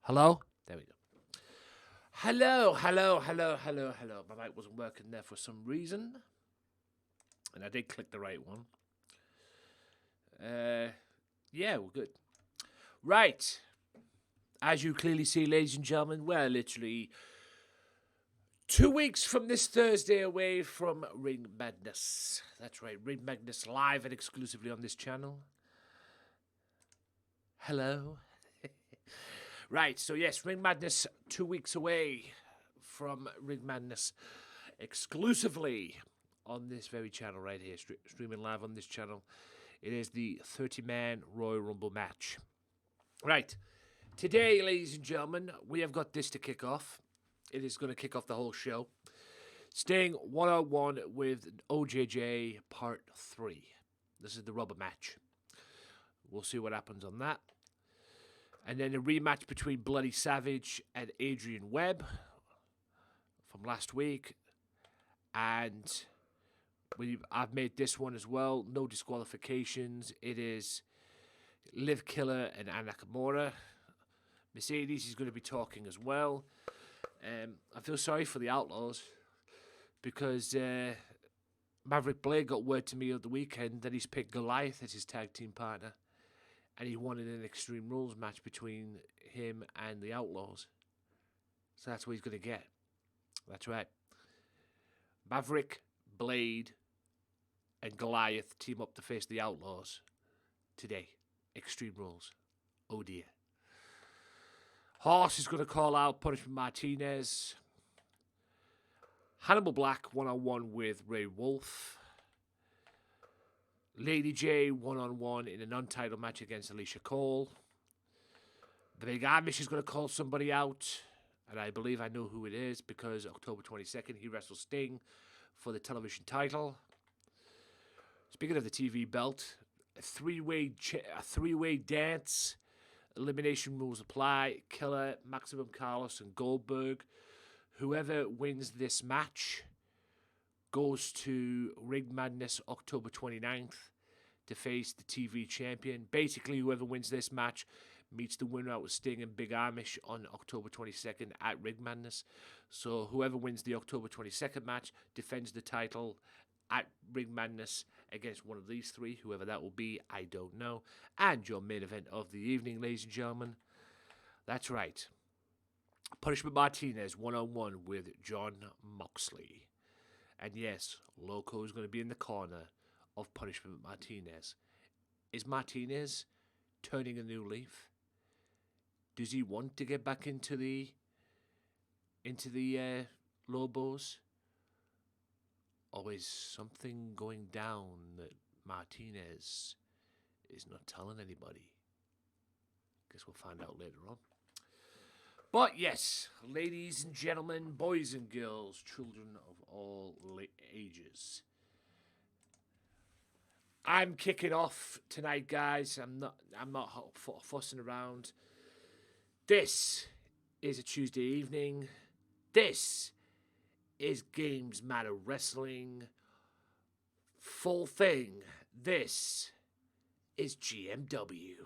Hello? There we go. Hello. My mic wasn't working there for some reason. And I did click the right one. Yeah, we're good. Right. As you clearly see, ladies and gentlemen, we're literally 2 weeks from this Thursday away from Ring Madness. That's right, Ring Madness live and exclusively on this channel. Hello. Right, so yes, Ring Madness 2 weeks away from Ring Madness exclusively on this very channel right here, streaming live on this channel. It is the 30-man Royal Rumble match. Right, today, ladies and gentlemen, we have got this to kick off. It is going to kick off the whole show. Staying one-on-one with OJJ Part 3. This is the rubber match. We'll see what happens on that. And then a rematch between Bloody Savage and Adrian Webb from last week. And I've made this one as well. No disqualifications. It is Liv Killer and Anna Nakamura. Mercedes is going to be talking as well. I feel sorry for the Outlaws because Maverick Blade got word to me over the weekend that he's picked Goliath as his tag team partner. And he wanted an Extreme Rules match between him and the Outlaws. So that's what he's going to get. That's right. Maverick, Blade, and Goliath team up to face the Outlaws today. Extreme Rules. Oh dear. Horse is going to call out Punishment Martinez. Hannibal Black one-on-one with Ray Wolf. Lady J one-on-one in a non-title match against Alicia Cole. The Big Amish is going to call somebody out. And I believe I know who it is because October 22nd he wrestles Sting for the television title. Speaking of the TV belt, a three-way dance. Elimination rules apply. Killer, Maximum Carlos, and Goldberg. Whoever wins this match goes to Ring Madness October 29th to face the TV champion. Basically, whoever wins this match meets the winner out with Sting and Big Amish on October 22nd at Ring Madness. So whoever wins the October 22nd match defends the title at Ring Madness against one of these three. Whoever that will be, I don't know. And your main event of the evening, ladies and gentlemen. That's right. Punishment Martinez one-on-one with Jon Moxley. And yes, Loco is going to be in the corner of Punishment Martinez. Is Martinez turning a new leaf? Does he want to get back into the Lobos? Or is something going down that Martinez is not telling anybody? Guess we'll find out later on. But yes, ladies and gentlemen, boys and girls, children of all ages. I'm kicking off tonight, guys. I'm not fussing around. This is a Tuesday evening. This is Gamesmatter Wrestling. Full thing. This is GMW.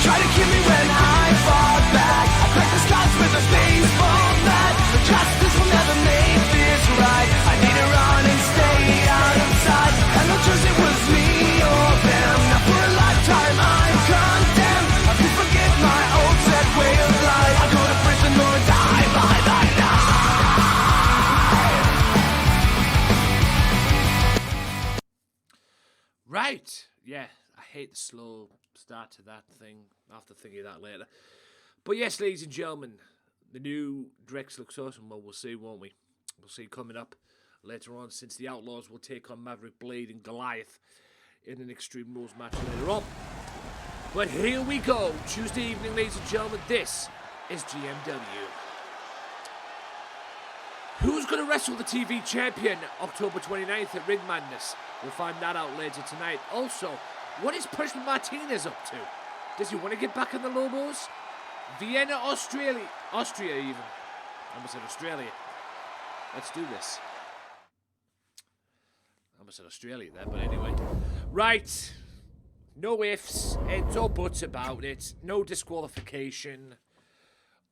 Try to kill me when I fought back. I cracked the skies with a baseball bat. But justice will never make this right. I need to run and stay out of sight. And no choice, it was me or them. Now for a lifetime I'm condemned. I can forget my old set way of life. I go to prison or die by the night. Right. Yeah, I hate the slow start to that thing. I'll have to think of that later. But yes, ladies and gentlemen, the new Drex looks awesome. Well, we'll see, won't we? We'll see coming up later on, since the Outlaws will take on Maverick Blade and Goliath in an Extreme Rules match later on. But here we go. Tuesday evening, ladies and gentlemen, this is GMW. Who's going to wrestle the TV champion October 29th at Ring Madness? We'll find that out later tonight. Also, what is Punishment Martinez up to? Does he want to get back in the Lobos? Vienna, Austria even. I almost said Australia. Let's do this. I almost said Australia there, but anyway. Right. No ifs, ands or buts about it. No disqualification.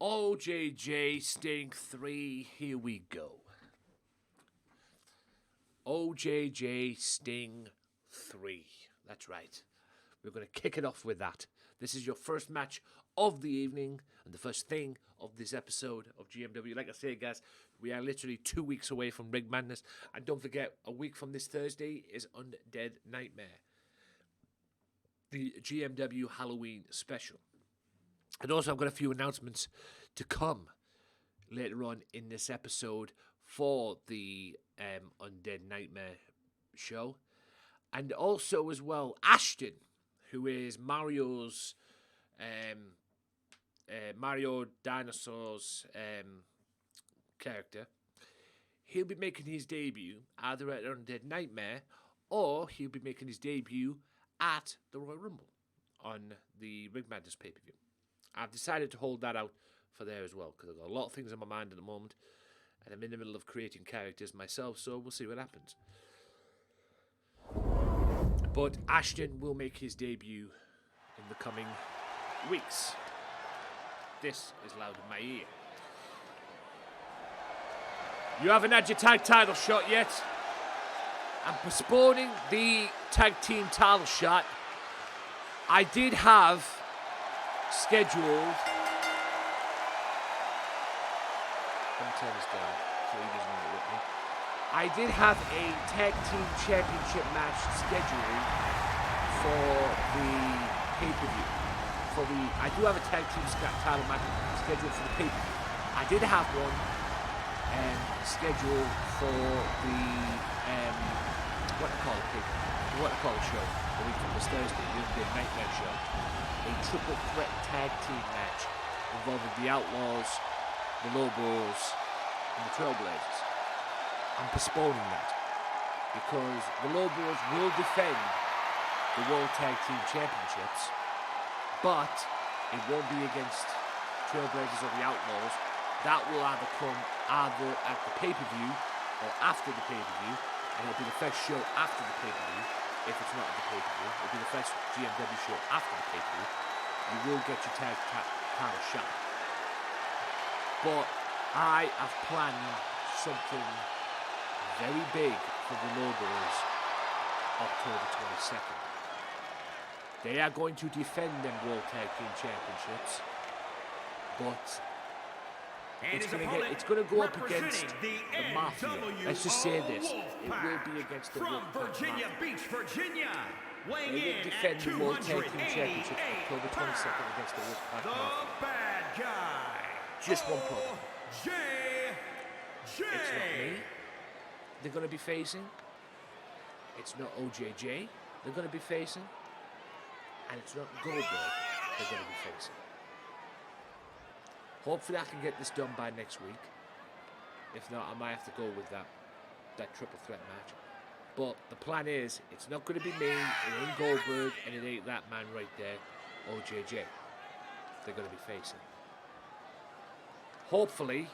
OJJ Sting 3. Here we go. OJJ Sting 3. That's right. We're going to kick it off with that. This is your first match of the evening and the first thing of this episode of GMW. Like I say, guys, we are literally 2 weeks away from Rig Madness. And don't forget, a week from this Thursday is Undead Nightmare, the GMW Halloween special. And also, I've got a few announcements to come later on in this episode for the Undead Nightmare show. And also, as well, Ashton, who is Mario's Mario Dinosaur's character. He'll be making his debut either at Undead Nightmare or he'll be making his debut at the Royal Rumble on the Rig Madness pay-per-view. I've decided to hold that out for there as well because I've got a lot of things on my mind at the moment and I'm in the middle of creating characters myself, so we'll see what happens. But Ashton will make his debut in the coming weeks. This is loud in my ear. You haven't had your tag title shot yet. I'm postponing the tag team title shot. I did have scheduled. Let me turn this down so he doesn't know with me. I did have a tag team championship match scheduled for the pay-per-view. I do have a tag team title match scheduled for the pay-per-view. I did have one scheduled for the what I call it show the week from this Thursday, the Undead Nightmare show. A triple threat tag team match involving the Outlaws, the Lobos, and the Trailblazers. I'm postponing that because the Lobos will defend the World Tag Team Championships, but it won't be against Trailblazers or the Outlaws. That will either come either at the pay-per-view or after the pay-per-view, and it'll be the first show after the pay-per-view. If it's not at the pay-per-view, it'll be the first GMW show after the pay-per-view. You will get your tag title shot. But I have planned something very big for the Lobos October 22nd. They are going to defend them World Tag Team Championships, but it's going to go up against the Mafia. Let's just say this. It will be against the Wolfpack Mafia. Beach, Virginia. They will defend the World Tag Team Championships October 22nd against the Wolfpack Mafia. The bad guy. Just one problem. OJJ. It's not me they're going to be facing. It's not OJJ they're going to be facing. And it's not Goldberg they're going to be facing. Hopefully I can get this done by next week. If not, I might have to go with that triple threat match. But the plan is, it's not going to be me, it ain't Goldberg, and it ain't that man right there, OJJ. They're going to be facing. Hopefully,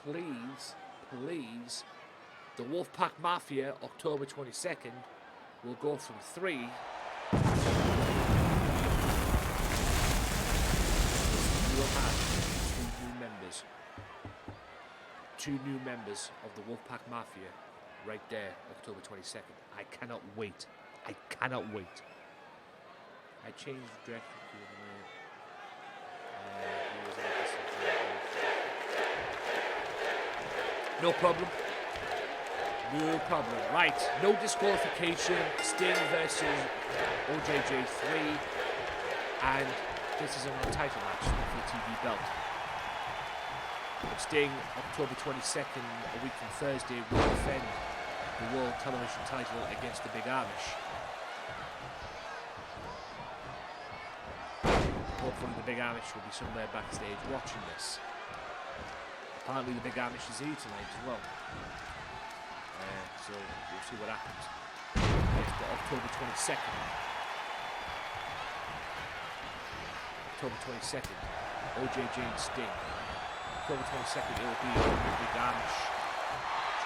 please, the Wolfpack Mafia, October 22nd, will go from 3 two new members of the Wolfpack Mafia right there, October 22nd. I cannot wait. I changed the direction for the minute. No problem. Right, no disqualification. Sting versus OJJ 3. And this is an untitled match for the TV belt. Sting, October 22nd, a week from Thursday, will defend the World Television title against the Big Amish. Hopefully the Big Amish will be somewhere backstage watching this. Apparently the Big Amish is here tonight as well. So we'll see what happens. It's October 22nd. October 22nd. OJJ and Sting. October 22nd, it will be the Garnish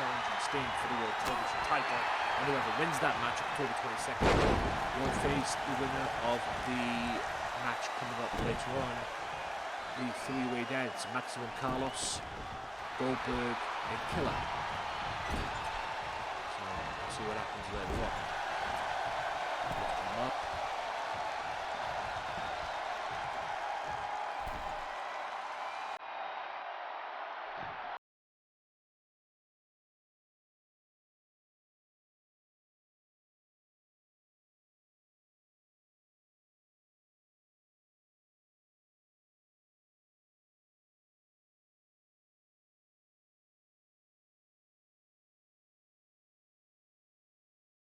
challenging Sting for the World Television title. And whoever wins that match, October 22nd, will face the winner of the match coming up later on. The three-way dance, Maximum Carlos, Goldberg, and Killer. So we'll see what happens later on. Lift them up.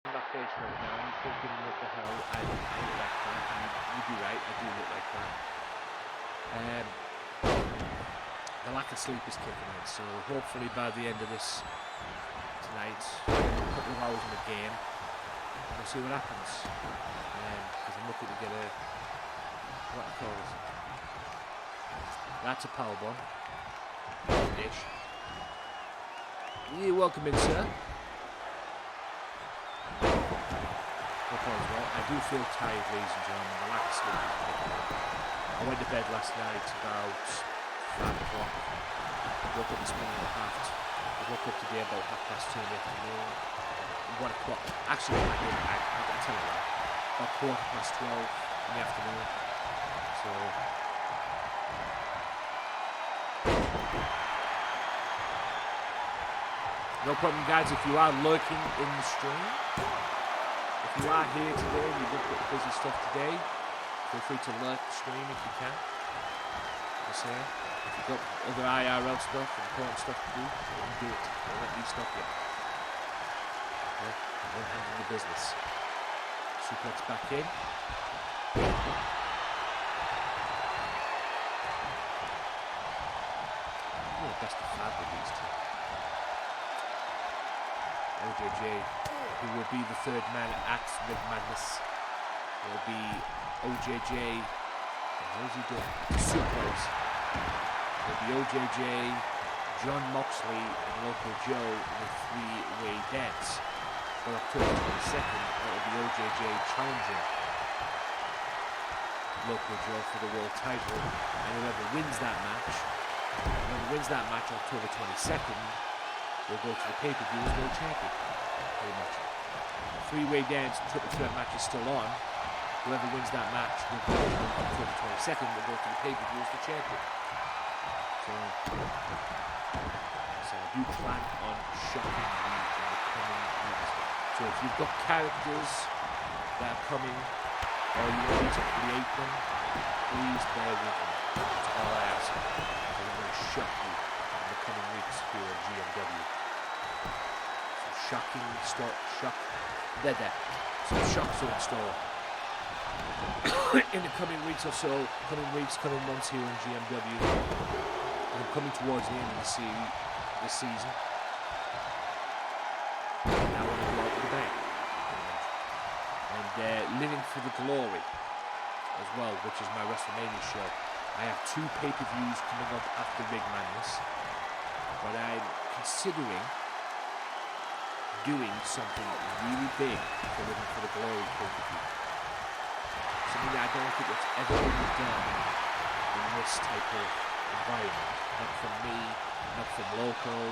My face right now, I'm thinking what the hell, I look like that, and you'd be right, I do look like that. The lack of sleep is kicking in, so hopefully by the end of this tonight, a couple of hours in the game, we'll see what happens. Because I'm looking to get a, what I call it, that's a powerbomb, dish. You're welcome in, sir. Well, I do feel tired, ladies and gentlemen. The lack of sleep is making me. I went to bed last night about 5 o'clock. I woke up this morning at I woke up today about 2:30 in the afternoon. 1 o'clock. Actually, I tell you that. About 12:15 in the afternoon. So. No problem, guys, if you are lurking in the stream. If you are here today and you've got busy stuff today, feel free to lurk the stream if you can. Just say, if you've got other IRL stuff and important stuff to do, do it. Don't let me stop you. Okay? One hand in the business. Suplex back in. Oh, best of 5 with these two. OJJ, who will be the third man at Rig Madness, will be OJJ. What is he doing? Suplex. Will be OJJ, Jon Moxley, and Local Joe in a three-way dance. For October 22nd, it will be OJJ challenging Local Joe for the world title, and whoever wins that match, October 22nd, will go to the pay-per-view as world champion. Pretty much. Three-way dance, triple threat match is still on. Whoever wins that match will go on October 22nd, will go to the pay-per-view as the champion. So I do plan on shocking you in the coming weeks. So if you've got characters that are coming, or you want me to create them, please bear with me. That's all I ask. I'm going to shock you in the coming weeks here on GMW. So shocking, shock, there. Some shocks are in store. In the coming weeks or so, coming months here on GMW, and I'm coming towards the end of the series, this season. Now I want to go out with a bang. And Living for the Glory as well, which is my WrestleMania show. I have 2 pay-per-views coming up after Rig Madness, but I'm considering doing something really big for Living for the Glory pay-per-view. Something that I don't think it's ever been done in this type of environment. Not from me, not from Local,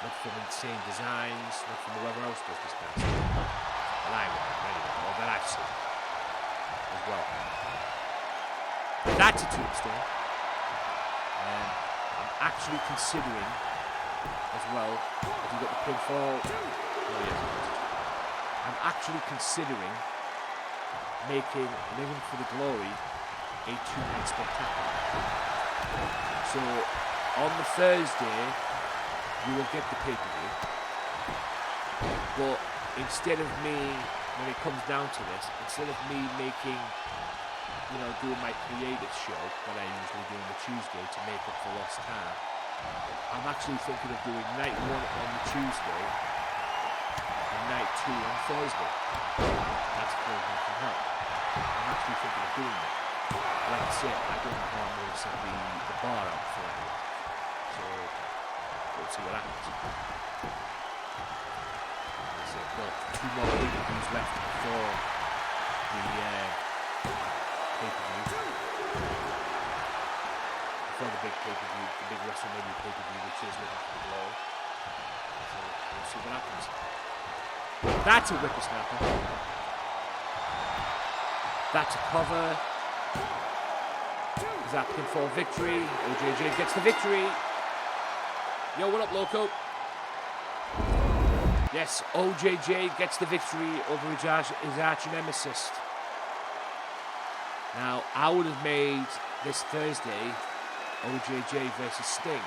not from Insane Designs, not from whoever else does this kind of stuff. But I will, anyway, or that I've seen as well. That's a tombstone. I'm actually considering as well, if you got the pinfall, I'm actually considering making Living for the Glory a 2-night spectacular. So on the Thursday you will get the pay-per-view, but instead of me, when it comes down to this, instead of me making, doing my creative show that I usually do on the Tuesday to make up for lost time, I'm actually thinking of doing night 1 on the Tuesday and night 2 on Thursday. That's called from hell. I'm actually thinking of doing that. Like I said, I don't know how I'm going to set the bar up for it. So, we'll see what happens. Like I said, got 2 more pay-per-views left before the pay-per-view. Before the big pay-per-view, the big WrestleMania pay-per-view, which is looking for below. So, we'll see what happens. That's a whippersnapper. That's a cover. Zapkin for victory. OJJ gets the victory. Yo, what up, Loco? Yes, OJJ gets the victory over his arch nemesis. Now, I would have made this Thursday OJJ versus Sting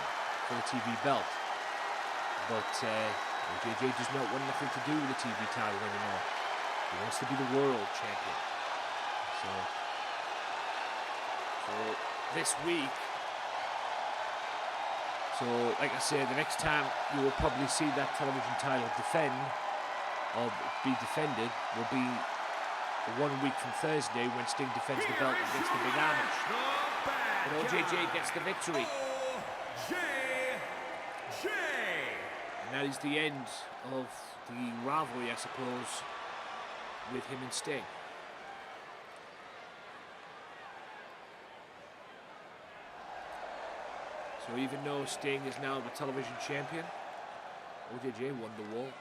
for the TV belt. But OJJ does not want nothing to do with the TV title anymore. He wants to be the world champion. So this week, so like I said, the next time you will probably see that television title be defended will be 1 week from Thursday when Sting defends the belt against the Big Amish. And OJJ gets the victory. And that is the end of the rivalry, I suppose, with him and Sting. So even though Sting is now the television champion, OJJ won the war.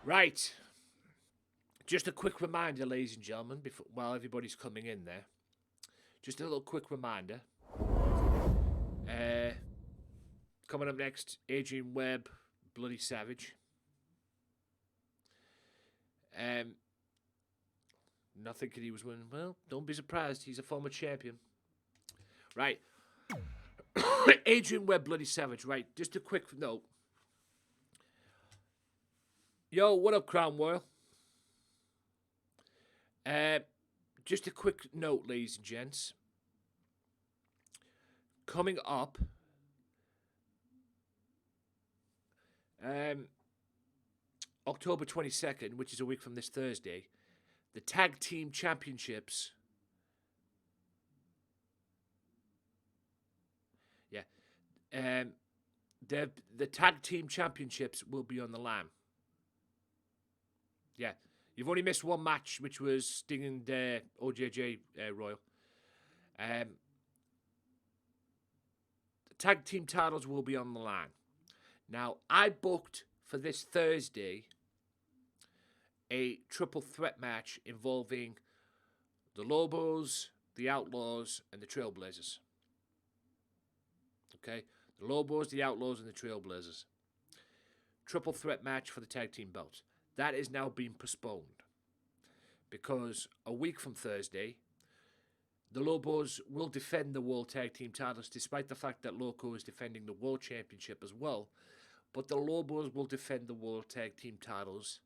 Right. Just a quick reminder, ladies and gentlemen, while everybody's coming in there. Just a little quick reminder. Coming up next, Adrian Webb, Bloody Savage. Not thinking he was winning. Well, don't be surprised. He's a former champion. Right. Adrian Webb, Bloody Savage. Right. Just a quick note. Yo, what up, Crown Royal? Just a quick note, ladies and gents. Coming up, October 22nd, which is a week from this Thursday, the Tag Team Championships. Yeah. The Tag Team Championships will be on the line. Yeah. You've only missed one match, which was Sting and OJJ Royal. The Tag Team titles will be on the line. Now, I booked for this Thursday a triple threat match involving the Lobos, the Outlaws, and the Trailblazers. Okay? The Lobos, the Outlaws, and the Trailblazers. Triple threat match for the tag team belts. That is now being postponed. Because a week from Thursday, the Lobos will defend the World Tag Team titles, despite the fact that Loco is defending the World Championship as well. But the Lobos will defend the World Tag Team titles,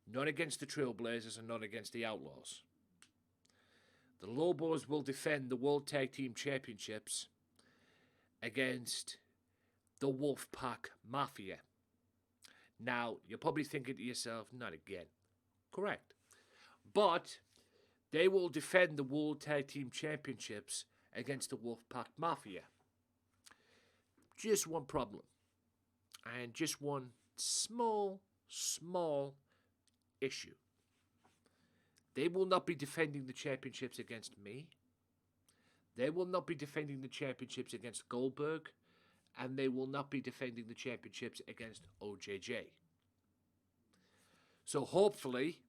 not against the Trailblazers and not against the Outlaws. The Lobos will defend the World Tag Team Championships against the Wolfpack Mafia. Now, you're probably thinking to yourself, not again. Correct. But they will defend the World Tag Team Championships against the Wolfpack Mafia. Just one problem. And just one small issue. They will not be defending the championships against me. They will not be defending the championships against Goldberg. And they will not be defending the championships against OJJ. So hopefully,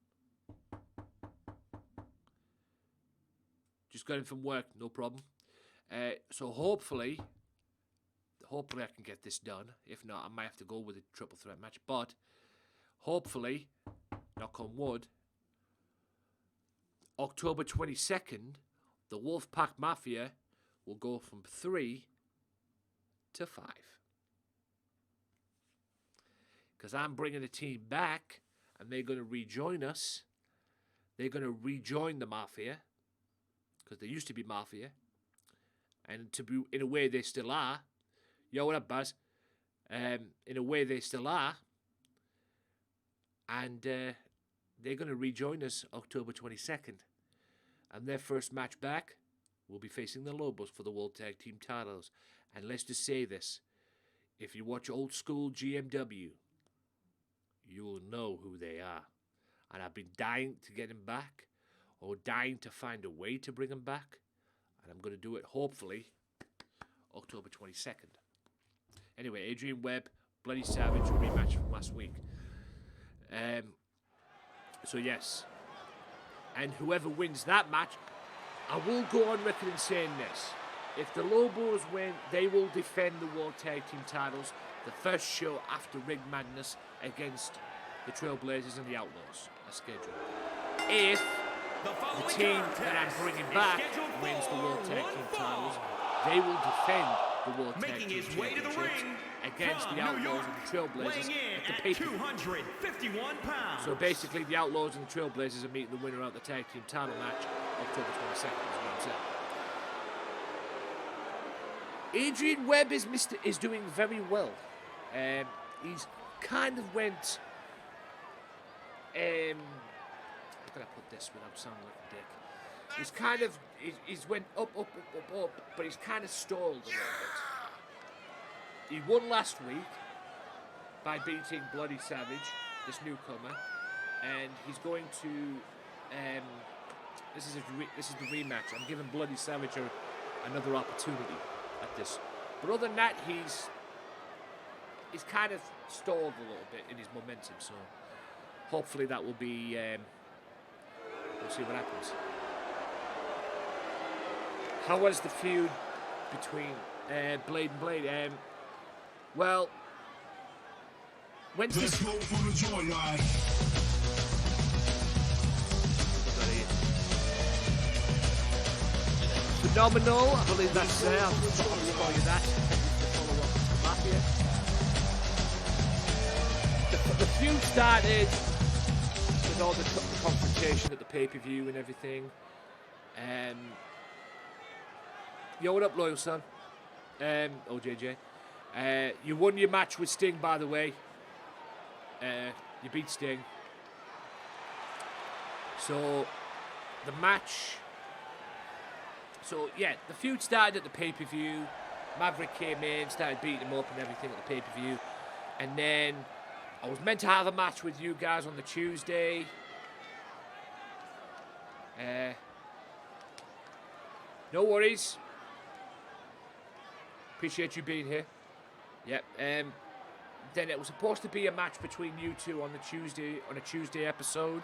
just got in from work, no problem. So hopefully I can get this done. If not, I might have to go with a triple threat match. But hopefully, knock on wood, October 22nd, the Wolfpack Mafia will go from 3 to 5. Because I'm bringing the team back, and they're going to rejoin us. They're going to rejoin the Mafia, because they used to be Mafia. And to be, in a way, they still are. Yo, what up, Buzz? In a way, they still are. And they're going to rejoin us October 22nd. And their first match back will be facing the Lobos for the World Tag Team titles. And let's just say this. If you watch old school GMW, you will know who they are. And I've been dying to get him back, or dying to find a way to bring him back. And I'm going to do it, hopefully, October 22nd. Anyway, Adrian Webb, Bloody Savage, rematch from last week. So yes. And whoever wins that match, I will go on record in saying this. If the Lobos win, they will defend the World Tag Team titles the first show after Rig Madness against the Trailblazers and the Outlaws are scheduled. If the team that I'm bringing back wins the World Tag Team titles, they will defend the World Tag Team championships against the Outlaws and the Trailblazers at the pay-per-view. 251 pounds. So basically, the Outlaws and the Trailblazers are meeting the winner out the tag team title match October 22nd, is what I'm saying. Adrian Webb is doing very well. He's kind of went. How can I put this without sounding like a dick? He's kind of he's went up, but he's kind of stalled a little bit. He won last week by beating Bloody Savage, this newcomer, and he's going to. This is the rematch. I'm giving Bloody Savage another opportunity at this. But other than that, he's kind of stalled a little bit in his momentum. So hopefully that will be. We'll see what happens. How was the feud between Blade and Blade? Well, when's this? Let's go for the joyride. Phenomenal. I believe that's there. I'll spoil you that. Follow up from Mafia. The feud started with all the confrontation at the pay-per-view and everything. Yo, what up, loyal son? OJJ. You won your match with Sting, by the way. You beat Sting. So, the match... So, yeah, the feud started at the pay-per-view. Maverick came in, started beating him up and everything at the pay-per-view. And then I was meant to have a match with you guys on the Tuesday. No worries. Appreciate you being here. Yep. Then it was supposed to be a match between you two on a Tuesday episode.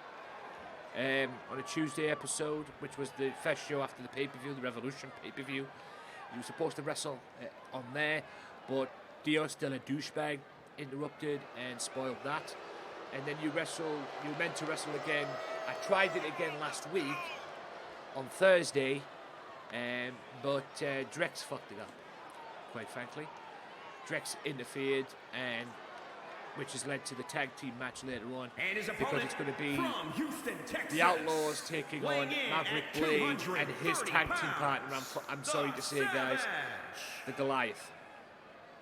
Which was the first show after the pay-per-view, the Revolution pay-per-view. You were supposed to wrestle on there, but Dio, still a douchebag, interrupted and spoiled that. And then you were meant to wrestle again. I tried it again last week on Thursday, but Drex fucked it up, quite frankly. Drex interfered, and which has led to the tag team match later on, because it's going to be Houston, Texas, the Outlaws taking on Maverick Blade and his tag team partner, I'm sorry to say, guys, the Goliath.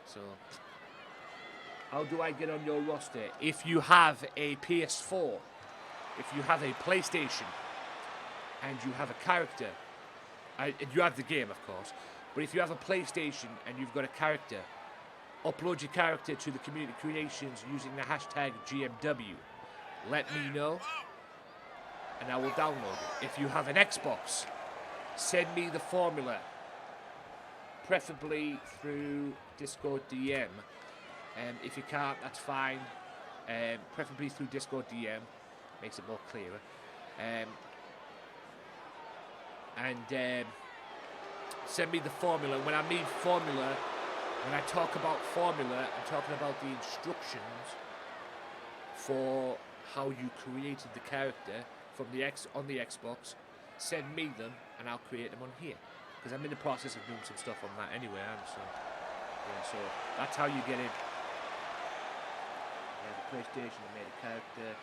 So, how do I get on your roster? If you have a PS4, if you have a PlayStation, and you have a character, you have the game, of course, but if you have a PlayStation and you've got a character, upload your character to the community creations using the hashtag GMW. Let me know, and I will download it. If you have an Xbox, send me the formula, preferably through Discord DM. If you can't, that's fine. Preferably through Discord DM, makes it more clearer. Send me the formula. When I mean formula, when I talk about formula, I'm talking about the instructions for how you created the character from on the Xbox. Send me them, and I'll create them on here. Because I'm in the process of doing some stuff on that anyway. So that's how you get in. The PlayStation, I made a character.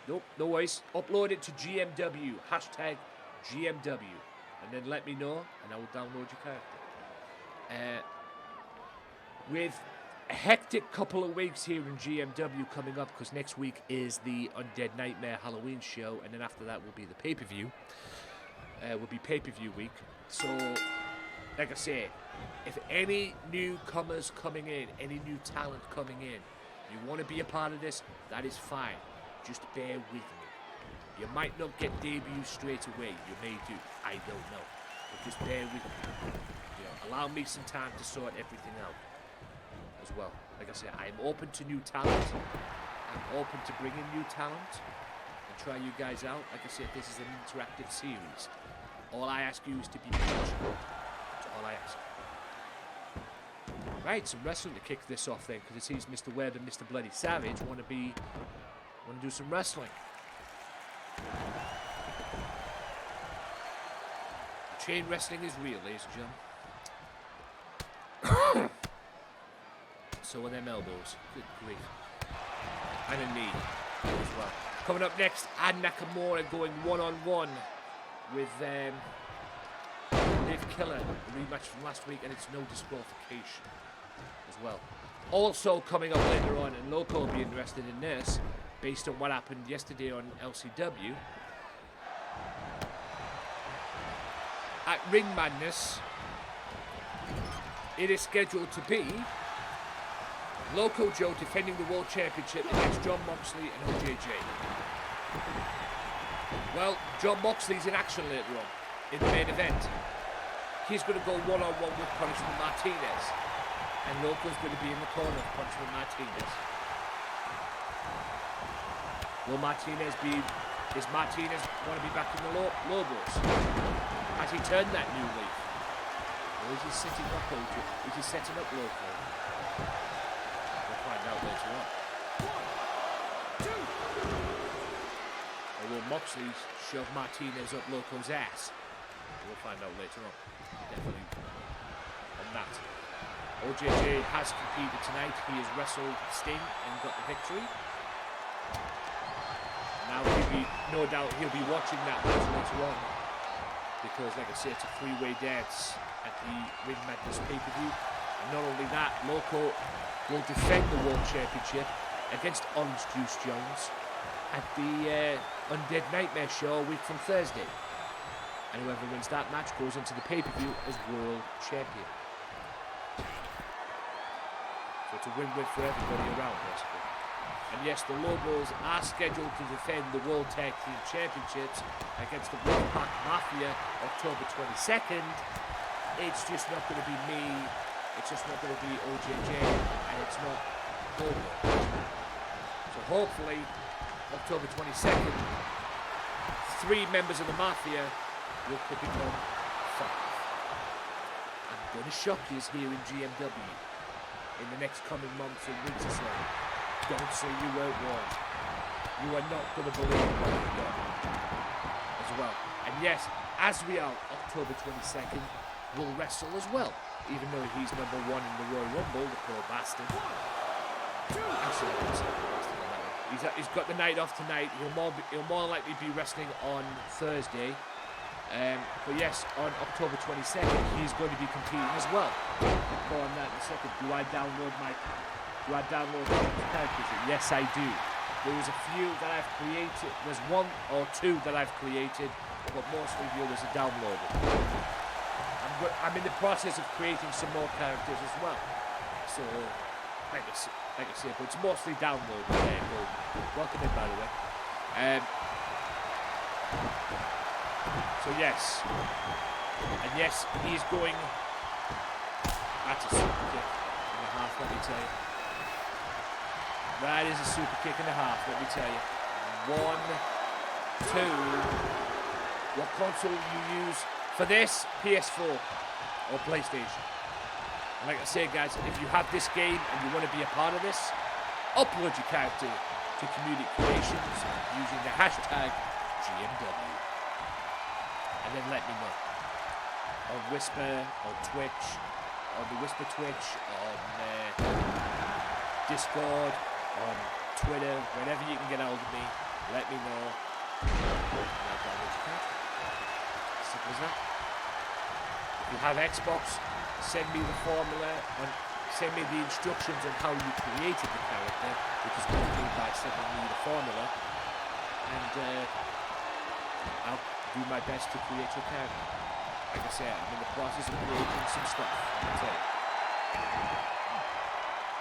Nope, no worries. Upload it to GMW, hashtag GMW, and then let me know, and I will download your character. With a hectic couple of weeks here in GMW coming up, because next week is the Undead Nightmare Halloween show, and then after that will be the pay-per-view. Will be pay-per-view week. So, like I say, if any newcomers coming in, any new talent coming in, you want to be a part of this, that is fine. Just bear with me. You might not get debuts straight away. You may do. I don't know. But just bear with me. Allow me some time to sort everything out as well. Like I said, I'm open to new talent. I'm open to bringing new talent and try you guys out. Like I said, this is an interactive series. All I ask you is to be patient. That's all I ask. Right, some wrestling to kick this off then, because it seems Mr. Webb and Mr. Bloody Savage want to do some wrestling. Chain wrestling is real, ladies and gentlemen. So are them elbows. Good grief. And a knee as well. Coming up next, Ad Nakamura going one-on-one with Liv Killer, a rematch from last week, and it's no disqualification as well. Also coming up later on, and Loco will be interested in this, based on what happened yesterday on LCW. At Ring Madness, it is scheduled to be Loco Joe defending the World Championship against Jon Moxley and OJJ. Well, Jon Moxley's in action later on in the main event. He's going to go one-on-one with Punishment Martinez, and Loco's going to be in the corner of Punishment Martinez. Will Martinez be... Is Martinez want to be back in the Lobos? Has he turned that new leaf? Or is he setting up OJ? Is he setting up Loco? We'll find out later on. Or will Moxley shove Martinez up Loco's ass? We'll find out later on. Definitely on that. OJJ has competed tonight. He has wrestled Sting and got the victory. Now no doubt he'll be watching that match later on, because like I say, it's a three-way dance at the Ring Madness pay-per-view. And not only that, Loco will defend the World Championship against Orange Juice Jones at the Undead Nightmare show a week from Thursday. And whoever wins that match goes into the pay-per-view as World Champion. So it's a win-win for everybody around, basically. And yes, the Lobos are scheduled to defend the World Tag Team Championships against the Wolfpack Mafia October 22nd. It's just not going to be me. It's just not going to be OJJ, and it's not Lobo. So hopefully, October 22nd, 3 members of the Mafia will become 5. I'm going to shock you here in GMW in the next coming months and weeks or so. Don't say you weren't warned. You are not going to believe what you've done as well. And yes, as we are, October 22nd, will wrestle as well. Even though he's number 1 in the Royal Rumble, the poor bastard. He's got the night off tonight. He'll more likely be wrestling on Thursday. But yes, on October 22nd, he's going to be competing as well. More on that in a second. Do I download my characters? Yes, I do. There was a few that I've created. There's 1 or 2 that I've created, but mostly the others are downloaded. I'm in the process of creating some more characters as well. So, like I say, but it's mostly downloaded. Welcome in, by the way. So yes, and yes, he's going. That's a super kick and a half. Let me tell you. That is a super kick and a half, let me tell you. 1, 2. What console you use for this? PS4 or PlayStation. And like I say, guys, if you have this game and you want to be a part of this, upload your character to Community Creations using the hashtag GMW. And then let me know. On Whisper, on Twitch, on the Whisper Twitch, on Discord, on Twitter, whenever you can get hold of me, let me know. Simple as that. If you have Xbox, send me the formula on send me the instructions on how you created the character, which is going to be by sending me the formula, and I'll do my best to create your character. Like I said, I'm in the process of creating some stuff. That's it.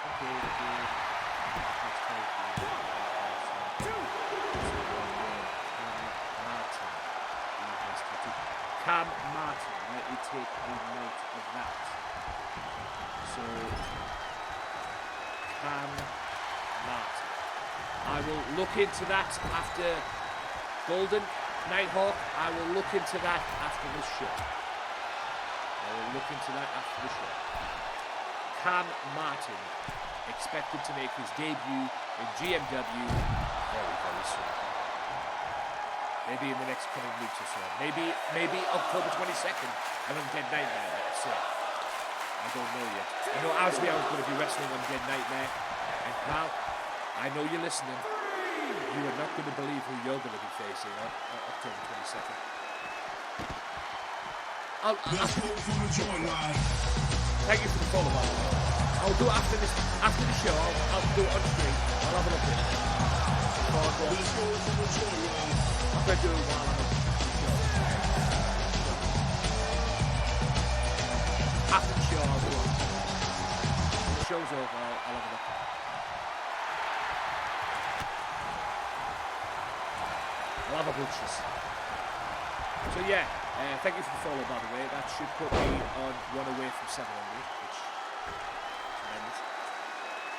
Okay. Let's try Cam Martin. Let me take a note of that. So, Cam Martin. I will look into that after Golden Nighthawk. I will look into that after this show. Cam Martin, expected to make his debut in GMW very, very soon. Maybe in the next coming weeks or so. Maybe October 22nd and on Dead Nightmare, let's say. I don't know yet. I know obviously I was going to be wrestling on Dead Nightmare. And pal, I know you're listening. You are not going to believe who you're going to be facing on October 22nd. Thank you for the follow up. I'll do it after the show. I'll do it on screen. I'll have a look at it. I'm going to do it while I'm on the show. After the show, I'll do it. When the show's over, I'll have a look. I'll have a butchers. So yeah, thank you for the follow, by the way. That should put me on one away from 700, which is tremendous.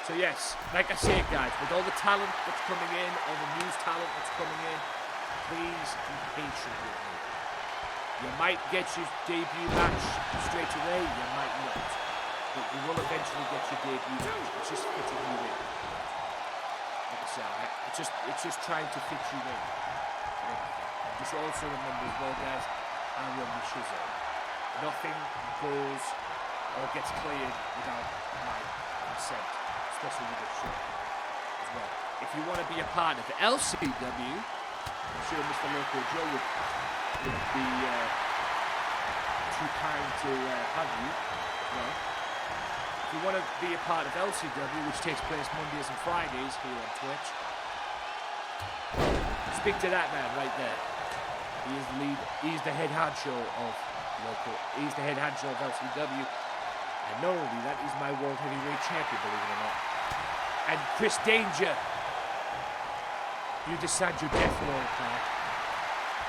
So yes, like I say, guys, with all the talent that's coming in, all the news talent that's coming in, please be patient with me. You might get your debut match straight away, you might not. But you will eventually get your debut match. It's just fitting you in. Like I said, it's just trying to fit you in. And just also remember as well, guys, I run the shizzle. Nothing goes or gets cleared without my consent, especially with this show as well. If you want to be a part of the LCW, I'm sure Mr. Loco Joe would be too kind to have you. Well, if you want to be a part of LCW, which takes place Mondays and Fridays here on Twitch, speak to that man right there. He is the lead. He's the head honcho of Loco. He's the head honcho of LCW. And not only that, he's my world heavyweight champion, believe it or not. And Chris Danger, you decide your death roll, pal.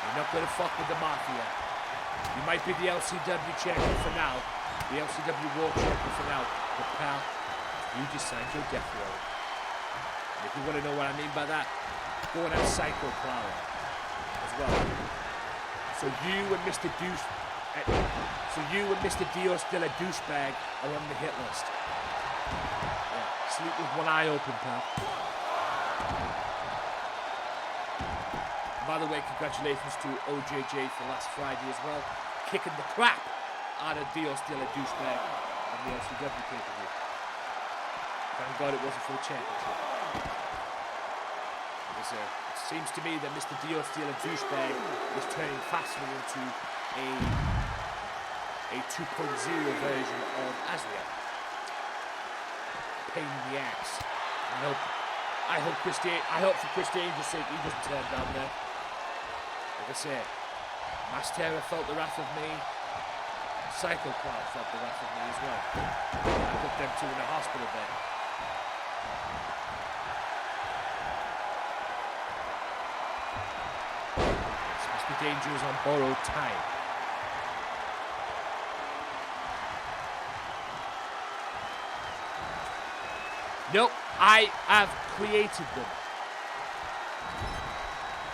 You're not going to fuck with the Mafia. You might be the LCW champion for now, the LCW world champion for now, but pal, you decide your death roll. And if you want to know what I mean by that, go on that Psycho Clown as well. So you and Mr. Dios de la Douchebag are on the hit list. Yeah, sleep with one eye open, pal. By the way, congratulations to OJJ for last Friday as well, kicking the crap out of Dios de la Douchebag on the LCW pay-per-view. Thank God it wasn't for the championship. It seems to me that Mr. Dios de la Douchebag is turning fastly into a 2.0 version of Azria. Pain in the ass. I hope for Chris Danger's sake he doesn't turn down there. Like I said, Mastera felt the wrath of me. Psycho Cloud felt the wrath of me as well. I put them two in the hospital bed. Mr. Danger is on borrowed time. Nope, I have created them.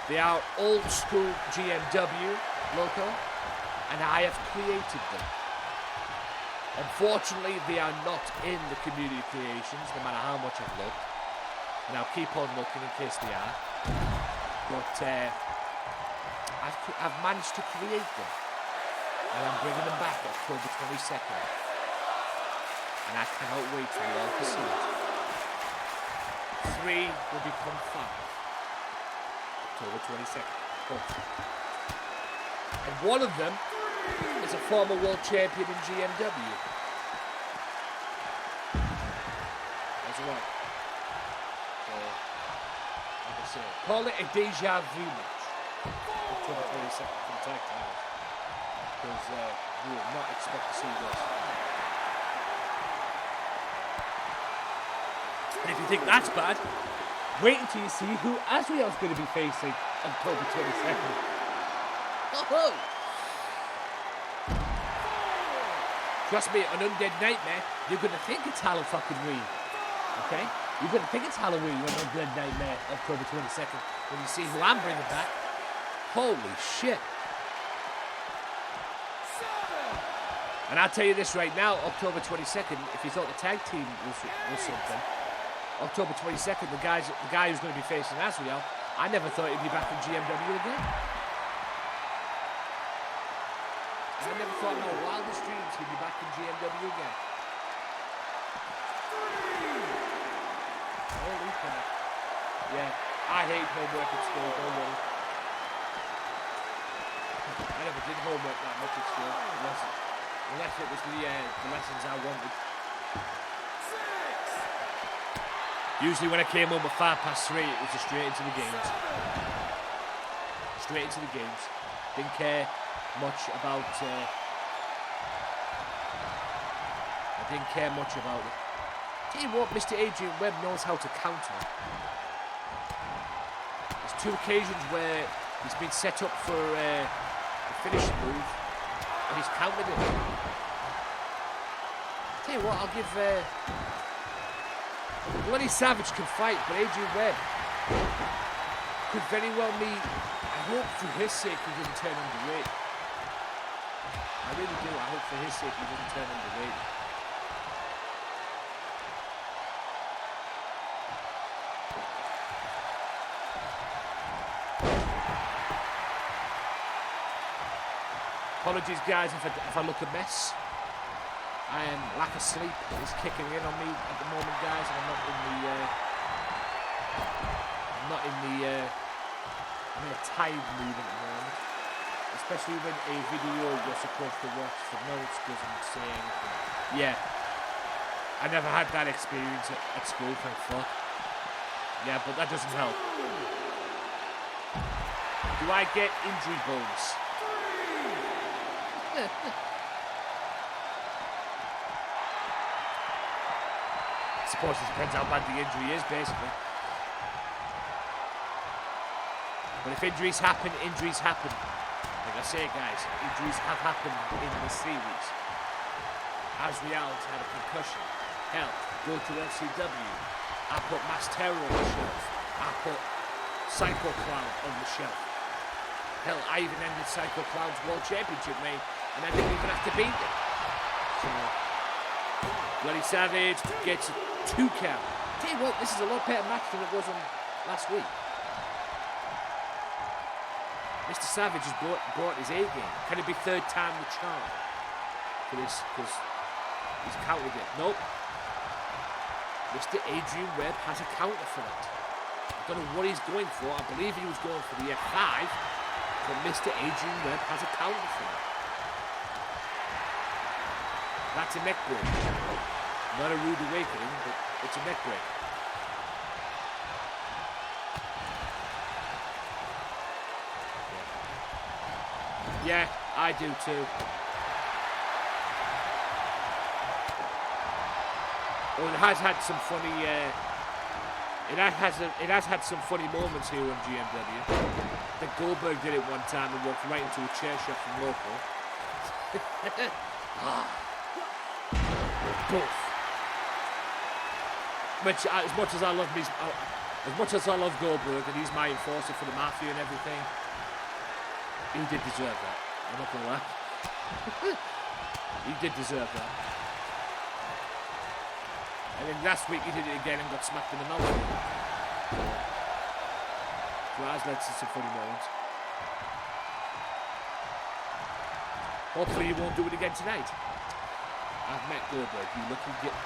They are old school GMW logo, and I have created them. Unfortunately, they are not in the community creations, no matter how much I've looked. And I'll keep on looking in case they are. But I've managed to create them. And I'm bringing them back October 22nd. And I cannot wait for you all to see it. 3 will become 5. October 22nd. And one of them is a former world champion in GMW. as well. So, like I say, call it a deja vu match. October 22nd for the tag titles. Because we will not expect to see this. And if you think that's bad, wait until you see who Azrael's going to be facing October 22nd. Oh! Trust me, on Undead Nightmare, you're going to think it's Halloween. Okay? You're going to think it's Halloween on Undead Nightmare, October 22nd, when you see who I'm bringing back. Holy shit. And I'll tell you this right now, October 22nd, if you thought the tag team was something, October 22nd, the guy who's going to be facing Azrael, I never thought he'd be back in GMW again. I never thought in my wildest dreams he'd be back in GMW again. Holy crap. Yeah, I hate homework at school, don't worry. I never did homework that much at school, unless it was the lessons I wanted. Usually when I came home at 3:05, it was just straight into the games. Straight into the games. Didn't care much about I didn't care much about it. Tell you what, Mr. Adrian Webb knows how to counter. There's 2 occasions where he's been set up for a finishing move and he's countered it. Tell you what, I'll give Bloody Savage can fight, but Adrian Webb could very well be. I hope for his sake he doesn't turn underweight. I really do. I hope for his sake he doesn't turn underweight. Apologies, guys, if I look a mess. Lack of sleep is kicking in on me at the moment, guys, and I'm in a tired mood at the moment. Especially when a video you're supposed to watch for notes doesn't say anything. Yeah. I never had that experience at school, thank fuck. Yeah, but that doesn't help. Do I get injury bonus? I suppose it depends how bad the injury is, basically. But if injuries happen, injuries happen. Like I say, guys, injuries have happened in this series. Azrael's had a concussion. Hell, go to LCW. I put Mass Terror on the shelf. I put Psycho Clown on the shelf. Hell, I even ended Psycho Clown's World Championship reign, and I didn't even have to beat them. So, Bloody Savage gets 2 count. Tell you what, this is a lot better match than it was on last week. Mr. Savage has brought his A game. Can it be 3rd time the charm for this? Because he's countered it. Nope. Mr. Adrian Webb has a counter for that. I don't know what he's going for. I believe he was going for the F5, but Mr. Adrian Webb has a counter for that. That's a neck break. Not a rude awakening, but it's a neck break. Yeah, I do too. Well, it has had some funny. It has had some funny moments here on GMW. I think Goldberg did it one time and walked right into a chair shot from local. Both. As much as I love Goldberg and he's my enforcer for the Mafia and everything, he did deserve that. I'm not gonna lie. He did deserve that. And then last week he did it again and got smacked in another one. So that has led to some funny moments. Hopefully he won't do it again tonight. I've met Goldberg, you lucky git.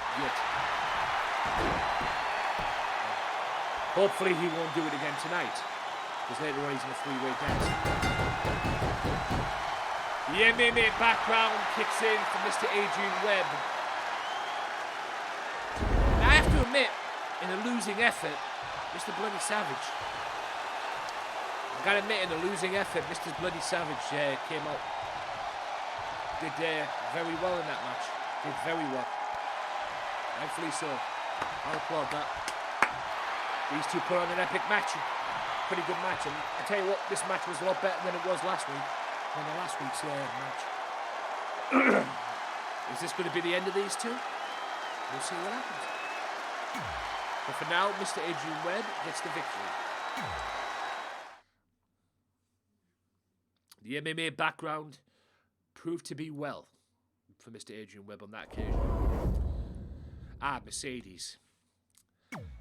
Hopefully he won't do it again tonight. Because later on he's in a 3-way dance. The MMA background kicks in for Mr. Adrian Webb. Now I have to admit, losing effort, Mr. Bloody Savage. I gotta admit, in a losing effort, Mr. Bloody Savage came out. Did very well in that match. Did very well. Rightfully so. I'll applaud that. These two put on an epic match. Pretty good match. And I tell you what, this match was a lot better than it was last week. Than the last week's match. Is this going to be the end of these two? We'll see what happens. But for now, Mr. Adrian Webb gets the victory. The MMA background proved to be well for Mr. Adrian Webb on that occasion. Mercedes.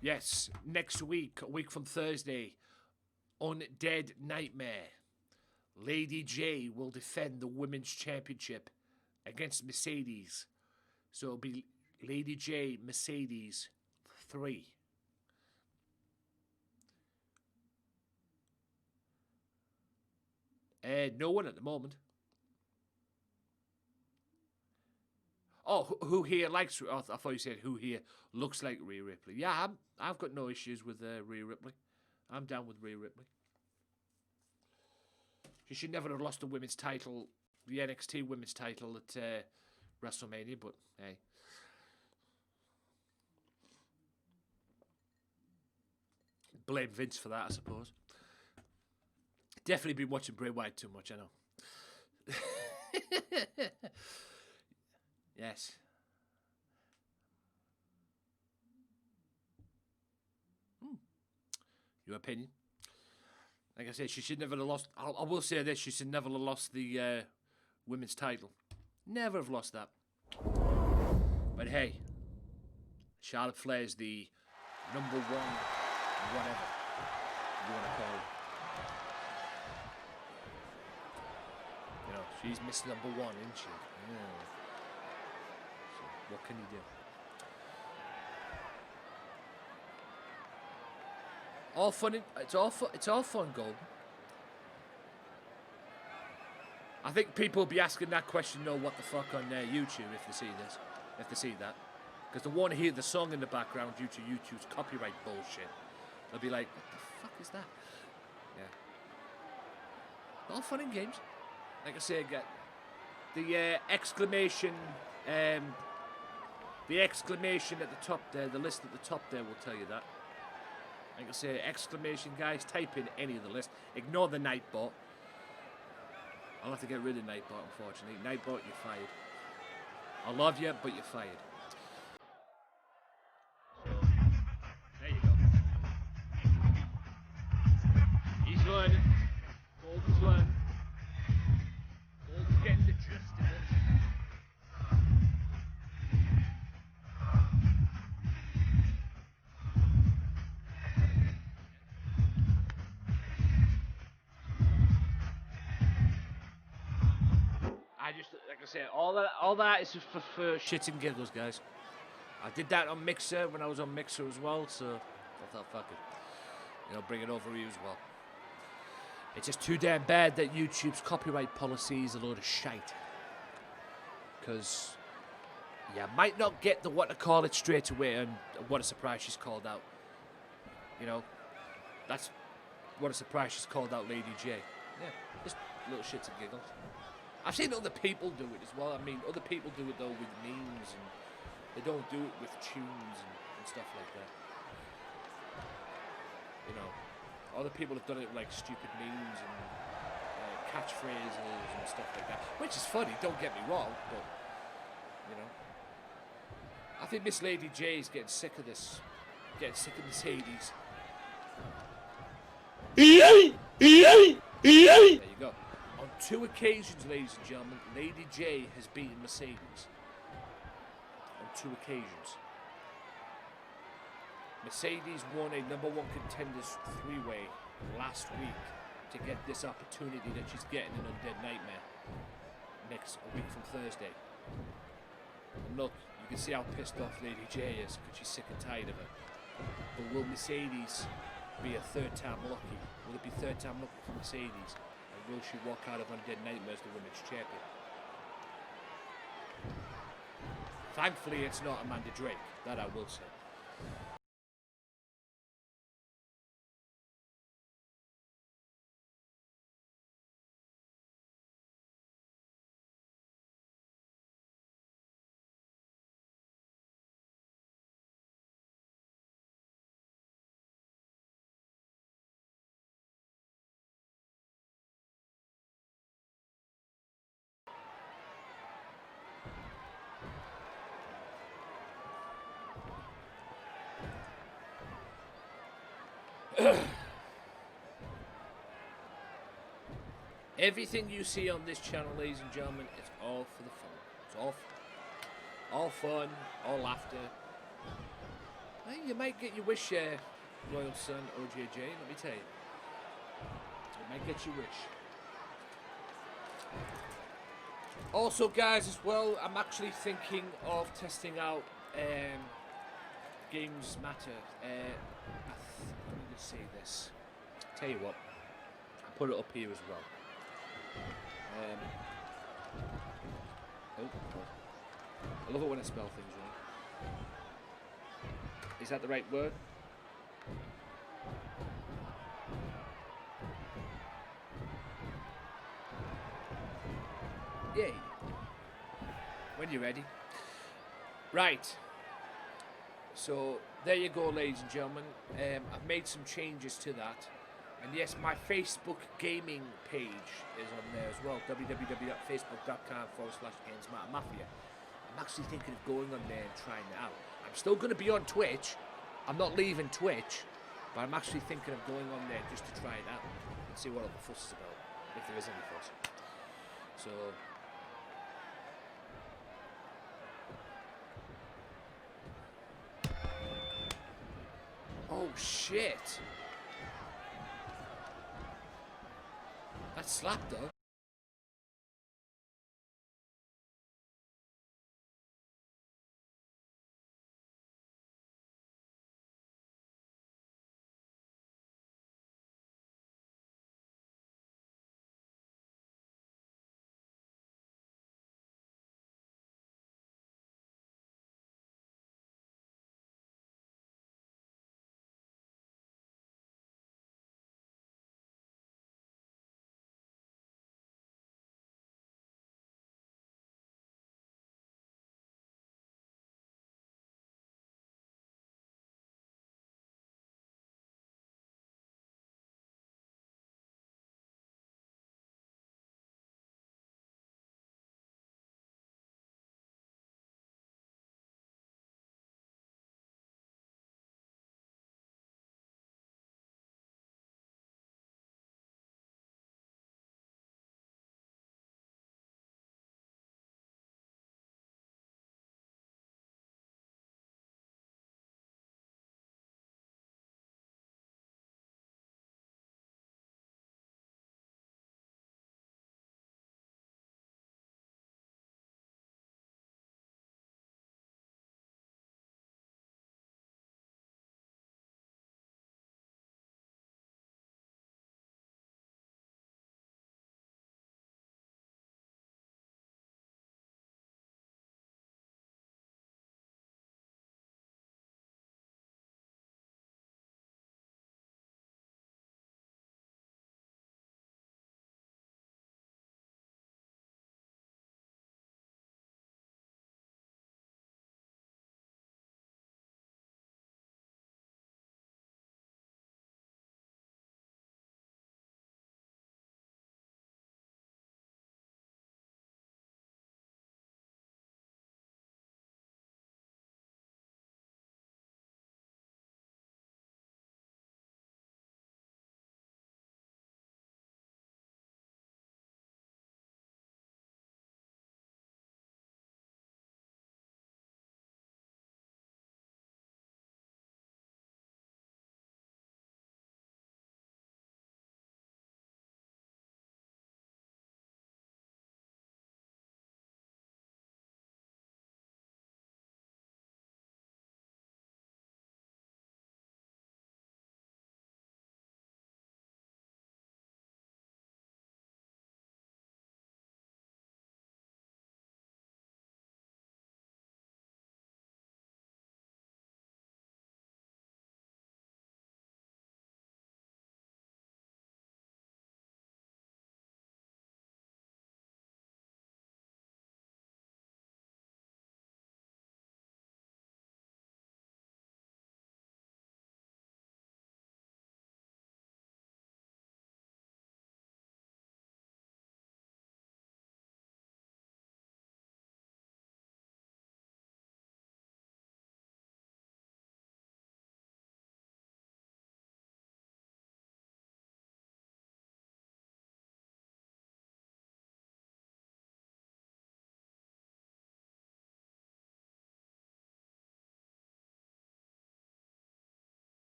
Yes, next week, a week from Thursday, Undead Nightmare. Lady J will defend the Women's Championship against Mercedes. So it'll be Lady J, Mercedes 3. No one at the moment. Oh, who here likes... Oh, I thought you said who here looks like Rhea Ripley. Yeah, I've got no issues with Rhea Ripley. I'm down with Rhea Ripley. She should never have lost the women's title, the NXT women's title at WrestleMania, but hey. Blame Vince for that, I suppose. Definitely been watching Bray Wyatt too much, I know. Yes. Your opinion? Like I said, she should never have lost... I will say this, she should never have lost the women's title. Never have lost that. But hey, Charlotte Flair's the number one, whatever you want to call it. You know, she's Miss Number One, isn't she? Yeah. So what can you do? All fun. It's all fun, Golden. I think people will be asking that question, what the fuck on YouTube if they see this, if they see that, because they want to hear the song in the background due to YouTube's copyright bullshit. They'll be like, what the fuck is that? Yeah. All fun and games. Like I say again, the exclamation at the top there, the list at the top there will tell you that. Like I say, exclamation, guys, type in any of the list. Ignore the Nightbot. I'll have to get rid of Nightbot, unfortunately. Nightbot, you're fired. I love you, but you're fired. There you go. He's learning. Golden's learning. Golden's getting the gist of it. Like I said, all that is just for shits and giggles, guys. I did that on Mixer when I was on Mixer as well, so I thought, fuck it. Bring it over here as well. It's just too damn bad that YouTube's copyright policy is a load of shite. Because you might not get the what to call it straight away, and what a surprise she's called out. That's what a surprise she's called out Lady J. Yeah, just little shits and giggles. I've seen other people do it as well. I mean, other people do it, though, with memes, and they don't do it with tunes and stuff like that. Other people have done it with, like, stupid memes and catchphrases and stuff like that, which is funny, don't get me wrong, but, I think Miss Lady J is getting sick of this, getting sick of Mercedes. There you go. On 2 occasions, ladies and gentlemen, Lady J has beaten Mercedes. On 2 occasions. Mercedes won a number 1 contenders 3-way last week to get this opportunity that she's getting in Undead Nightmare a week from Thursday. And look, you can see how pissed off Lady J is because she's sick and tired of it. But will Mercedes be a 3rd time lucky? Will it be 3rd time lucky for Mercedes? Will she walk out of Undead Nightmare as the women's champion? Thankfully, it's not Amanda Drake. That I will say. Everything you see on this channel, ladies and gentlemen, it's all for the fun. It's all fun, all laughter. Hey, you might get your wish, Royal Son OJJ, let me tell you. You might get your wish. Also, guys, as well, I'm actually thinking of testing out Gamesmatter. Let me just say this. Tell you what, I'll put it up here as well. I love it when I spell things wrong. Is that the right word? Yay. When you're ready. Right. So, there you go, ladies and gentlemen. I've made some changes to that. And yes, my Facebook gaming page is on there as well. www.facebook.com/GamesmatterMafia. I'm actually thinking of going on there and trying it out. I'm still going to be on Twitch. I'm not leaving Twitch. But I'm actually thinking of going on there just to try it out. And see what all the fuss is about. If there is any fuss. So... Oh, shit. That slapped, though.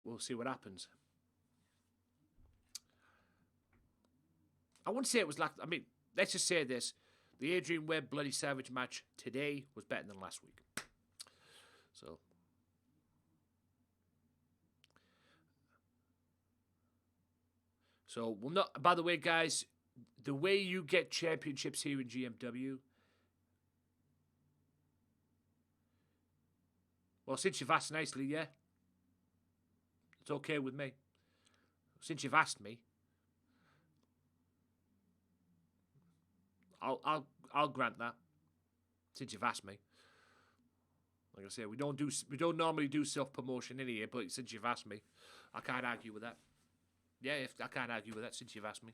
we'll see what happens. I wouldn't say it was like. I mean, let's just say this: the Adrian Webb Bloody Savage match today was better than last week. So we'll not. By the way, guys, the way you get championships here in GMW. Well, since you've asked nicely, yeah, it's okay with me. Since you've asked me, I'll grant that. Since you've asked me, like I say, we don't normally do self promotion in here, but since you've asked me, I can't argue with that. Yeah, I can't argue with that since you've asked me.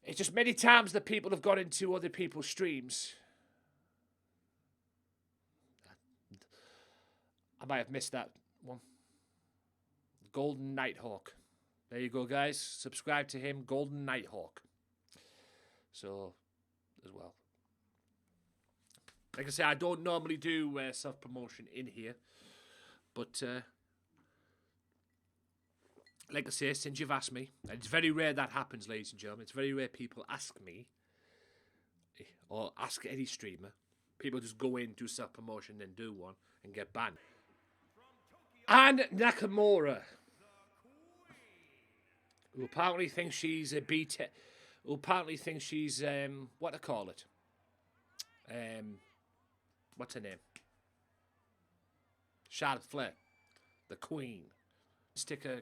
It's just many times that people have gone into other people's streams. I might have missed that one. Golden Nighthawk. There you go, guys. Subscribe to him, Golden Nighthawk. So, as well. Like I say, I don't normally do self-promotion in here. But, like I say, since you've asked me, and it's very rare that happens, ladies and gentlemen. It's very rare people ask me, or ask any streamer. People just go in, do self-promotion, then do one, and get banned. And Nakamura, who apparently thinks she's a B10, who apparently thinks she's, what to call it? What's her name? Charlotte Flair, the Queen. Stick a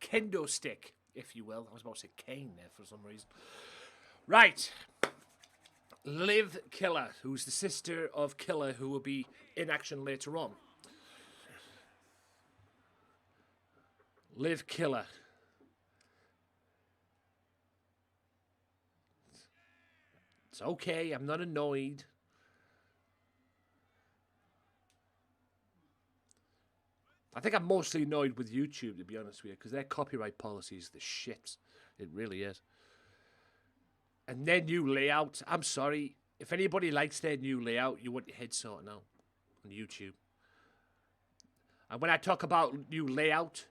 kendo stick, if you will. I was about to say cane there for some reason. Right. Liv Killer, who's the sister of Killer, who will be in action later on. Liv Killer. It's okay, I'm not annoyed. I think I'm mostly annoyed with YouTube, to be honest with you, because their copyright policy is the shit. It really is. And their new layout, I'm sorry. If anybody likes their new layout, you want your head sorted out on YouTube. And when I talk about new layout,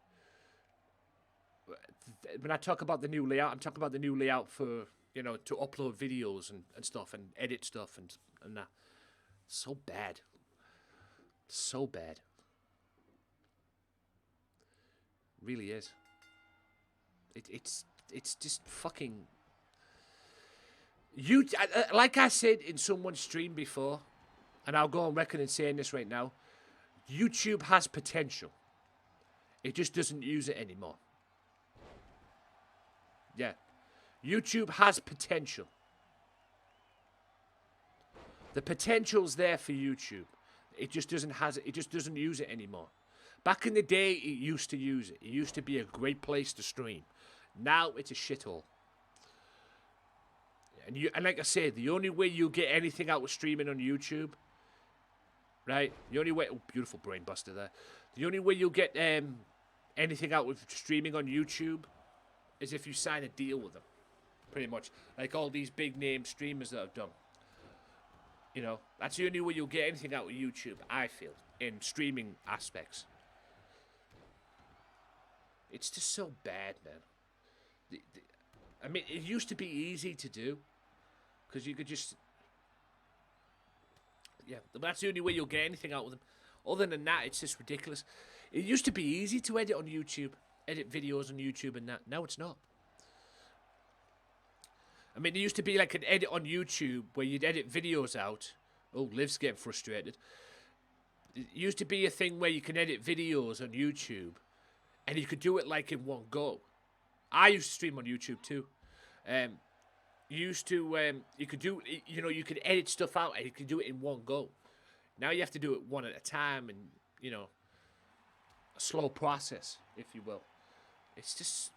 I'm talking about the new layout for, you know, to upload videos and stuff and edit stuff and that. So bad. So bad. Really is. It's just fucking. Like I said in someone's stream before, and I'll go on record in saying this right now, YouTube has potential. It just doesn't use it anymore. Yeah. YouTube has potential. The potential's there for YouTube. It just doesn't use it anymore. Back in the day, it used to use it. It used to be a great place to stream. Now it's a shithole. And like I said, the only way you get anything out of streaming on YouTube, right? The only way, oh, beautiful brain buster there. The only way you'll get anything out of streaming on YouTube is if you sign a deal with them, pretty much. Like all these big name streamers that have done. You know, that's the only way you'll get anything out of YouTube, I feel, in streaming aspects. It's just so bad, man. I mean, it used to be easy to do. Because you could just... Yeah, but that's the only way you'll get anything out of them. Other than that, it's just ridiculous. It used to be easy to edit on YouTube. Edit videos on YouTube and that. Now it's not. I mean, there used to be like an edit on YouTube where you'd edit videos out. Oh, Liv's getting frustrated. It used to be a thing where you can edit videos on YouTube. And you could do it like in one go. I used to stream on YouTube too. You could do, you know, you could edit stuff out and you could do it in one go. Now you have to do it one at a time and, you know, a slow process, if you will. It's just,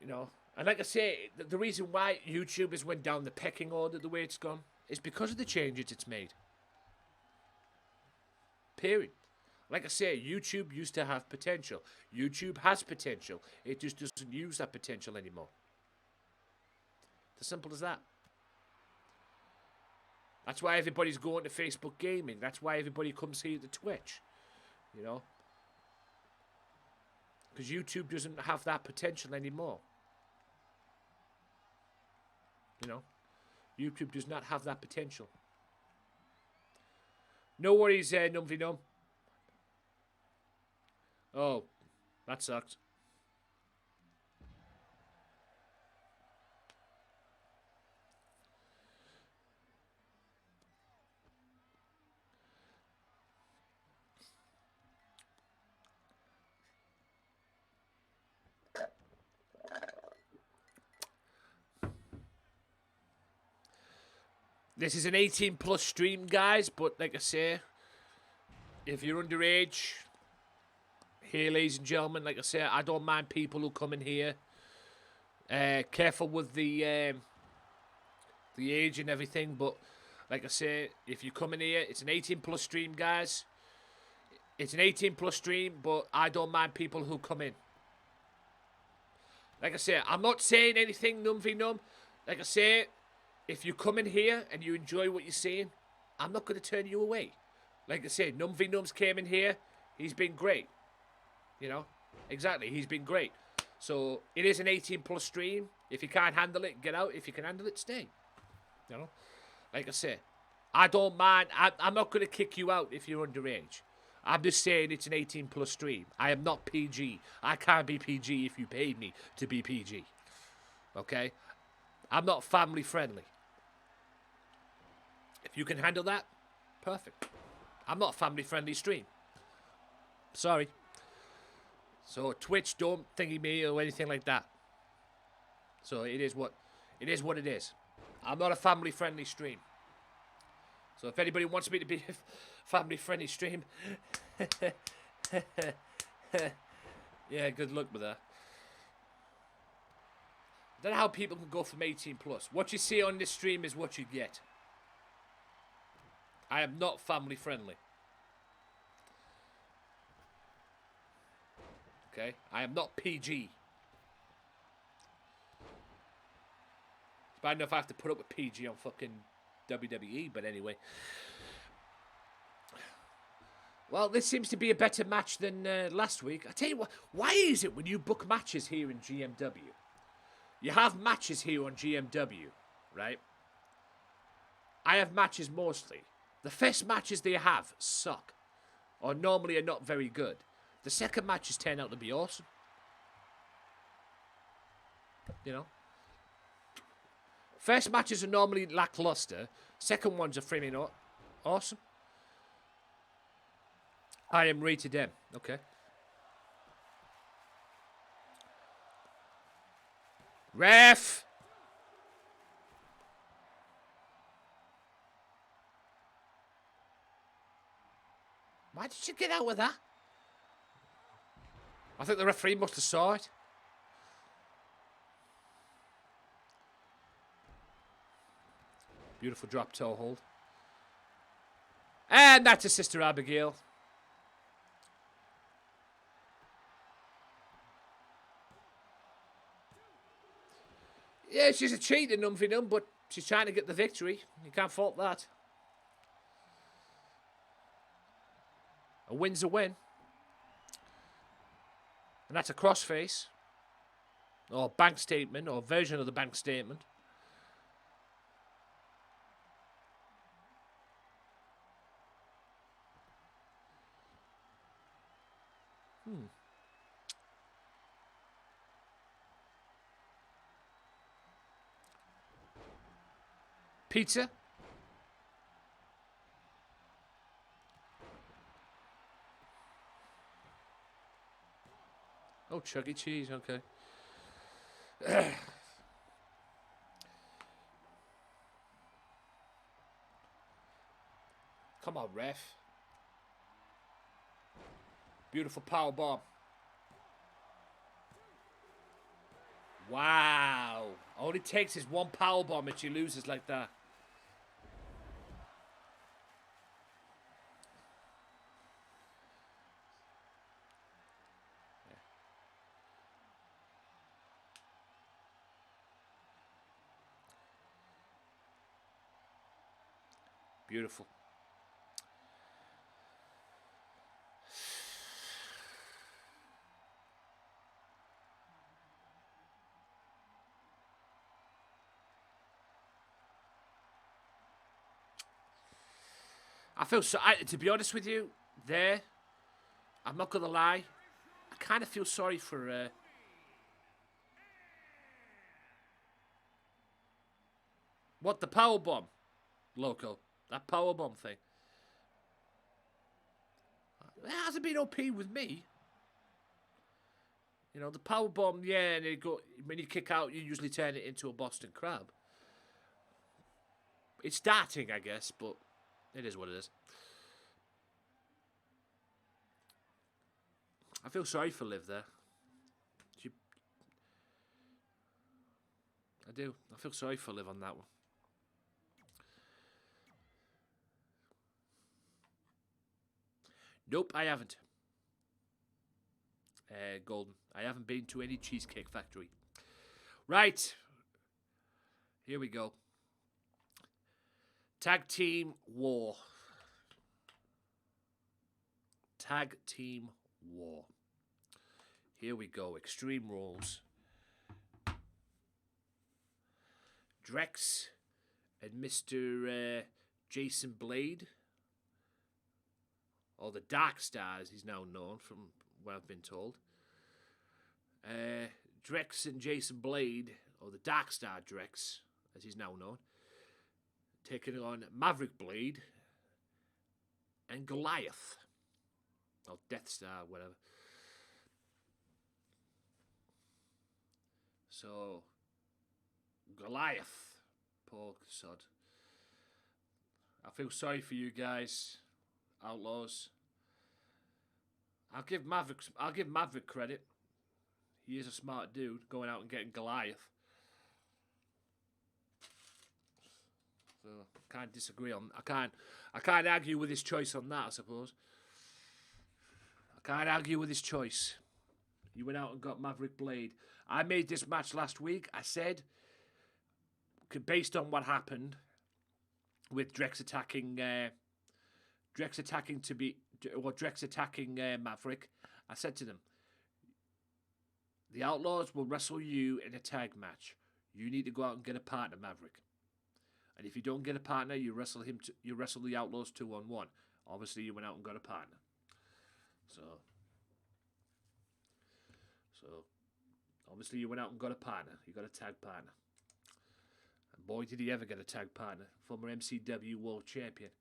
you know, and like I say, the reason why YouTube has went down the pecking order the way it's gone is because of the changes it's made. Period. Like I say, YouTube used to have potential. YouTube has potential. It just doesn't use that potential anymore. It's as simple as that. That's why everybody's going to Facebook Gaming. That's why everybody comes here to Twitch. You know? Because YouTube doesn't have that potential anymore. You know? YouTube does not have that potential. No worries, Numvinum. Oh, that sucks. This is an 18 plus stream, guys, but like I say, if you're underage, here, ladies and gentlemen, like I say, I don't mind people who come in here. Careful with the age and everything, but like I say, if you come in here, it's an 18 plus stream, guys. It's an 18 plus stream, but I don't mind people who come in. Like I say, I'm not saying anything num. Like I say, if you come in here and you enjoy what you're seeing, I'm not going to turn you away. Like I said, Nums came in here. He's been great. You know? Exactly. He's been great. So, it is an 18 plus stream. If you can't handle it, get out. If you can handle it, stay. You know? Like I said, I don't mind. I'm not going to kick you out if you're underage. I'm just saying it's an 18 plus stream. I am not PG. I can't be PG if you paid me to be PG. Okay? I'm not family friendly. If you can handle that, perfect. I'm not a family-friendly stream. Sorry. So Twitch don't thingy me or anything like that. So it is what it is. I'm not a family-friendly stream. So if anybody wants me to be a family-friendly stream, yeah, good luck with that. I don't know how people can go from 18 plus. What you see on this stream is what you get. I am not family friendly. Okay? I am not PG. It's bad enough I have to put up with PG on fucking WWE, but anyway. Well, this seems to be a better match than last week. I tell you what, why is it when you book matches here in GMW? You have matches here on GMW, right? I have matches mostly. The first matches they have suck, or normally are not very good. The second matches turn out to be awesome. You know? First matches are normally lackluster. Second ones are framing awesome. I am rated M. Okay. Ref! Why did you get out with that? I think the referee must have saw it. Beautiful drop toe hold. And that's his sister Abigail. Yeah, she's a cheater, Numfinum, but she's trying to get the victory. You can't fault that. A win's a win. And that's a crossface. Or bank statement, or version of the bank statement. Pizza? Oh, Chuck E. Cheese, okay. Come on, ref. Beautiful power bomb. Wow. All it takes is one power bomb and she loses like that. Beautiful. I feel so. To be honest with you, I'm not gonna lie. I kind of feel sorry for. What, the power bomb, Loco? That power bomb thing. It hasn't been OP with me. You know, the power bomb, yeah, and when you kick out, you usually turn it into a Boston Crab. It's starting, I guess, but it is what it is. I feel sorry for Liv there. I do. I feel sorry for Liv on that one. Nope, I haven't. Golden. I haven't been to any Cheesecake Factory. Right. Here we go. Tag Team War. Tag Team War. Here we go. Extreme Rules. Drex and Mr. Jason Blade. Or the Dark Stars, he's now known from what I've been told. Drex and Jason Blade, or the Dark Star Drex, as he's now known, taking on Maverick Blade and Goliath. Or Death Star, whatever. So, Goliath. Poor sod. I feel sorry for you guys. Outlaws. I'll give Maverick credit. He is a smart dude, going out and getting Goliath. So can't disagree on. I can't argue with his choice on that. I suppose. I can't argue with his choice. He went out and got Maverick Blade. I made this match last week. I said, based on what happened with Drex attacking Maverick, I said to them, the Outlaws will wrestle you in a tag match. You need to go out and get a partner, Maverick. And if you don't get a partner, you wrestle the Outlaws 2-on-1. Obviously, you went out and got a partner. So obviously, you went out and got a partner. You got a tag partner. And boy, did he ever get a tag partner. Former MCW World Champion.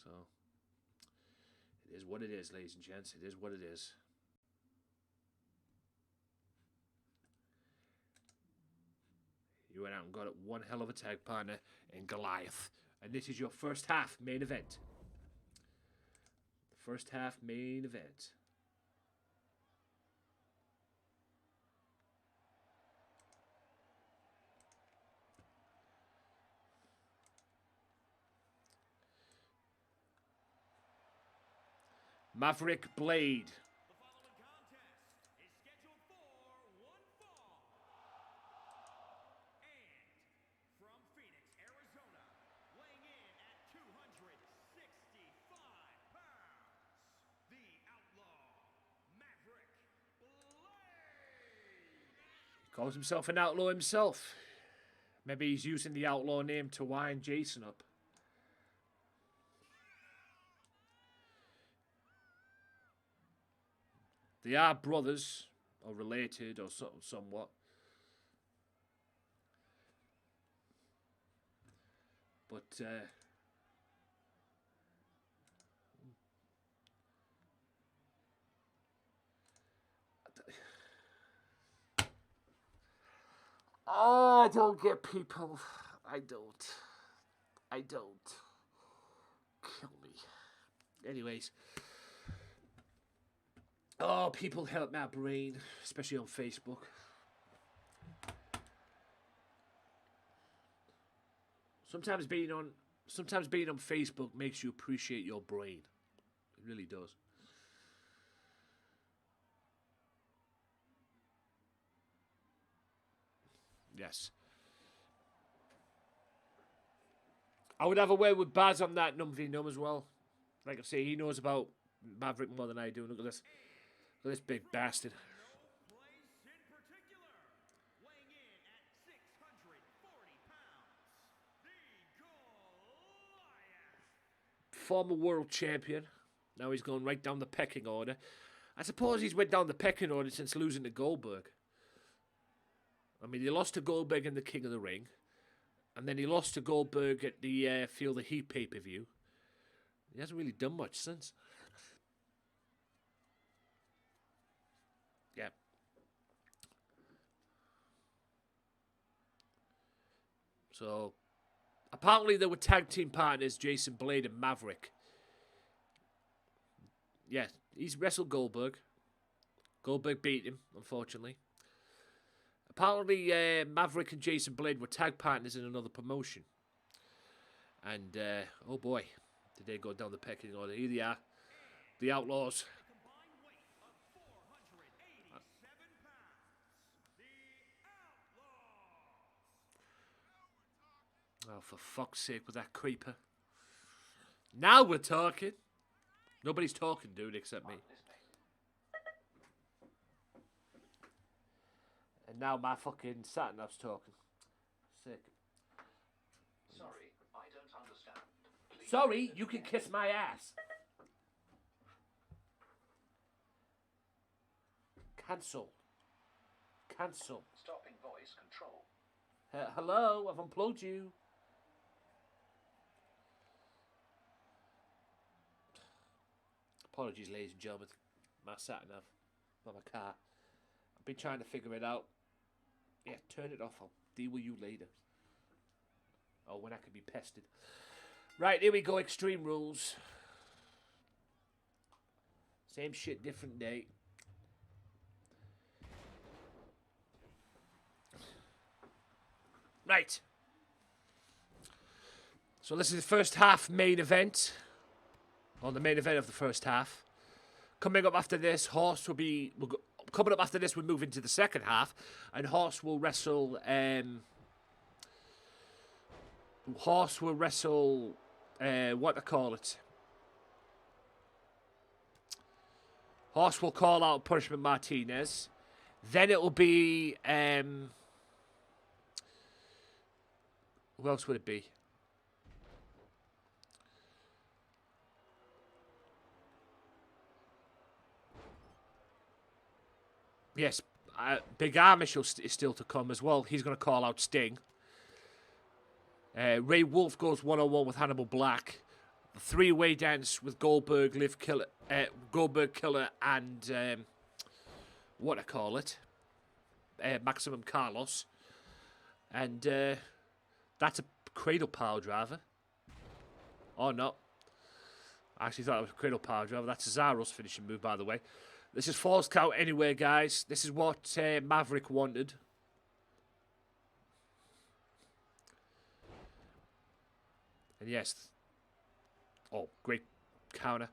So, it is what it is, ladies and gents. It is what it is. You went out and got one hell of a tag partner in Goliath. And this is your first half main event. First half main event. Maverick Blade. The following contest is scheduled for one fall. And from Phoenix, Arizona, weighing in at 265 pounds, the Outlaw, Maverick Blade. He calls himself an outlaw himself. Maybe he's using the outlaw name to wind Jason up. They are brothers, or related, or somewhat. But, I don't get people. I don't. Kill me. Anyways. Oh, people help my brain, especially on Facebook. Sometimes being on Facebook makes you appreciate your brain. It really does. Yes. I would have a word with Baz on that Num v Num as well. Like I say, he knows about Maverick more than I do. Look at this. Look at this big bastard. No place in particular. Weighing in at 640 pounds, the Goliath. Former world champion. Now he's going right down the pecking order. I suppose he's went down the pecking order since losing to Goldberg. I mean, he lost to Goldberg in the King of the Ring. And then he lost to Goldberg at the Feel the Heat pay-per-view. He hasn't really done much since. Yeah. So, apparently there were tag team partners, Jason Blade and Maverick. Yeah, he's wrestled Goldberg. Goldberg beat him, unfortunately. Apparently, Maverick and Jason Blade were tag partners in another promotion. And, oh boy, did they go down the pecking order. Here they are, the Outlaws. Combined weight of 487 pounds, the Outlaws. Oh, for fuck's sake, with that creeper. Now we're talking. Nobody's talking, dude, except me. And now my fucking sat-nav's talking. Sick. Sorry, I don't understand. Please. Sorry, you can kiss my ass. Cancel. Cancel. Stopping voice control. Hello, I've unplugged you. Apologies, ladies and gentlemen. My sat-nav. Not my car. I've been trying to figure it out. Yeah, turn it off. I'll deal with you later. Oh, when I can be pestered. Right, here we go. Extreme Rules. Same shit, different day. Right. So this is the first half main event. Or the main event of the first half. Coming up after this, Horse will be... Coming up after this, we move into the second half. And Horse will wrestle... Horse will wrestle... what to call it? Horse will call out Punishment Martinez. Then it will be... who else would it be? Yes, Big Amish is still to come as well. He's going to call out Sting. Ray Wolf goes one-on-one with Hannibal Black. The three-way dance with Goldberg, Killer, and what I call it, Maximum Carlos. And that's a cradle power driver. Or not. I actually thought it was a cradle power driver. That's Cesaro's finishing move, by the way. This is Falls Count anyway, guys. This is what Maverick wanted. And yes. Oh, great counter.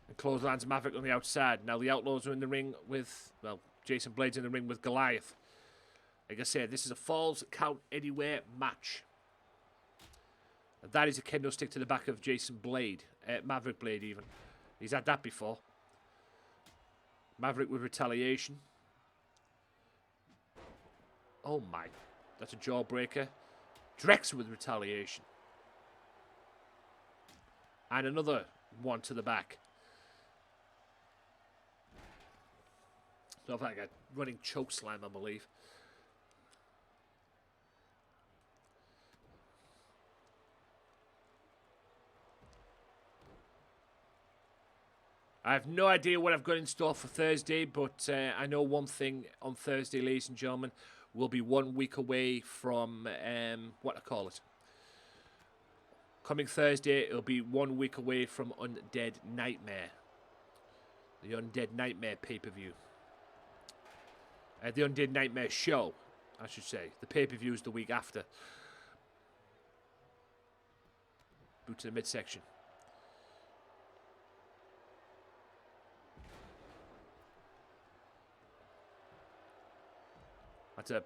And clotheslines Maverick on the outside. Now the Outlaws are in the ring with... Well, Jason Blade's in the ring with Goliath. Like I said, this is a Falls Count Anywhere match. And that is a kendo stick to the back of Jason Blade. Maverick Blade, even. He's had that before. Maverick with retaliation. Oh my. That's a jawbreaker. Drex with retaliation. And another one to the back. Sort of like a running choke slam, I believe. I have no idea what I've got in store for Thursday, but I know one thing on Thursday, ladies and gentlemen. We'll be 1 week away from, what I call it. Coming Thursday, it'll be 1 week away from Undead Nightmare. The Undead Nightmare pay-per-view. The Undead Nightmare show, I should say. The pay-per-view is the week after. Boot to the midsection. That's a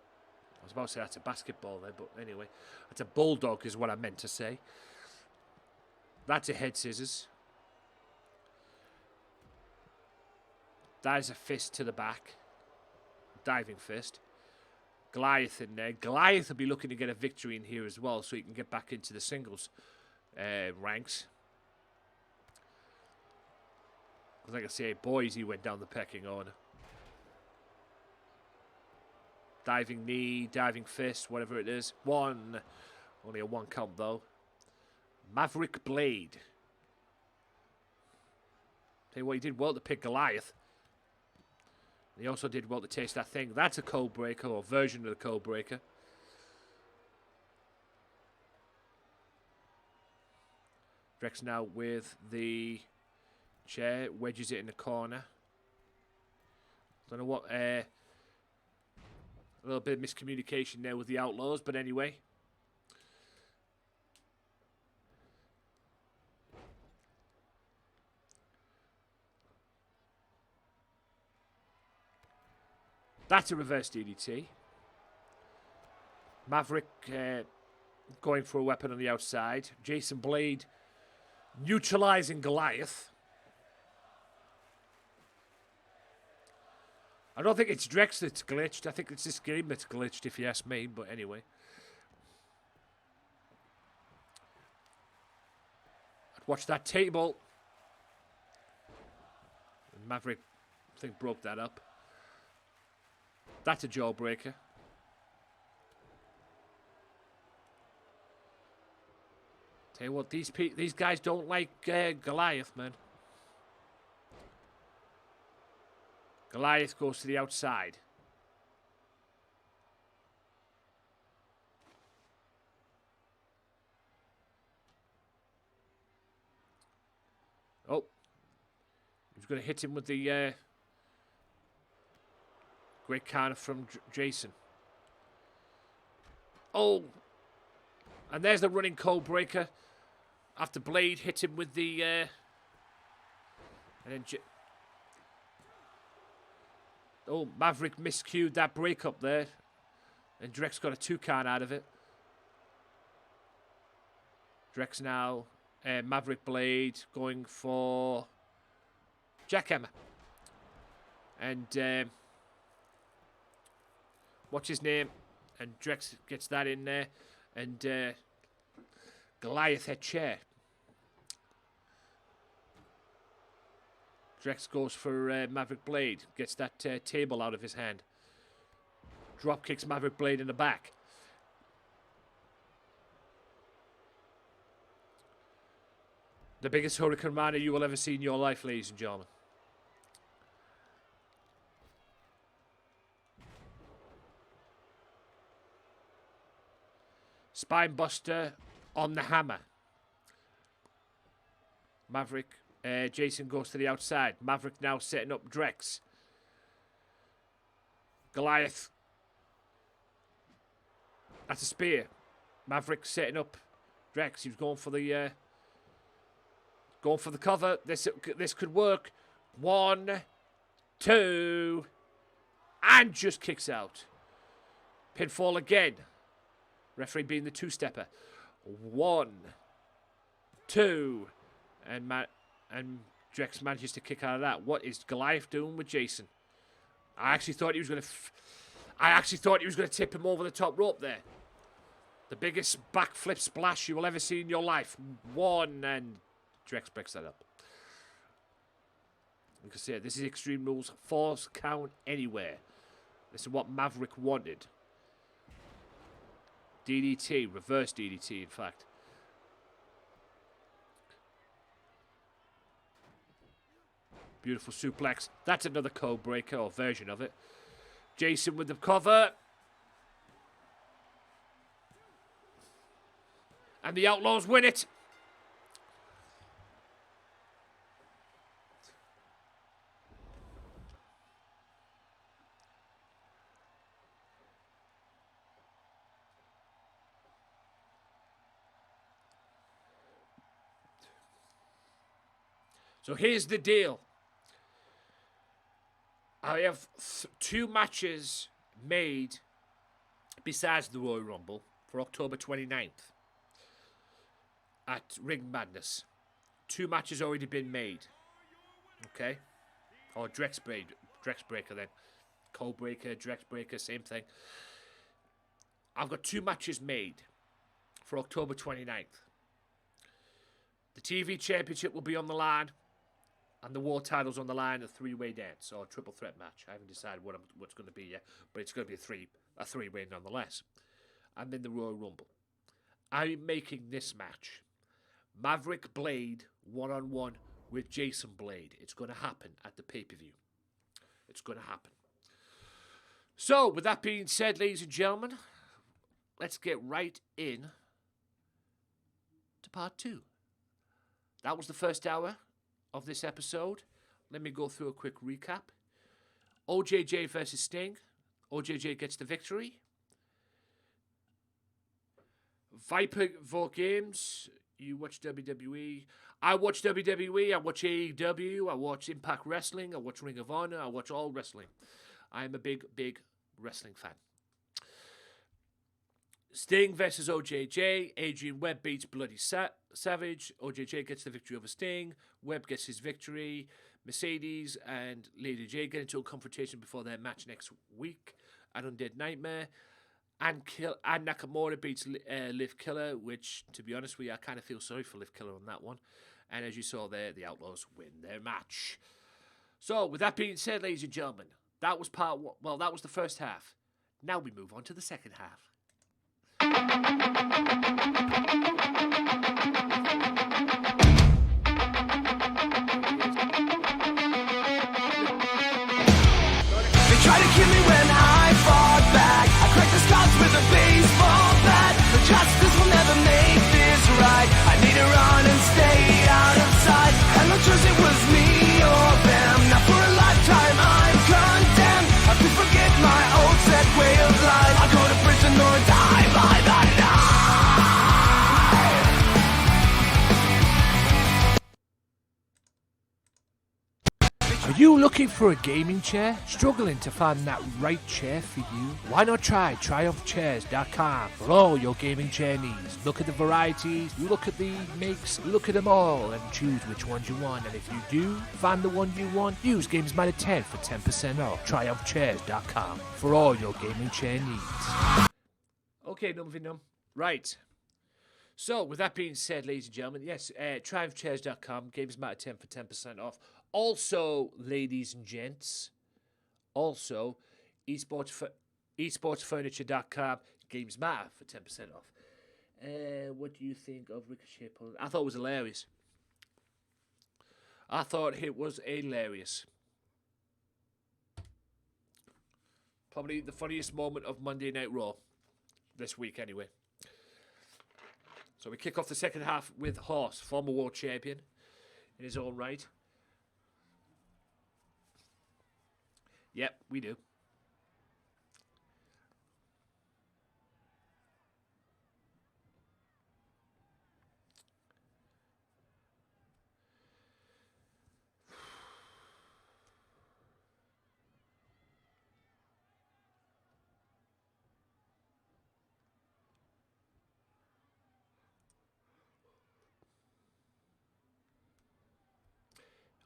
was about to say that's a basketball there, but anyway. That's a bulldog is what I meant to say. That's a head scissors. That is a fist to the back. Diving fist. Goliath in there. Goliath will be looking to get a victory in here as well, so he can get back into the singles ranks. Like I say, boys, he went down the pecking order. Diving knee, diving fist, whatever it is. One. Only a one count, though. Maverick Blade. Tell you what, he did well to pick Goliath. He also did well to taste that thing. That's a code breaker, or version of the code breaker. Drex now with the chair, wedges it in the corner. Don't know what, a little bit of miscommunication there with the Outlaws, but anyway. That's a reverse DDT. Maverick going for a weapon on the outside. Jason Blade neutralizing Goliath. I don't think it's Drex that's glitched. I think it's this game that's glitched, if you ask me. But anyway. Watch that table. And Maverick, I think, broke that up. That's a jawbreaker. Tell you what, these guys don't like Goliath, man. Goliath goes to the outside. Oh. He's going to hit him with the great counter from Jason. Oh. And there's the running code breaker. After Blade hit him with the... and then... Oh, Maverick miscued that breakup there. And Drex got a 2-count out of it. Drex now, Maverick Blade going for Jackhammer. And what's his name? And Drex gets that in there. And Goliath head chair. Drex goes for Maverick Blade. Gets that table out of his hand. Drop kicks Maverick Blade in the back. The biggest Hurricane Rana you will ever see in your life, ladies and gentlemen. Spinebuster on the hammer. Maverick, Jason goes to the outside. Maverick now setting up Drex. Goliath. That's a spear. Maverick setting up Drex. He was going for the cover. This could work. 1, 2, and just kicks out. Pinfall again. Referee being the 2-stepper. 1, 2, and Drex manages to kick out of that. What is Goliath doing with Jason? I actually thought he was going to tip him over the top rope there. The biggest backflip splash you will ever see in your life. 1, and Drex breaks that up. You can see this is Extreme Rules. False count anywhere. This is what Maverick wanted. DDT, reverse DDT, in fact. Beautiful suplex. That's another code breaker, or version of it. Jason with the cover. And the Outlaws win it. So here's the deal. I have 2 matches made besides the Royal Rumble, for October 29th at Ring Madness. 2 matches already been made. Okay? Or Drexbreaker then. Codebreaker, Drexbreaker, same thing. I've got 2 matches made for October 29th. The TV Championship will be on the line, and the War title's on the line, a 3-way dance, or a triple threat match. I haven't decided what's going to be yet, but it's going to be a three-way nonetheless. And then the Royal Rumble. I'm making this match Maverick Blade 1-on-1 with Jason Blade. It's going to happen at the pay-per-view. It's going to happen. So, with that being said, ladies and gentlemen, let's get right in to part 2. That was the first hour of this episode. Let me go through a quick recap. OJJ versus Sting. OJJ gets the victory. Viper Vote Games. You watch WWE. I watch WWE. I watch AEW. I watch Impact Wrestling. I watch Ring of Honor. I watch all wrestling. I'm a big, big wrestling fan. Sting versus OJJ. Adrian Webb beats Bloody Savage. OJJ gets the victory over Sting. Webb gets his victory. Mercedes and Lady J get into a confrontation before their match next week at Undead Nightmare. And Nakamura beats Liv Killer, which, to be honest with you, I kind of feel sorry for Liv Killer on that one. And as you saw there, the Outlaws win their match. So, with that being said, ladies and gentlemen, that was part one. Well, that was the first half. Now we move on to the second half. They try to kill me when I fought back. I cracked the scars with a baseball bat. The justice will never make this right. I need to run and stay out of sight. And no choice, it was me or them. Now for a lifetime I'm condemned. I could forget my old set way of life. I go to prison or die by the night. Are you looking for a gaming chair? Struggling to find that right chair for you? Why not try TriumphChairs.com for all your gaming chair needs. Look at the varieties, look at the makes, look at them all and choose which ones you want. And if you do find the one you want, use Gamesmatter 10 for 10% off. TriumphChairs.com for all your gaming chair needs. Okay, Num. Right. So, with that being said, ladies and gentlemen, yes, TriumphChairs.com, Gamesmatter 10 for 10% off. Also, ladies and gents, also, esportsfurniture.com, Gamesmatter for 10% off. What do you think of Ricochet? I thought it was hilarious. I thought it was hilarious. Probably the funniest moment of Monday Night Raw this week, anyway. So we kick off the second half with Horse, former world champion in his own right. Yep, we do.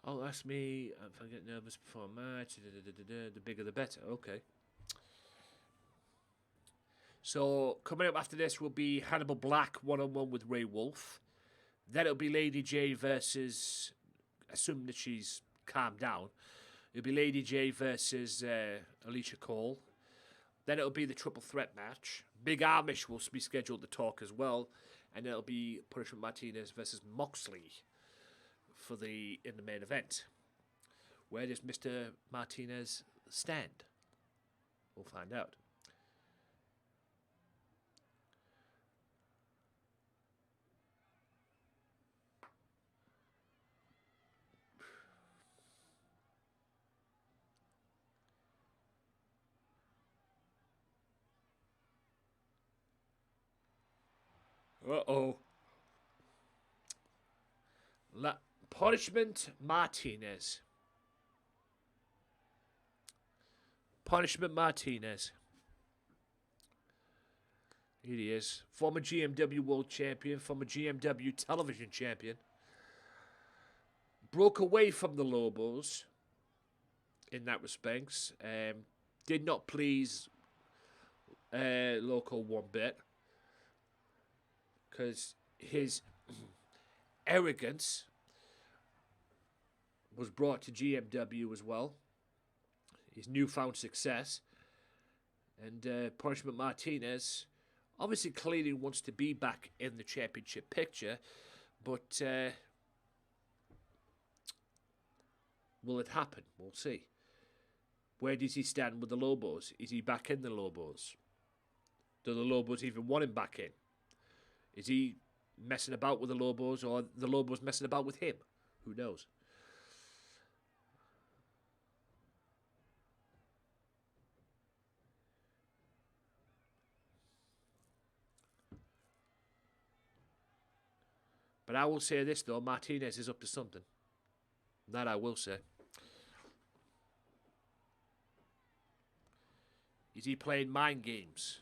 Oh, ask me if I get nervous before a match. The bigger the better. Okay. So, coming up after this will be Hannibal Black 1-on-1 with Ray Wolf. Then it'll be Lady J versus, assuming that she's calmed down, it'll be Lady J versus Alicia Cole. Then it'll be the triple threat match. Big Amish will be scheduled to talk as well. And it'll be Punishment Martinez versus Moxley in the main event. Where does Mr. Martinez stand? We'll find out. Uh-oh. Punishment Martinez. Punishment Martinez. Here he is. Former GMW World Champion, former GMW Television Champion. Broke away from the Lobos in that respect. Did not please Loco one bit. Because his arrogance was brought to GMW as well. His newfound success. And Punishment Martinez obviously clearly wants to be back in the championship picture, but will it happen? We'll see. Where does he stand with the Lobos? Is he back in the Lobos? Do the Lobos even want him back in? Is he messing about with the Lobos, or the Lobos messing about with him? Who knows? But I will say this, though. Martinez is up to something. That I will say. Is he playing mind games?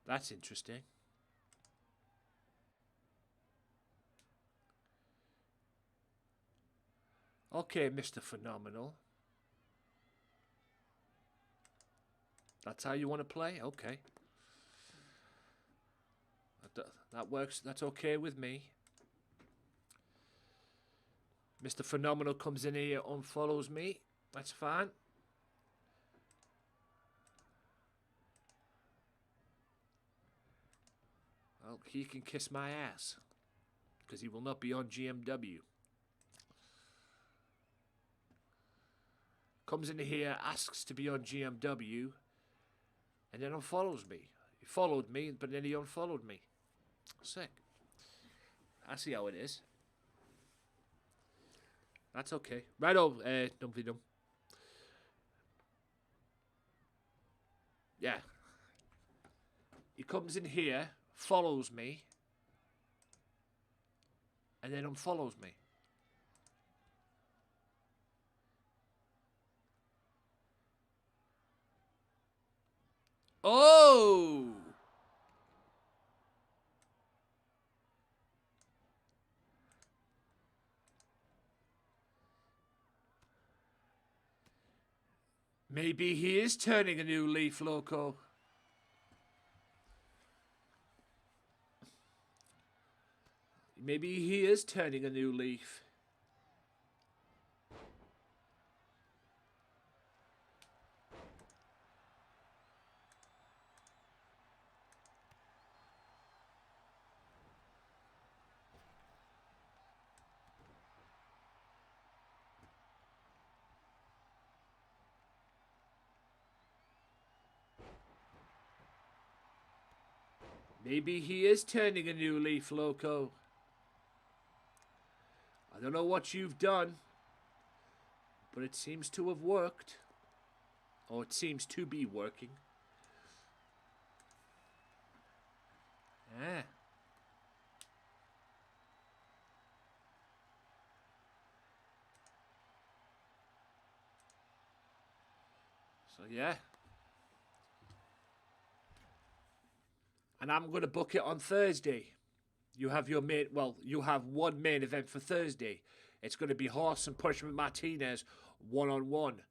That's interesting. Okay, Mr. Phenomenal. That's how you want to play? Okay. That works. That's okay with me. Mr. Phenomenal comes in here, unfollows me. That's fine. Well, he can kiss my ass. Because he will not be on GMW. Comes in here, asks to be on GMW, and then unfollows me. He followed me, but then he unfollowed me. Sick. I see how it is. That's okay. Righto, Dumpy Dum. Yeah. He comes in here, follows me, and then unfollows me. Oh! Maybe he is turning a new leaf, Loco. Maybe he is turning a new leaf. Maybe he is turning a new leaf, Loco. I don't know what you've done, but it seems to have worked. Or it seems to be working. Yeah. So, yeah. And I'm going to book it on Thursday. You have your main, well, you have one main event for Thursday. It's going to be Horse and Punishment Martinez one-on-one.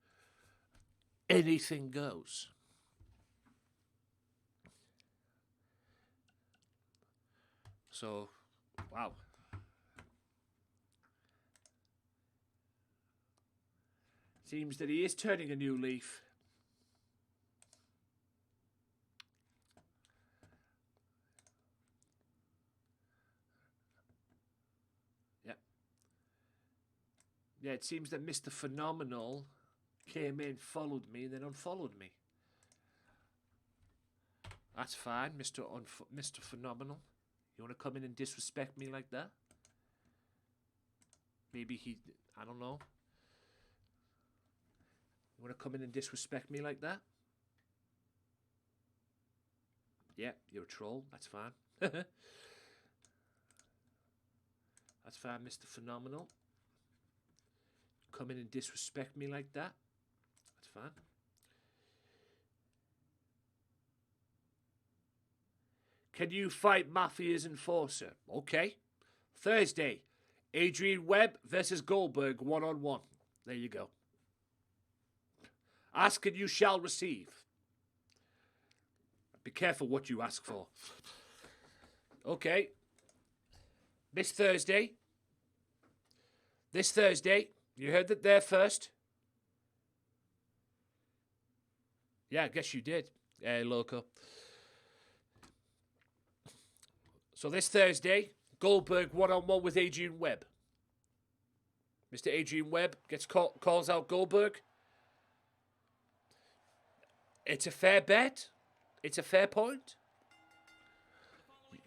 Anything goes. So, wow. Seems that he is turning a new leaf. Yep. Yeah, it seems that Mr. Phenomenal came in, followed me, and then unfollowed me. That's fine, Mr. Phenomenal. You want to come in and disrespect me like that? Maybe I don't know. You want to come in and disrespect me like that? Yeah, you're a troll. That's fine. That's fine, Mr. Phenomenal. Come in and disrespect me like that? That's fine. Can you fight Mafia's enforcer? Okay. Thursday, Adrian Webb versus Goldberg 1-on-1. There you go. Ask and you shall receive. Be careful what you ask for. Okay. This Thursday, you heard that there first. Yeah, I guess you did. Hey, loco. So this Thursday, Goldberg 1-on-1 with Adrian Webb. Mr. Adrian Webb calls out Goldberg. It's a fair bet. It's a fair point.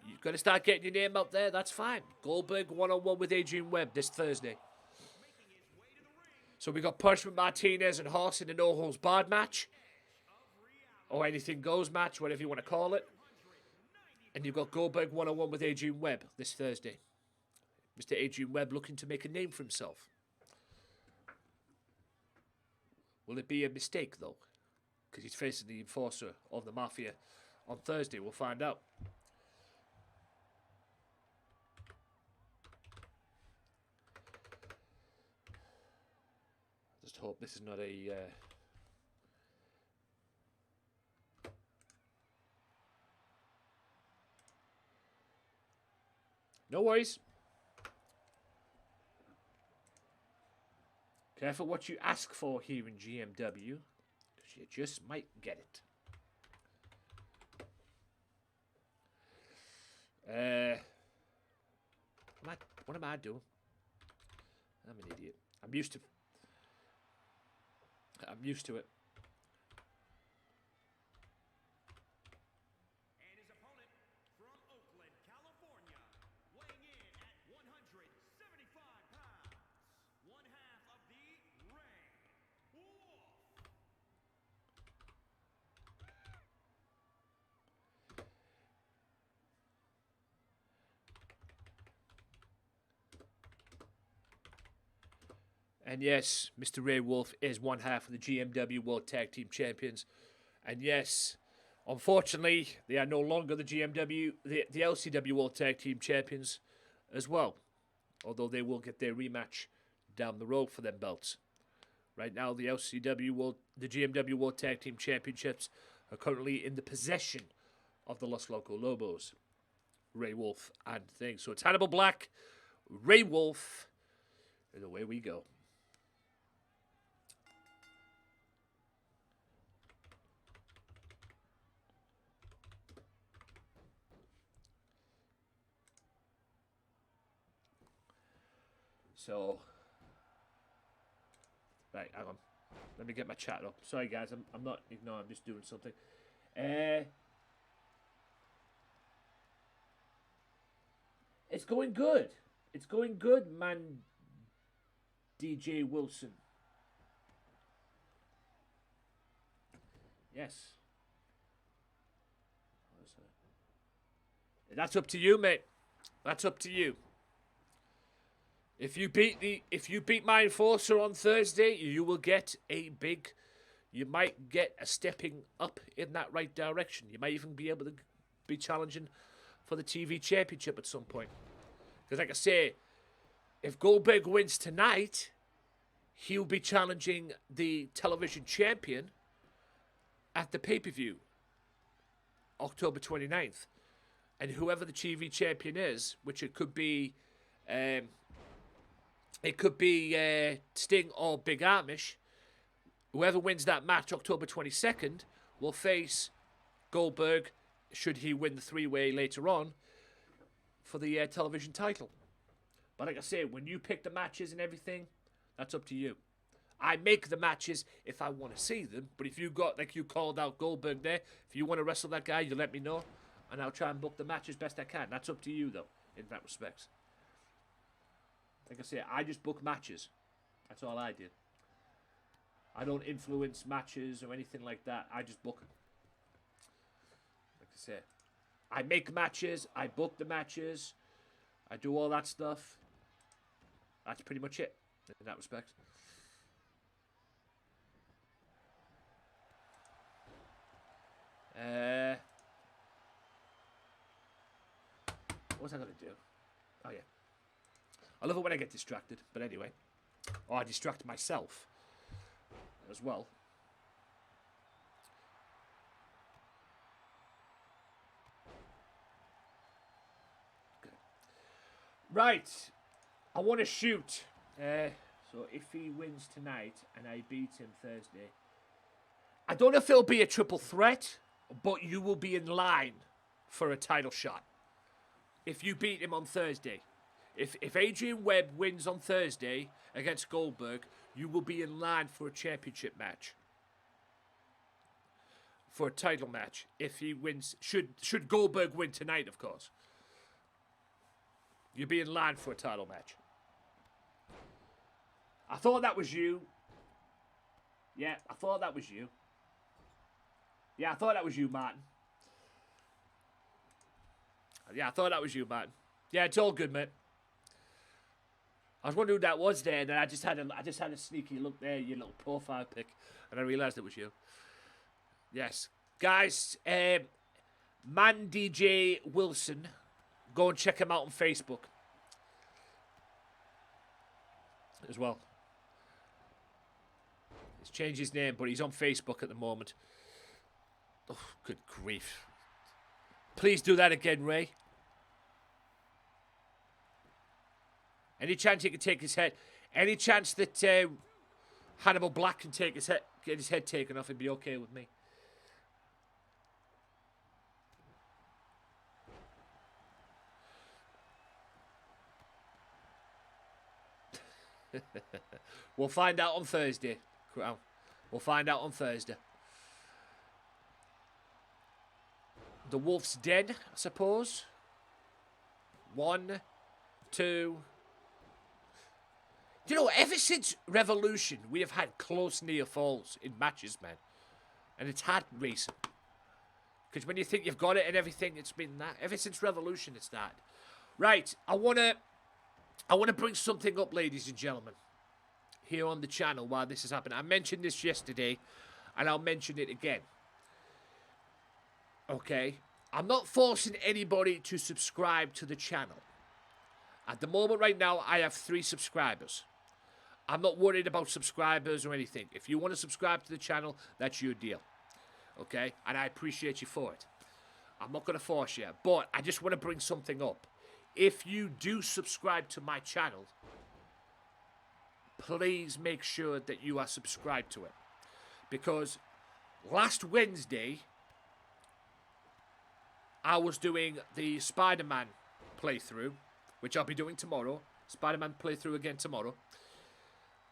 You've got to start getting your name out there. That's fine. Goldberg 1-on-1 with Adrian Webb this Thursday. So we got Punishment Martinez and Horse in a no-holds-barred match. Or anything goes match, whatever you want to call it. And you've got Goldberg 1-on-1 with Adrian Webb this Thursday. Mr. Adrian Webb looking to make a name for himself. Will it be a mistake, though? Because he's facing the enforcer of the Mafia on Thursday. We'll find out. Just hope this is not a... No worries. Careful what you ask for here in GMW. You just might get it. What am I doing? I'm an idiot. I'm used to it. And his opponent from Oakland, California, weighing in at 175 pounds, one half of the Ray Wolf. And yes, Mr. Ray Wolf is one half of the GMW World Tag Team Champions. And yes, unfortunately, they are no longer the LCW World Tag Team Champions as well. Although they will get their rematch down the road for them belts. Right now, the GMW World Tag Team Championships are currently in the possession of the Los Loco Lobos, Ray Wolf and things. So it's Hannibal Black, Ray Wolf, and away we go. So, right, hang on. Let me get my chat up. Sorry, guys, I'm not ignoring. I'm just doing something. It's going good. It's going good, man. DJ Wilson. Yes. That's up to you, mate. That's up to you. If you beat my enforcer on Thursday, you will get you might get a stepping up in that right direction. You might even be able to be challenging for the TV championship at some point. Because like I say, if Goldberg wins tonight, he'll be challenging the television champion at the pay-per-view, October 29th. and whoever the TV champion is, which it could be Sting or Big Amish, whoever wins that match October 22nd will face Goldberg, should he win the three-way later on, for the television title. But like I say, when you pick the matches and everything, that's up to you. I make the matches if I want to see them, but if you got, like you called out Goldberg there, if you want to wrestle that guy, you let me know, and I'll try and book the match as best I can. That's up to you, though, in that respect. Like I say, I just book matches. That's all I do. I don't influence matches or anything like that. I just book them. Like I say, I make matches, I book the matches, I do all that stuff. That's pretty much it in that respect. What was I going to do? Oh, yeah. I love it when I get distracted, but anyway. Or I distract myself as well. Okay. Right. I want to shoot. So if he wins tonight and I beat him Thursday, I don't know if it'll be a triple threat, but you will be in line for a title shot if you beat him on Thursday. If Adrian Webb wins on Thursday against Goldberg, you will be in line for a championship match. For a title match. If he wins, should Goldberg win tonight, of course. You'll be in line for a title match. I thought that was you. Yeah, I thought that was you. Yeah, I thought that was you, Martin. Yeah, I thought that was you, Martin. Yeah, it's all good, mate. I was wondering who that was there, and then I just had a sneaky look there, your little profile pic, and I realised it was you. Yes. Guys, Man DJ Wilson, go and check him out on Facebook as well. He's changed his name, but he's on Facebook at the moment. Oh, good grief. Please do that again, Ray. Any chance he can take his head? Any chance that Hannibal Black can take his head, get his head taken off, and be okay with me? We'll find out on Thursday. We'll find out on Thursday. The Wolf's Den, I suppose. 1, 2. You know, ever since Revolution, we have had close near falls in matches, man. And it's had recent. Because when you think you've got it and everything, it's been that. Ever since Revolution, it's that. Right, I wanna bring something up, ladies and gentlemen, here on the channel while this is happening. I mentioned this yesterday, and I'll mention it again. Okay? I'm not forcing anybody to subscribe to the channel. At the moment right now, I have 3 subscribers. I'm not worried about subscribers or anything. If you want to subscribe to the channel, that's your deal. Okay? And I appreciate you for it. I'm not going to force you. But I just want to bring something up. If you do subscribe to my channel, please make sure that you are subscribed to it. Because last Wednesday, I was doing the Spider-Man playthrough, which I'll be doing tomorrow. Spider-Man playthrough again tomorrow.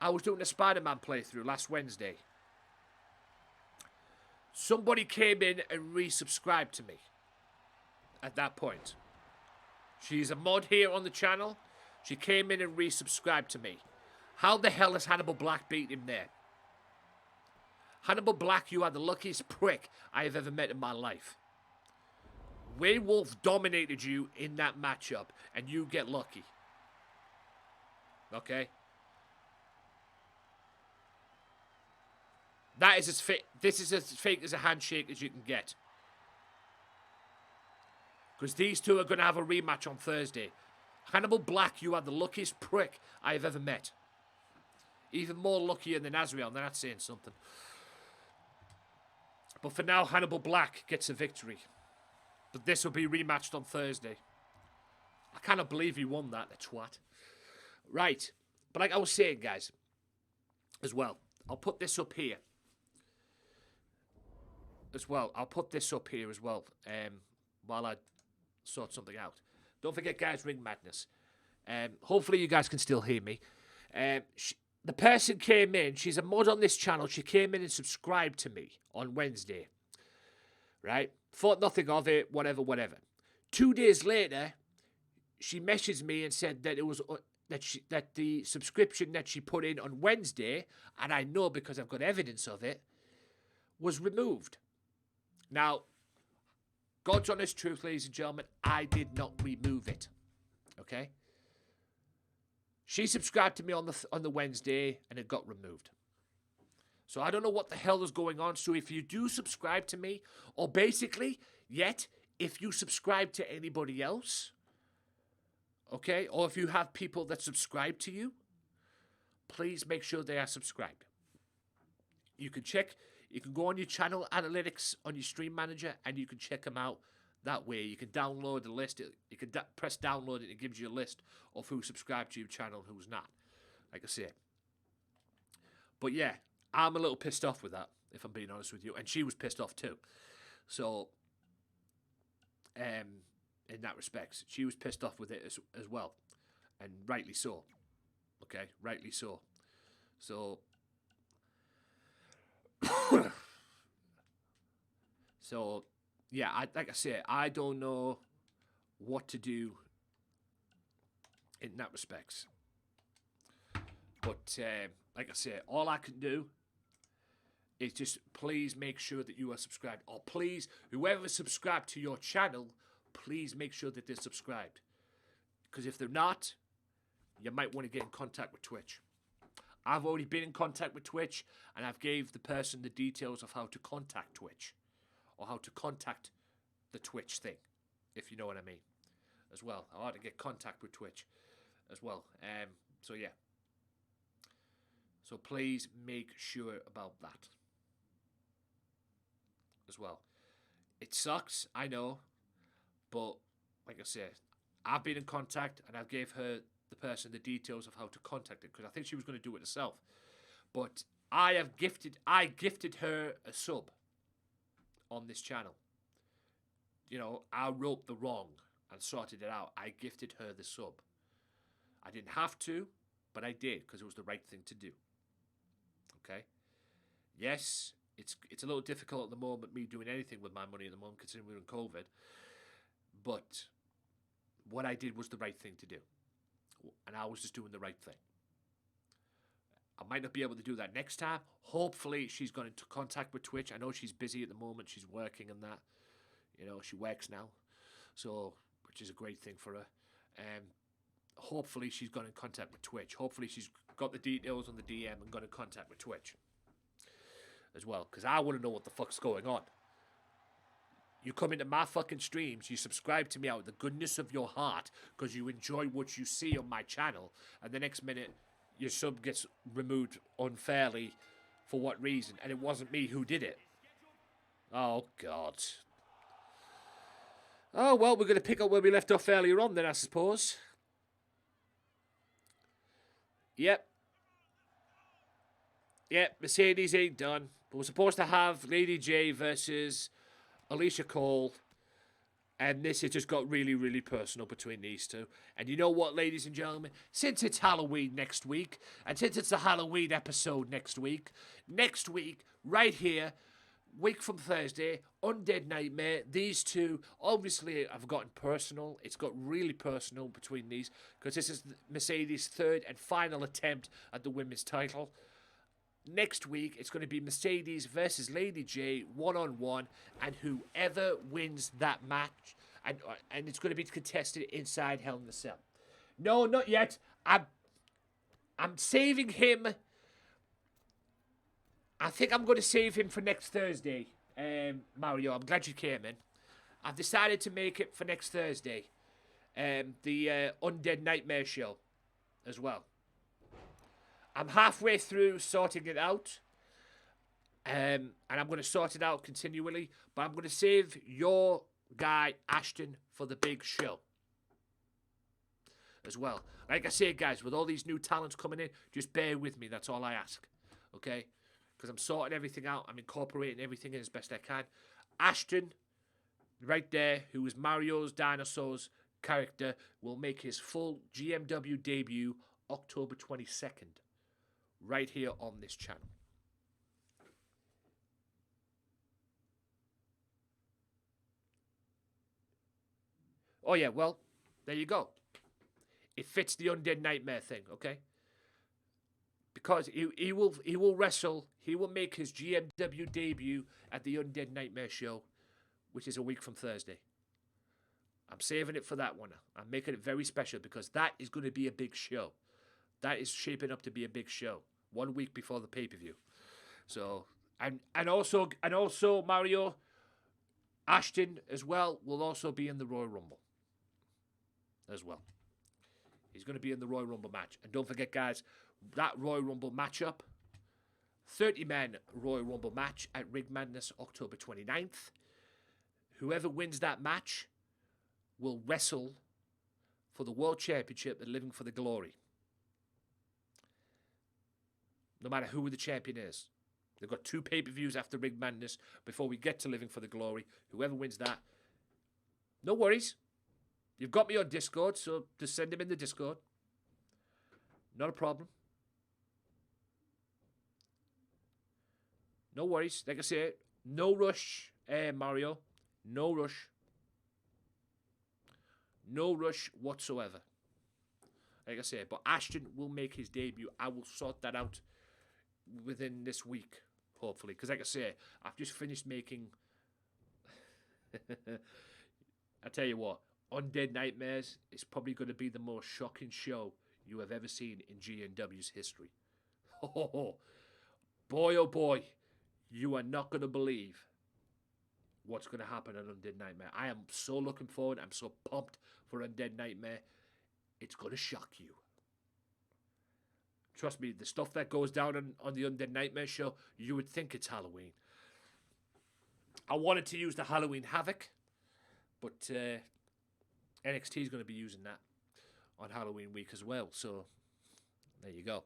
I was doing a Spider-Man playthrough last Wednesday. Somebody came in and resubscribed to me at that point. She's a mod here on the channel. She came in and resubscribed to me. How the hell has Hannibal Black beat him there? Hannibal Black, you are the luckiest prick I have ever met in my life. Wayne Wolf dominated you in that matchup, and you get lucky. Okay? That is as fake. This is as fake as a handshake as you can get. Because these two are going to have a rematch on Thursday. Hannibal Black, you are the luckiest prick I have ever met. Even more luckier than Azrael, and that's saying something. But for now, Hannibal Black gets a victory. But this will be rematched on Thursday. I cannot believe he won that, the twat. Right. But like I was saying, guys, as well, I'll put this up here. As well, I'll put this up here as well, while I sort something out. Don't forget, guys, Ring Madness. Hopefully you guys can still hear me. The person came in, she's a mod on this channel, she came in and subscribed to me on Wednesday. Right? Thought nothing of it, whatever. 2 days later, she messaged me and said that it was that the subscription that she put in on Wednesday, and I know because I've got evidence of it, was removed. Now, God's honest truth, ladies and gentlemen, I did not remove it. Okay? She subscribed to me on the Wednesday, and it got removed. So I don't know what the hell is going on. So if you do subscribe to me, or basically, yet, if you subscribe to anybody else, okay, or if you have people that subscribe to you, please make sure they are subscribed. You can go on your channel analytics on your stream manager, and you can check them out that way. You can download the list. You can press download it, and it gives you a list of who subscribed to your channel and who's not, like I say. But yeah, I'm a little pissed off with that, if I'm being honest with you. And she was pissed off too. So, in that respect, she was pissed off with it as well. And rightly so. Okay, rightly so. So, yeah, like I say, I don't know what to do in that respect. But, like I say, all I can do is just please make sure that you are subscribed. Or please, whoever is subscribed to your channel, please make sure that they're subscribed. Because if they're not, you might want to get in contact with Twitch. I've already been in contact with Twitch, and I've gave the person the details of how to contact Twitch. Or how to contact the Twitch thing, if you know what I mean. As well. I ought to get contact with Twitch as well. So yeah. So please make sure about that. As well. It sucks, I know. But, like I said, I've been in contact, and I've gave her, the person, the details of how to contact it, because I think she was going to do it herself. But I gifted her a sub on this channel. You know, I wrote the wrong and sorted it out. I gifted her the sub. I didn't have to, but I did, because it was the right thing to do. Okay? Yes, it's a little difficult at the moment, me doing anything with my money at the moment, considering we're in COVID. But what I did was the right thing to do. And I was just doing the right thing. I might not be able to do that next time. Hopefully she's gone into contact with Twitch. I know she's busy at the moment. She's working and that. You know, she works now. So, which is a great thing for her. Hopefully she's gone in contact with Twitch. Hopefully she's got the details on the DM and gone in contact with Twitch. As well. Because I want to know what the fuck's going on. You come into my fucking streams, you subscribe to me out of the goodness of your heart because you enjoy what you see on my channel, and the next minute your sub gets removed unfairly for what reason? And it wasn't me who did it. Oh, God. Oh, well, we're going to pick up where we left off earlier on then, I suppose. Yep. Yep, Mercedes ain't done. But we're supposed to have Lady J versus Alicia Cole, and this has just got really, really personal between these two. And you know what, ladies and gentlemen? Since it's Halloween next week, and since it's the Halloween episode next week, right here, week from Thursday, Undead Nightmare, these two obviously have gotten personal. It's got really personal between these, because this is Mercedes' third and final attempt at the women's title. Next week, it's going to be Mercedes versus Lady J, one-on-one, and whoever wins that match, and it's going to be contested inside Hell in a Cell. No, not yet. I'm saving him. I think I'm going to save him for next Thursday, Mario. I'm glad you came in. I've decided to make it for next Thursday, the Undead Nightmare show as well. I'm halfway through sorting it out, and I'm going to sort it out continually, but I'm going to save your guy, Ashton, for the big show as well. Like I say, guys, with all these new talents coming in, just bear with me. That's all I ask. Okay? Because I'm sorting everything out. I'm incorporating everything in as best I can. Ashton, right there, who is Mario's Dinosaurs character, will make his full GMW debut October 22nd. Right here on this channel. Oh, yeah, well, there you go. It fits the Undead Nightmare thing, okay? Because he will wrestle, he will make his GMW debut at the Undead Nightmare show, which is a week from Thursday. I'm saving it for that one. I'm making it very special because that is going to be a big show. That is shaping up to be a big show. 1 week before the pay-per-view. So, and also Mario, Ashton as well will also be in the Royal Rumble. As well. He's going to be in the Royal Rumble match. And don't forget, guys, that Royal Rumble matchup, 30-man Royal Rumble match at Rig Madness October 29th. Whoever wins that match will wrestle for the World Championship at Living for the Glory. No matter who the champion is. They've got 2 pay-per-views after Rig Madness before we get to Living for the Glory. Whoever wins that, no worries. You've got me on Discord, so just send him in the Discord. Not a problem. No worries. Like I say, no rush, Mario. No rush. No rush whatsoever. Like I say, but Ashton will make his debut. I will sort that out within this week, hopefully. Because like I say, I've just finished making... I tell you what, Undead Nightmares is probably going to be the most shocking show you have ever seen in GNW's history. Oh, boy, oh boy, you are not going to believe what's going to happen at Undead Nightmare. I am so looking forward. I'm so pumped for Undead Nightmare. It's going to shock you. Trust me, the stuff that goes down on the Undead Nightmare show, you would think it's Halloween. I wanted to use the Halloween Havoc, but NXT is going to be using that on Halloween week as well. So there you go.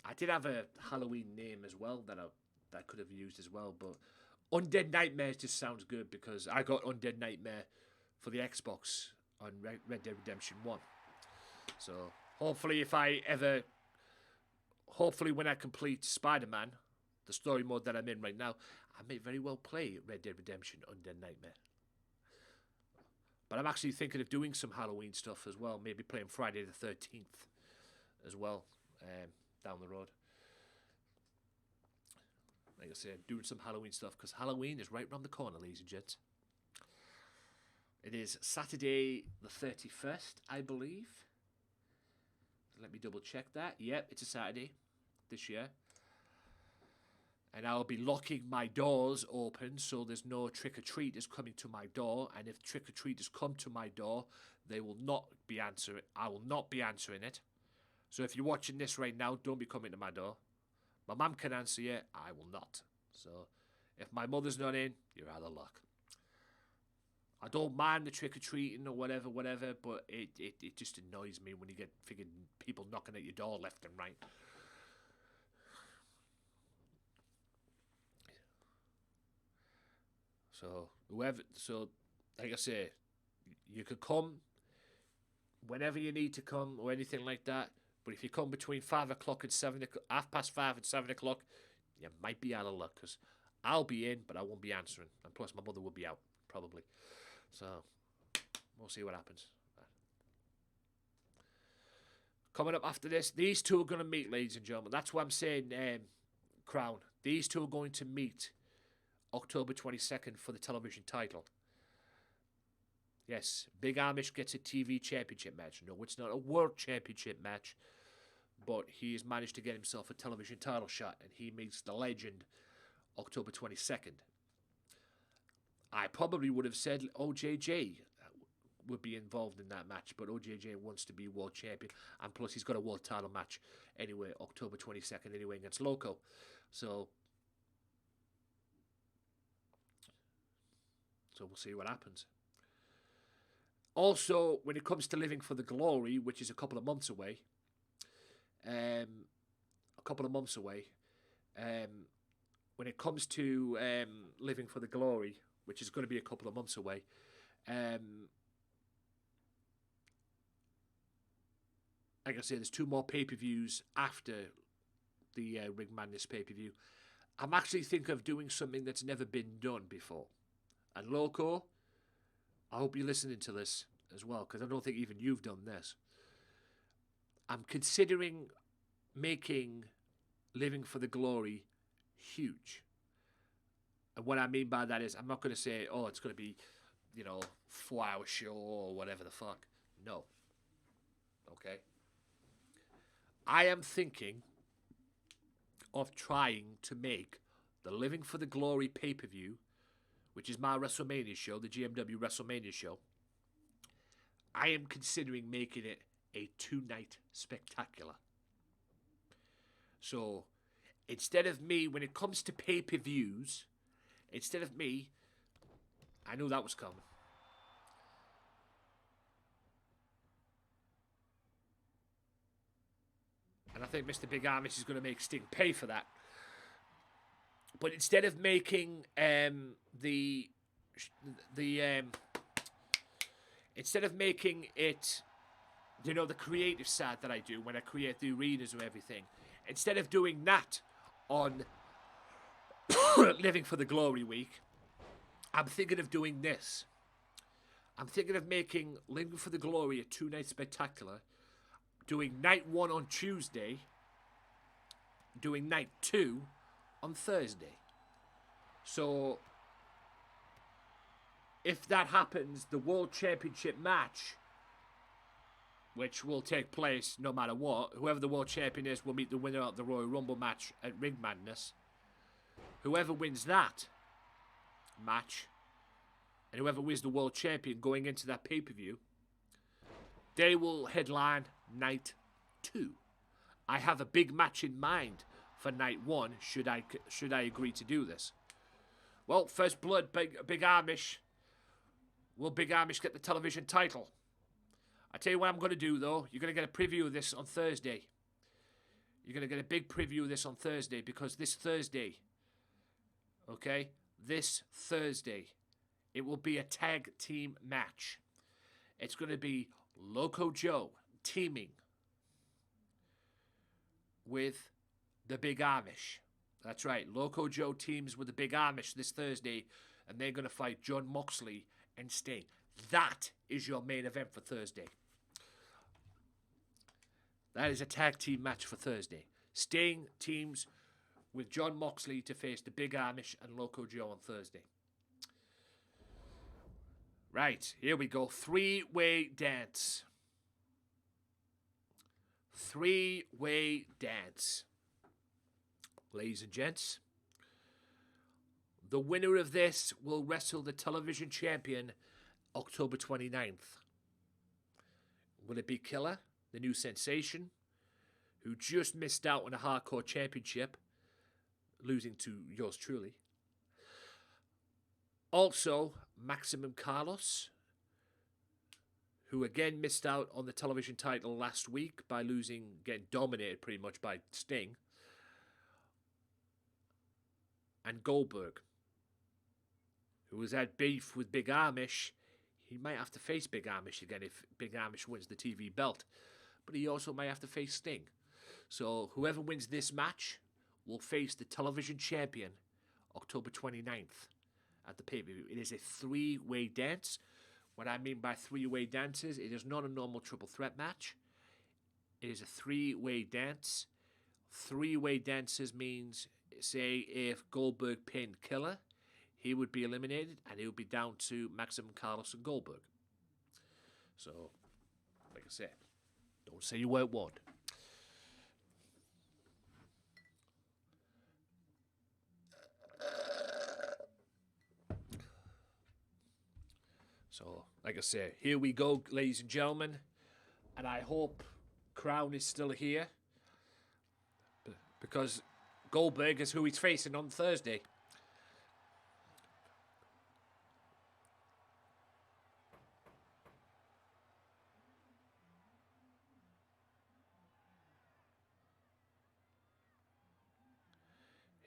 I did have a Halloween name as well that I could have used as well, but Undead Nightmares just sounds good because I got Undead Nightmare for the Xbox on Red Dead Redemption 1. So hopefully when I complete Spider-Man, the story mode that I'm in right now, I may very well play Red Dead Redemption Undead Nightmare. But I'm actually thinking of doing some Halloween stuff as well. Maybe playing Friday the 13th as well, down the road. Like I said, doing some Halloween stuff because Halloween is right around the corner, ladies and gents. It is Saturday the 31st, I believe. Let me double check that. Yep, it's a Saturday this year. And I'll be locking my doors open so there's no trick-or-treaters coming to my door. And if trick-or-treaters come to my door, they will not be answering. I will not be answering it. So if you're watching this right now, don't be coming to my door. My mum can answer you. I will not. So if my mother's not in, you're out of luck. I don't mind the trick-or-treating or whatever, but it just annoys me when you get people knocking at your door left and right. So like I say, you could come whenever you need to come or anything like that. But if you come between 5 o'clock and 7 o'clock, 5:30 and 7 o'clock, you might be out of luck because I'll be in, but I won't be answering. And plus, my mother will be out probably. So we'll see what happens. Coming up after this, these two are going to meet, ladies and gentlemen. That's what I'm saying, Crown. These two are going to meet October 22nd for the television title. Yes, Big Amish gets a TV championship match. No, it's not a world championship match, but he has managed to get himself a television title shot, and he meets the legend October 22nd. I probably would have said OJJ would be involved in that match, but OJJ wants to be world champion, and plus he's got a world title match anyway, October 22nd anyway against Loco. So So we'll see what happens. Also, when it comes to Living for the Glory, which is a couple of months away, when it comes to Living for the Glory, which is going to be a couple of months away, like I say, there's 2 more pay-per-views after the Ring Madness pay-per-view. I'm actually thinking of doing something that's never been done before. And Loco, I hope you're listening to this as well, because I don't think even you've done this. I'm considering making Living for the Glory huge. And what I mean by that is, I'm not going to say, oh, it's going to be, 4-hour show or whatever the fuck. No. Okay? I am thinking of trying to make the Living for the Glory pay-per-view, which is my WrestleMania show, the GMW WrestleMania show. I am considering making it a 2-night spectacular. So, instead of me, when it comes to pay-per-views, instead of me, I knew that was coming. And I think Mr. Big Amish is going to make Sting pay for that. But instead of making instead of making it, the creative side that I do when I create the arenas or everything, instead of doing that on Living for the Glory week, I'm thinking of doing this. I'm thinking of making Living for the Glory a 2-night spectacular, doing night 1 on Tuesday, doing night 2 on Thursday. So, if that happens, the World Championship match, which will take place no matter what, whoever the World Champion is will meet the winner of the Royal Rumble match at Ring Madness. Whoever wins that match, and whoever wins the World Champion going into that pay-per-view, they will headline night 2. I have a big match in mind for night 1, should I agree to do this. Well, First Blood, Big Amish. Will Big Amish get the television title? I tell you what I'm going to do, though. You're going to get a preview of this on Thursday. You're going to get a big preview of this on Thursday, because this Thursday, okay, this Thursday, it will be a tag team match. It's going to be Loco Joe teaming with the Big Amish. That's right, Loco Joe teams with the Big Amish this Thursday, and they're going to fight Jon Moxley and Sting. That is your main event for Thursday. That is a tag team match for Thursday. Sting teams with Jon Moxley to face the Big Amish and Loco Joe on Thursday. Right, here we go. 3-way dance. 3-way dance. Ladies and gents, the winner of this will wrestle the television champion October 29th. Will it be Killer, the new sensation, who just missed out on a hardcore championship, losing to yours truly? Also, Maximum Carlos, who again missed out on the television title last week by getting dominated pretty much by Sting. And Goldberg, who has had beef with Big Amish. He might have to face Big Amish again if Big Amish wins the TV belt. But he also might have to face Sting. So whoever wins this match will face the television champion October 29th at the pay-per-view. It is a 3-way dance. What I mean by 3-way dances, it is not a normal triple threat match. It is a 3-way dance. 3-way dances means, say, if Goldberg pinned Killer, he would be eliminated, and it would be down to Maximum Carlos and Goldberg. So, like I said, don't say you weren't warned. So, like I said, here we go, ladies and gentlemen, and I hope Crown is still here, because Goldberg is who he's facing on Thursday.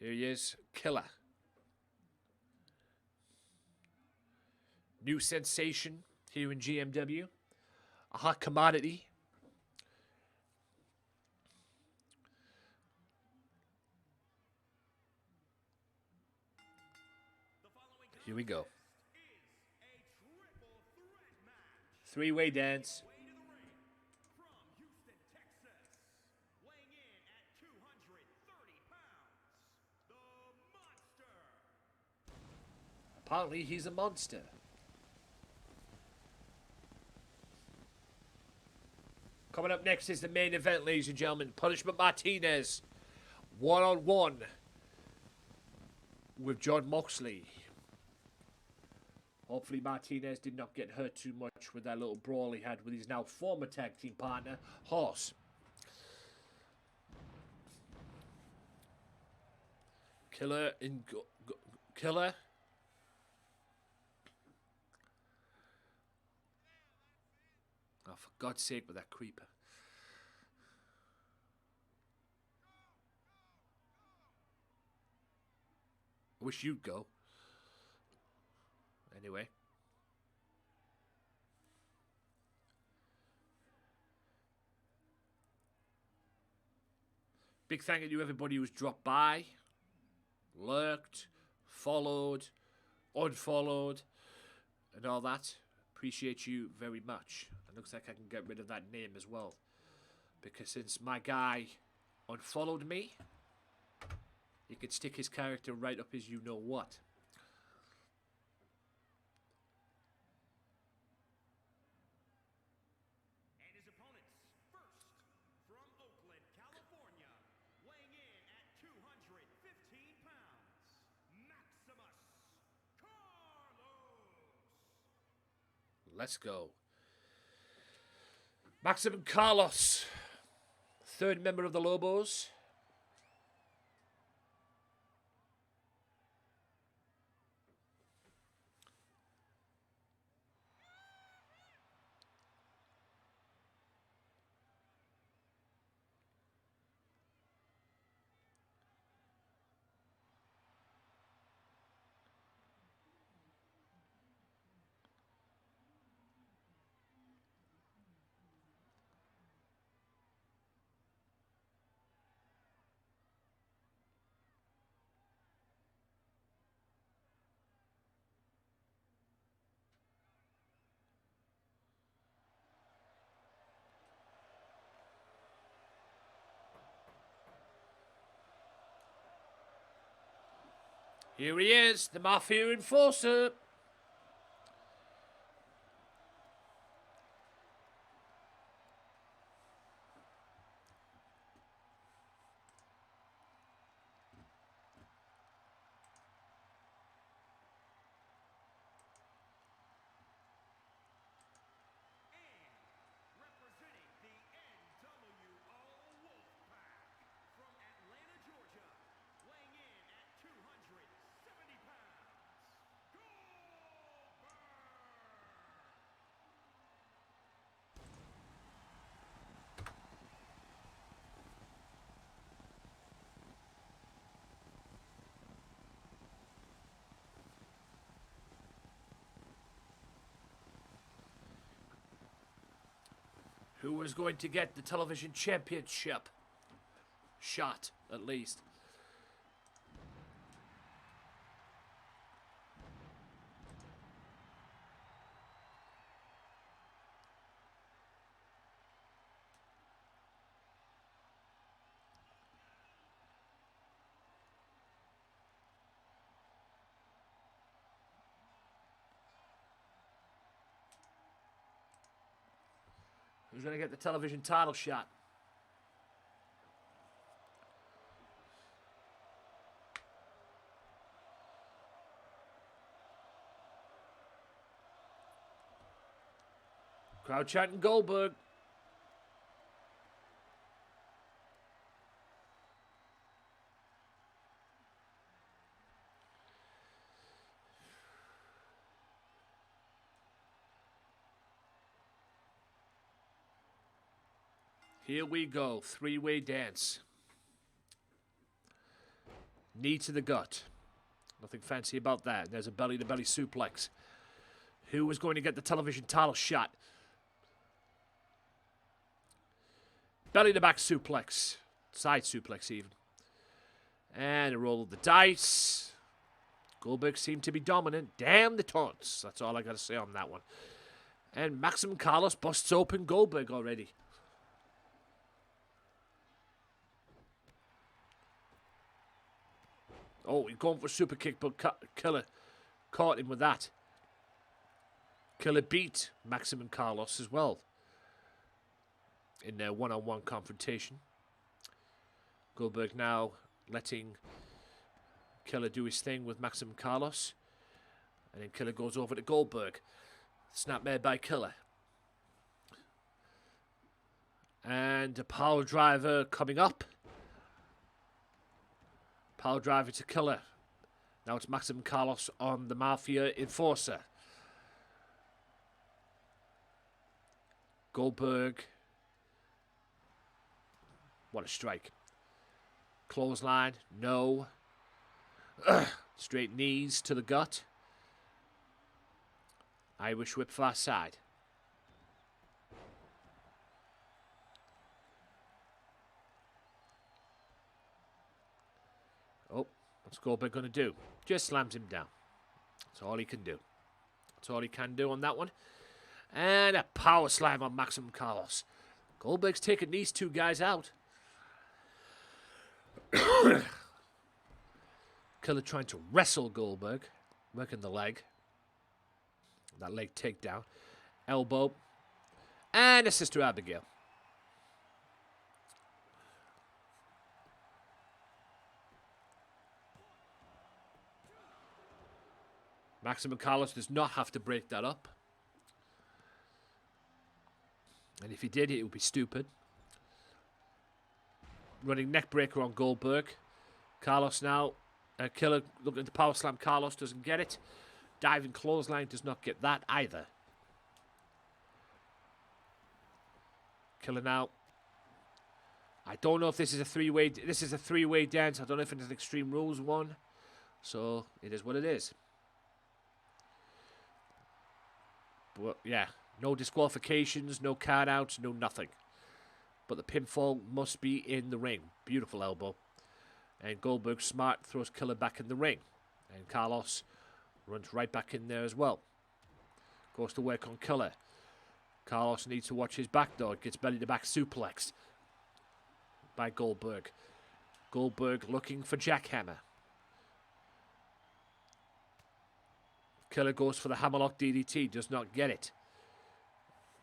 Here he is, Killer. New sensation here in GMW. A hot commodity. Here we go. Three-way dance. Way to the ring from Houston, Texas, weighing in at 230 pounds, the Monster. Apparently, he's a monster. Coming up next is the main event, ladies and gentlemen. Punishment Martinez. One-on-one with Jon Moxley. Hopefully Martinez did not get hurt too much with that little brawl he had with his now former tag team partner, Horse. Killer in Killer. Oh, for God's sake, with that creeper. I wish you'd go. Anyway. Big thank you to everybody who's dropped by, lurked, followed, unfollowed, and all that. Appreciate you very much. It looks like I can get rid of that name as well. Because since my guy unfollowed me, he could stick his character right up his you-know-what. And his opponents, first, from Oakland, California, weighing in at 215 pounds, Maximus Carlos. Let's go. Maximum Carlos, third member of the Lobos. Here he is, the Mafia Enforcer. Representing the NWO Wolfpack from Atlanta, Georgia, weighing in at 270 pounds, Goldberg. Who was going to get the television championship shot, at least. Who's going to get the television title shot? Crowd chanting Goldberg. Here we go, three-way dance. Knee to the gut. Nothing fancy about that. There's a belly-to-belly suplex. Who was going to get the television title shot? Belly-to-back suplex. Side suplex, even. And a roll of the dice. Goldberg seemed to be dominant. Damn the taunts. That's all I got to say on that one. And Maximum Carlos busts open Goldberg already. Oh, he's going for a super kick, but Killer caught him with that. Killer beat Maximum Carlos as well in their one-on-one confrontation. Goldberg now letting Killer do his thing with Maximum Carlos. And then Killer goes over to Goldberg. Snapmare by Killer. And a power driver coming up. Power driver to Killer. Now it's Maximum Carlos on the Mafia Enforcer. Goldberg. What a strike. Clothesline. No. Straight knees to the gut. Irish whip far side. Oh, what's Goldberg going to do? Just slams him down. That's all he can do. That's all he can do on that one. And a power slam on Maximum Carlos. Goldberg's taking these two guys out. Killer trying to wrestle Goldberg. Working the leg. That leg takedown. Elbow. And a Sister Abigail. Maximum Carlos does not have to break that up. And if he did, it would be stupid. Running neck breaker on Goldberg. Carlos now. Killer looking to power slam. Carlos doesn't get it. Diving clothesline does not get that either. Killer now. I don't know if this is a three-way. This is a three-way dance. I don't know if it's an Extreme Rules one. So it is what it is. But yeah, no disqualifications, no count outs, no nothing. But the pinfall must be in the ring. Beautiful elbow. And Goldberg smart throws Killer back in the ring. And Carlos runs right back in there as well. Goes to work on Killer. Carlos needs to watch his back though. Gets belly to back suplex by Goldberg. Goldberg looking for jackhammer. Killer goes for the hammerlock DDT. Does not get it.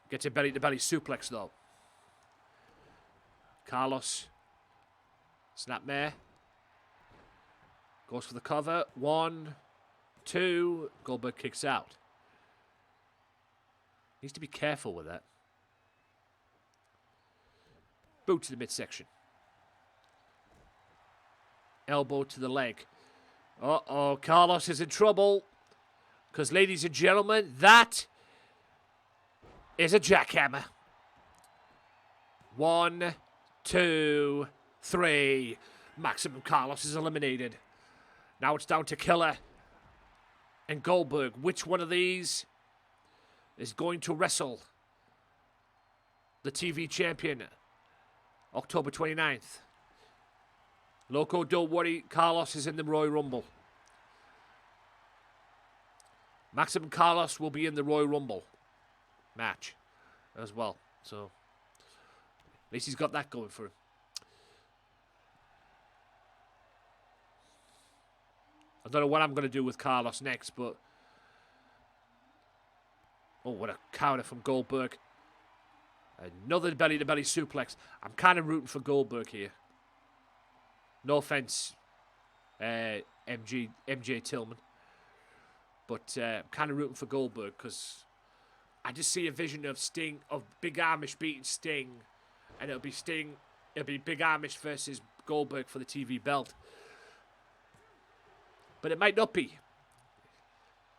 Gets a belly to belly suplex though. Carlos. Snapmare. Goes for the cover. 1, 2. Goldberg kicks out. Needs to be careful with that. Boot to the midsection. Elbow to the leg. Uh-oh, Carlos is in trouble. Because, ladies and gentlemen, that is a jackhammer. 1, 2, 3. Maximum Carlos is eliminated. Now it's down to Killer and Goldberg. Which one of these is going to wrestle the TV champion October 29th? Loco, don't worry. Carlos is in the Royal Rumble. Maximum Carlos will be in the Royal Rumble match as well. So, at least he's got that going for him. I don't know what I'm going to do with Carlos next, but... Oh, what a counter from Goldberg. Another belly-to-belly suplex. I'm kind of rooting for Goldberg here. No offense, MJ Tillman. But I'm kind of rooting for Goldberg because I just see a vision of Sting, of Big Amish beating Sting. And it'll be Big Amish versus Goldberg for the TV belt. But it might not be.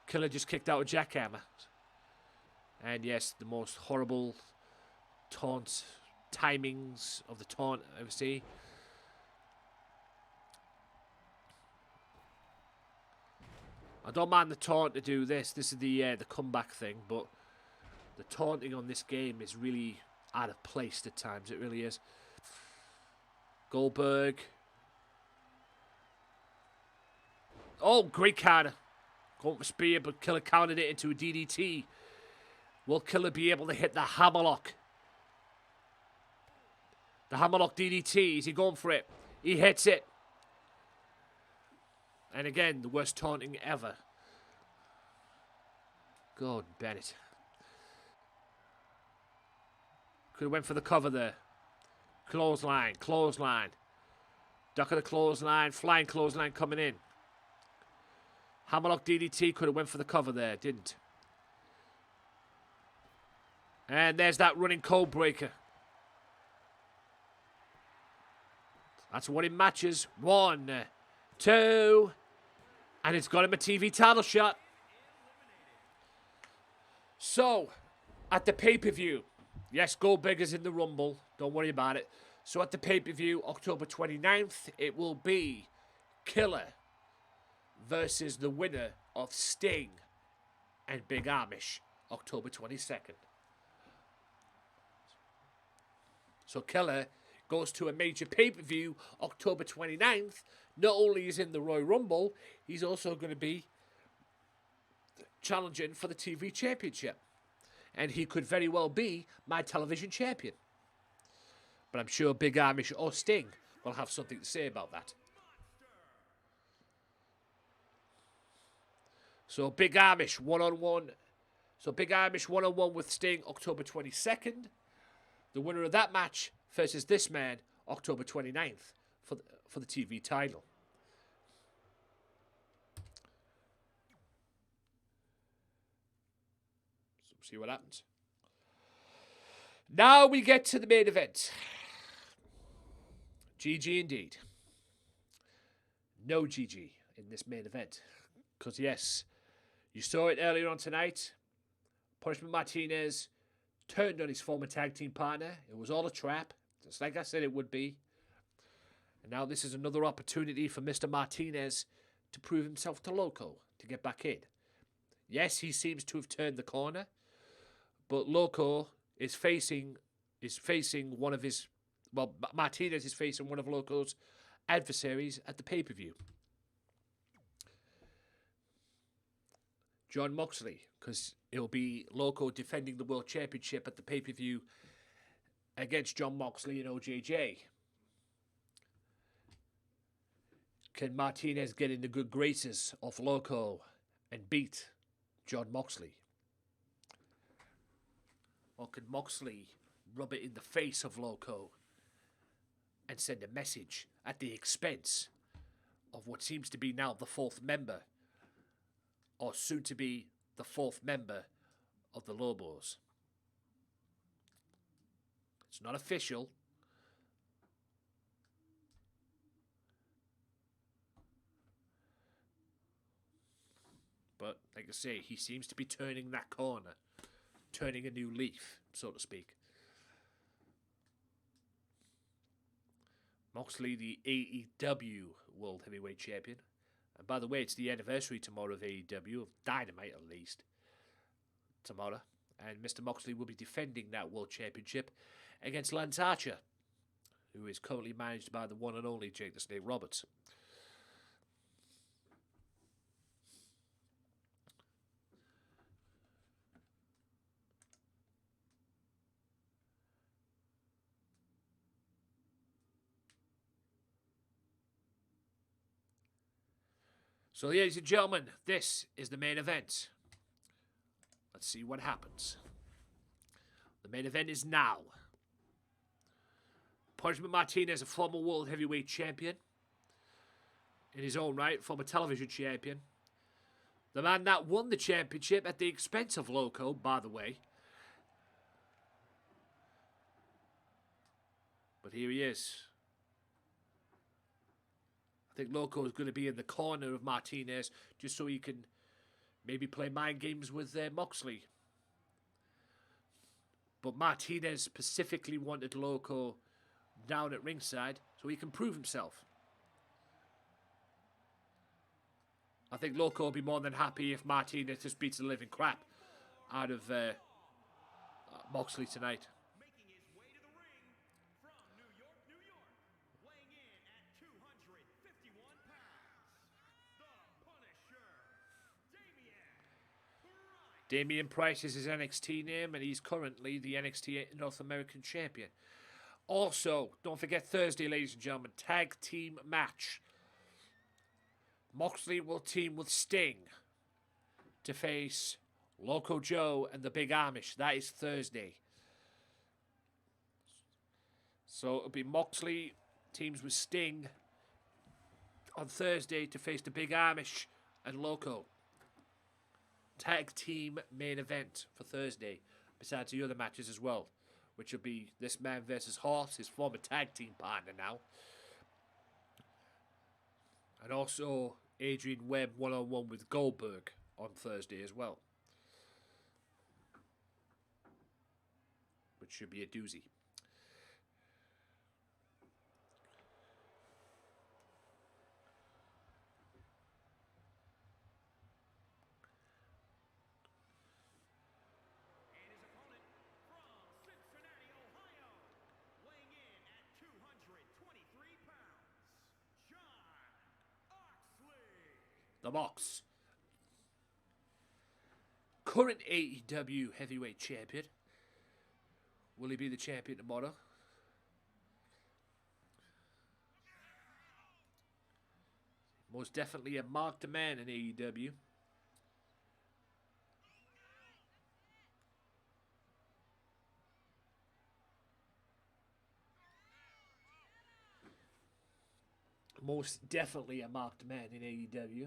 Killer just kicked out a jackhammer. And yes, the most horrible taunt timings of the taunt I ever see. I don't mind the taunt to do this. This is the comeback thing, but the taunting on this game is really out of place at times. It really is. Goldberg. Oh, great counter. Going for spear, but Killer countered it into a DDT. Will Killer be able to hit the hammerlock? The hammerlock DDT. Is he going for it? He hits it. And again, the worst taunting ever. God, Bennett. Could have went for the cover there. Clothesline, clothesline. Duck of the clothesline, flying clothesline coming in. Hammerlock DDT could have went for the cover there, didn't. And there's that running code breaker. That's what it matches. 1, 2, and it's got him a TV title shot. So, at the pay-per-view, yes, Goldberg is in the Rumble. Don't worry about it. So at the pay-per-view, October 29th, it will be Killer versus the winner of Sting and Big Amish, October 22nd. So Killer goes to a major pay-per-view October 29th. Not only is in the Royal Rumble, he's also going to be challenging for the TV championship. And he could very well be my television champion. But I'm sure Big Amish or Sting will have something to say about that. So Big Amish one-on-one. So Big Amish one-on-one with Sting October 22nd. The winner of that match versus this man October 29th for the TV title. So see what happens. Now we get to the main event. GG indeed. No GG in this main event. Because yes, you saw it earlier on tonight. Punishment Martinez turned on his former tag team partner. It was all a trap, just like I said it would be. And now this is another opportunity for Mr. Martinez to prove himself to Loco, to get back in. Yes, he seems to have turned the corner, but Loco is facing one of his... Well, Martinez is facing one of Loco's adversaries at the pay-per-view. Jon Moxley, because it'll be Loco defending the World Championship at the pay-per-view against Jon Moxley and OJJ. Can Martinez get in the good graces of Loco and beat Jon Moxley? Or can Moxley rub it in the face of Loco and send a message at the expense of what seems to be now the fourth member, or soon to be the fourth member of the Lobos? It's not official. But, like I say, he seems to be turning that corner. Turning a new leaf, so to speak. Moxley, the AEW World Heavyweight Champion. And by the way, it's the anniversary tomorrow of AEW, of Dynamite at least, tomorrow. And Mr. Moxley will be defending that World Championship against Lance Archer, who is currently managed by the one and only Jake the Snake Roberts. So, ladies and gentlemen, this is the main event. Let's see what happens. The main event is now. Punishment Martinez, a former World Heavyweight Champion. In his own right, former television champion. The man that won the championship at the expense of Loco, by the way. But here he is. I think Loco is going to be in the corner of Martinez just so he can maybe play mind games with Moxley. But Martinez specifically wanted Loco down at ringside so he can prove himself. I think Loco will be more than happy if Martinez just beats the living crap out of Moxley tonight. Making his way to the ring from New York, New York, weighing in at 251 pounds, the Punisher, Damian Price. Damian Price is his NXT name, and he's currently the NXT North American champion. Also, don't forget Thursday, ladies and gentlemen, tag team match. Moxley will team with Sting to face Loco Joe and the Big Amish. That is Thursday. So it'll be Moxley teams with Sting on Thursday to face the Big Amish and Loco. Tag team main event for Thursday, besides the other matches as well, which will be this man versus Horse, his former tag team partner now. And also Adrian Webb one-on-one with Goldberg on Thursday as well, which should be a doozy. And his opponent from Cincinnati, Ohio, weighing in at 223 pounds, Jon Moxley. The Mox, current AEW heavyweight champion. Will he be the champion tomorrow? Most definitely a marked man in AEW. Most definitely a marked man in AEW.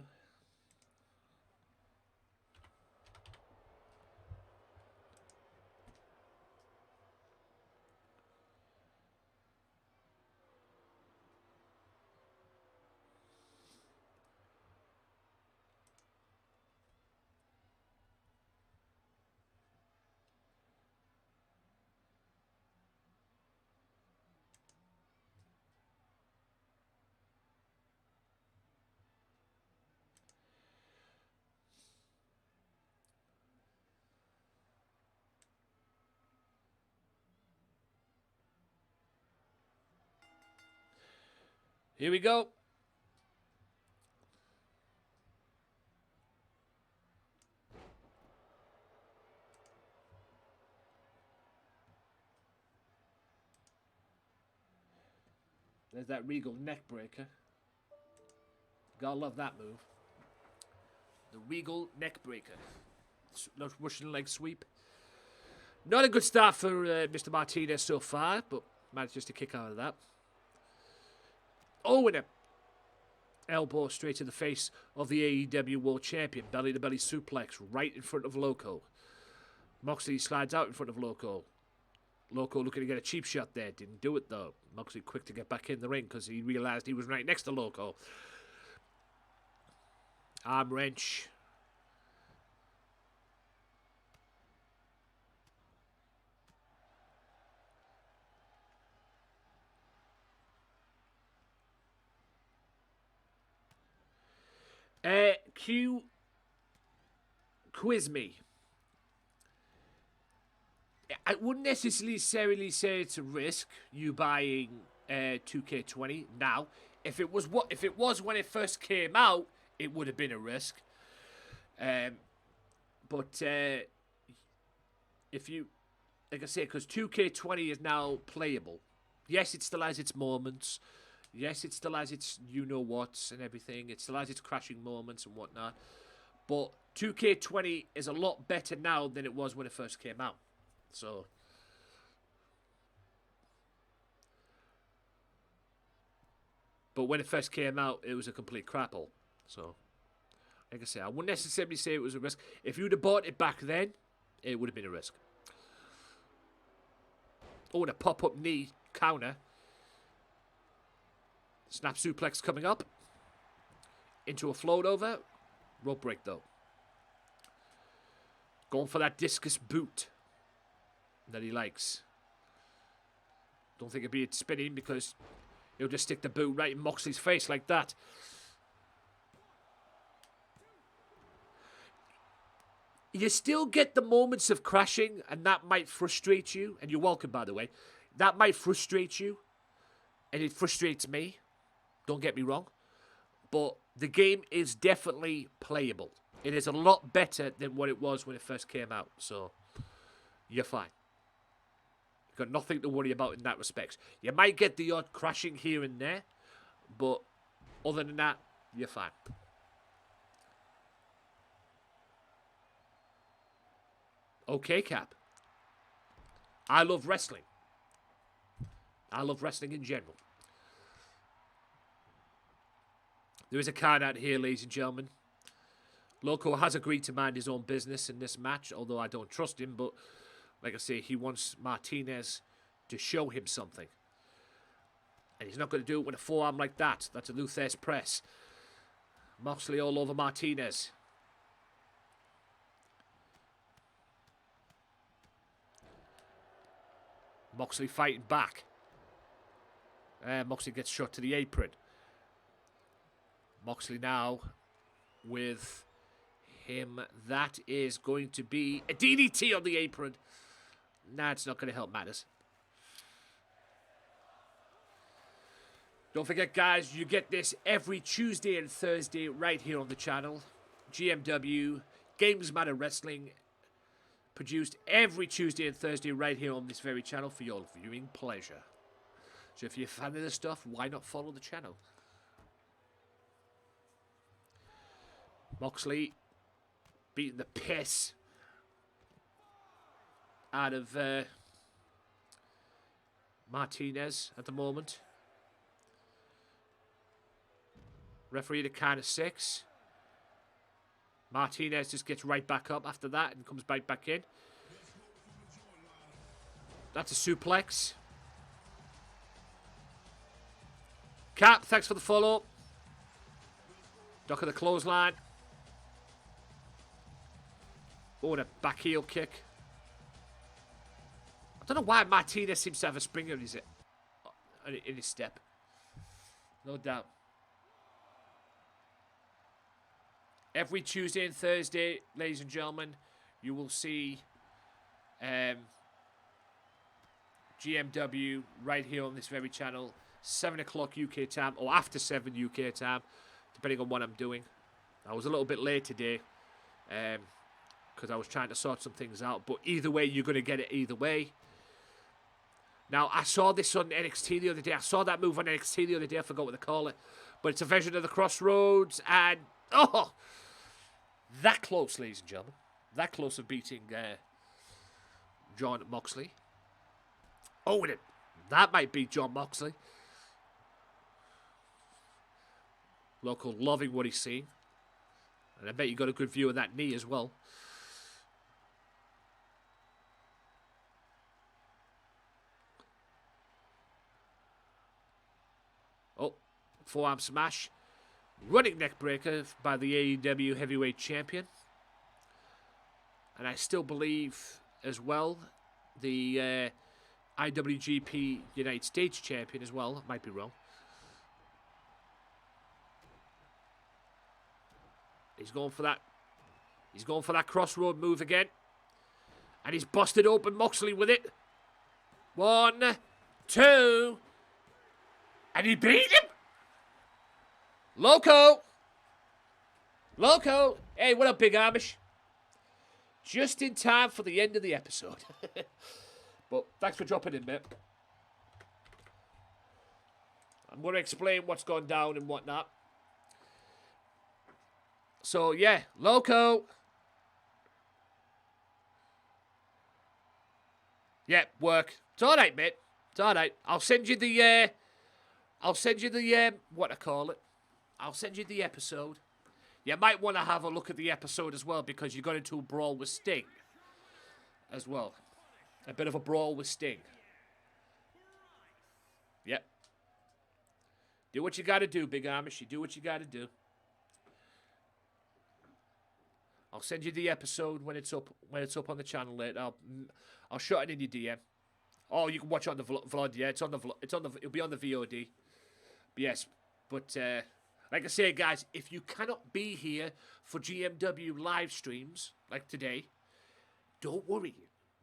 Here we go. There's that Regal neck breaker. Gotta love that move. The Regal neck breaker. Russian leg sweep. Not a good start for Mr. Martinez so far, but manages to kick out of that. Oh, and a elbow straight to the face of the AEW World Champion. Belly-to-belly suplex right in front of Loco. Moxley slides out in front of Loco. Loco looking to get a cheap shot there. Didn't do it, though. Moxley quick to get back in the ring because he realized he was right next to Loco. Arm wrench. Quiz me. I wouldn't necessarily say it's a risk you buying 2K20 now. If it was when it first came out, it would have been a risk. But if you, like I say, because 2K20 is now playable. Yes, it still has its moments. Yes, it still has its you-know-whats and everything. It still has its crashing moments and whatnot. But 2K20 is a lot better now than it was when it first came out. So, but when it first came out, it was a complete crapple. So, like I say, I wouldn't necessarily say it was a risk. If you'd have bought it back then, it would have been a risk. Oh, and a pop-up knee counter. Snap suplex coming up. Into a float over. Rope break, though. Going for that discus boot that he likes. Don't think it'd be spinning because he'll just stick the boot right in Moxley's face like that. You still get the moments of crashing, and that might frustrate you. And you're welcome, by the way. That might frustrate you, and it frustrates me. Don't get me wrong. But the game is definitely playable. It is a lot better than what it was when it first came out. So, you're fine. You've got nothing to worry about in that respect. You might get the odd crashing here and there, but other than that, you're fine. Okay, Cap. I love wrestling. I love wrestling in general. There is a card out here, ladies and gentlemen. Loco has agreed to mind his own business in this match, although I don't trust him, but like I say, he wants Martinez to show him something. And he's not going to do it with a forearm like that. That's a Luthes press. Moxley all over Martinez. Moxley fighting back. Moxley gets shot to the apron. Moxley now with him. That is going to be a DDT on the apron. Nah, it's not going to help matters. Don't forget, guys, you get this every Tuesday and Thursday right here on the channel. GMW, Gamesmatter Wrestling, produced every Tuesday and Thursday right here on this very channel for your viewing pleasure. So if you're a fan of this stuff, why not follow the channel? Moxley beating the piss out of Martinez at the moment. Referee to count of 6. Martinez just gets right back up after that and comes right back in. That's a suplex. Cap, thanks for the follow. Duck of the clothesline. Oh, and a back heel kick. I don't know why Martinez seems to have a springer in his step. No doubt. Every Tuesday and Thursday, ladies and gentlemen, you will see GMW right here on this very channel. 7 o'clock UK time, or after 7 UK time, depending on what I'm doing. I was a little bit late today because I was trying to sort some things out. But either way, you're going to get it either way. Now, I saw this on NXT the other day. I saw that move on NXT the other day. I forgot what they call it. But it's a version of the Crossroads. And, oh, that close, ladies and gentlemen. That close of beating Jon Moxley. Oh, and that might be Jon Moxley. Local loving what he's seeing. And I bet you got a good view of that knee as well. Oh, forearm smash. Running neck breaker by the AEW Heavyweight Champion. And I still believe as well the IWGP United States Champion as well. I might be wrong. He's going for that. He's going for that crossroad move again. And he's busted open Moxley with it. 1, 2. And he beat him. Loco. Loco. Hey, what up, Big Amish? Just in time for the end of the episode. But thanks for dropping in, mate. I'm going to explain what's gone down and whatnot. So, yeah, Loco. Yeah, work. It's all right, mate. It's all right. I'll send you the, what I call it. I'll send you the episode. You might want to have a look at the episode as well because you got into a brawl with Sting as well. A bit of a brawl with Sting. Yep. Do what you got to do, Big Amish. You do what you got to do. I'll send you the episode when it's up on the channel later. I'll shut it in your DM. Oh, you can watch it on the VOD. Yeah, it'll be on the VOD. But yes, but like I say, guys, if you cannot be here for GMW live streams, like today, don't worry.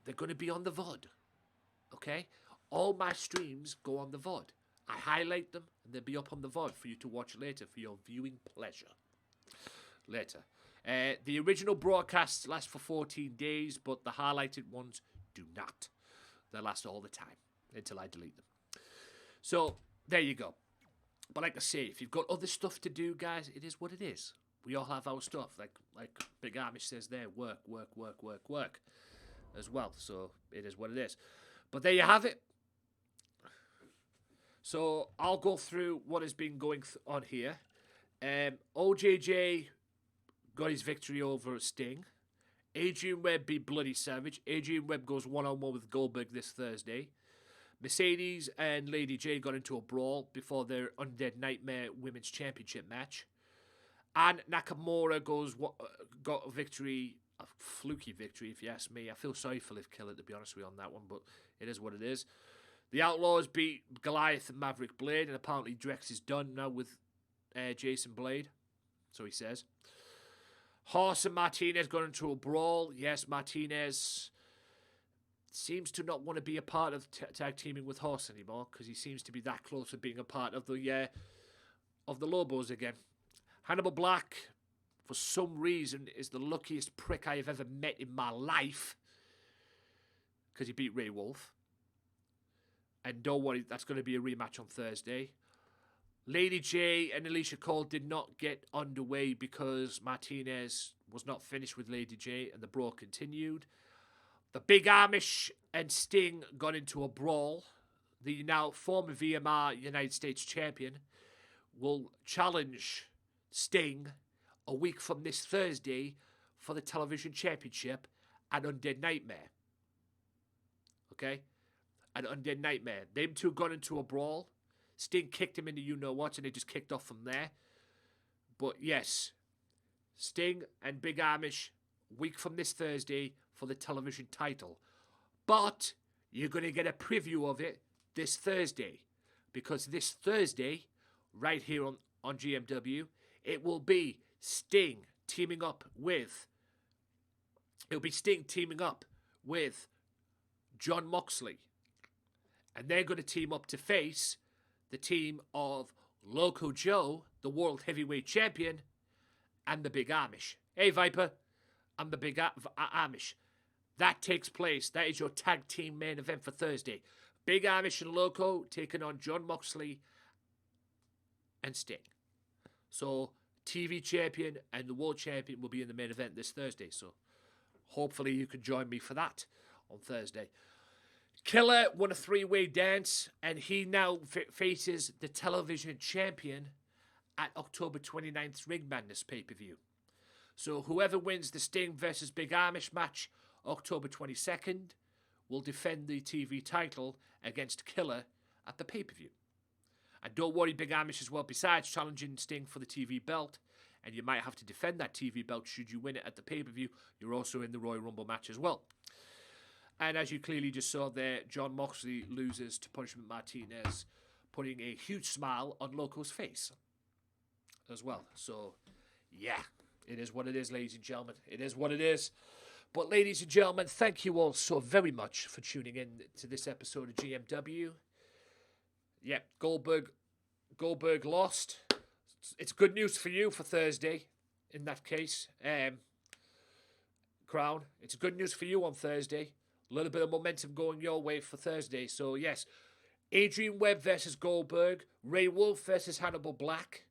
They're going to be on the VOD. Okay? All my streams go on the VOD. I highlight them, and they'll be up on the VOD for you to watch later for your viewing pleasure. Later. The original broadcasts last for 14 days, but the highlighted ones do not. They last all the time until I delete them. So, there you go. But like I say, if you've got other stuff to do, guys, it is what it is. We all have our stuff. Like Big Amish says there, work as well. So, it is what it is. But there you have it. So, I'll go through what has been going on here. OJJ got his victory over Sting. Adrian Webb beat Bloody Savage. Adrian Webb goes one-on-one with Goldberg this Thursday. Mercedes and Lady J got into a brawl before their Undead Nightmare Women's Championship match. And Nakamura got a victory, a fluky victory if you ask me. I feel sorry for Liv Killer, to be honest with you, on that one, but it is what it is. The Outlaws beat Goliath and Maverick Blade, and apparently Drex is done now with Jason Blade. So he says. Horse and Martinez got into a brawl. Yes, Martinez seems to not want to be a part of tag teaming with Horse anymore because he seems to be that close to being a part of the Lobos again. Hannibal Black, for some reason, is the luckiest prick I have ever met in my life because he beat Ray Wolf. And don't worry, that's going to be a rematch on Thursday. Lady J and Alicia Cole did not get underway because Martinez was not finished with Lady J and the brawl continued. The Big Amish and Sting got into a brawl. The now former VMR United States champion will challenge Sting a week from this Thursday for the television championship at Undead Nightmare. Okay? At Undead Nightmare. Them two got into a brawl. Sting kicked him into you-know-what, and they just kicked off from there. But yes, Sting and Big Amish, week from this Thursday for the television title. But you're going to get a preview of it this Thursday. Because this Thursday, right here on GMW, it will be Sting teaming up with... It'll be Sting teaming up with Jon Moxley. And they're going to team up to face the team of Loco Joe, the World Heavyweight Champion, and the Big Amish. Hey, Viper, I'm the Big Amish. That takes place. That is your tag team main event for Thursday. Big Amish and Loco taking on Jon Moxley and Sting. So, TV champion and the world champion will be in the main event this Thursday. So, hopefully you can join me for that on Thursday. Killer won a three-way dance, and he now faces the television champion at October 29th Ring Madness pay-per-view. So whoever wins the Sting versus Big Amish match October 22nd will defend the TV title against Killer at the pay-per-view. And don't worry, Big Amish as well, besides challenging Sting for the TV belt, and you might have to defend that TV belt should you win it at the pay-per-view, you're also in the Royal Rumble match as well. And as you clearly just saw there, Jon Moxley loses to Punishment Martinez, putting a huge smile on Loco's face as well. So, yeah, it is what it is, ladies and gentlemen. It is what it is. But, ladies and gentlemen, thank you all so very much for tuning in to this episode of GMW. Yep, Goldberg lost. It's good news for you for Thursday, in that case. Crown, it's good news for you on Thursday. A little bit of momentum going your way for Thursday. So, yes, Adrian Webb versus Goldberg. Ray Wolf versus Hannibal Black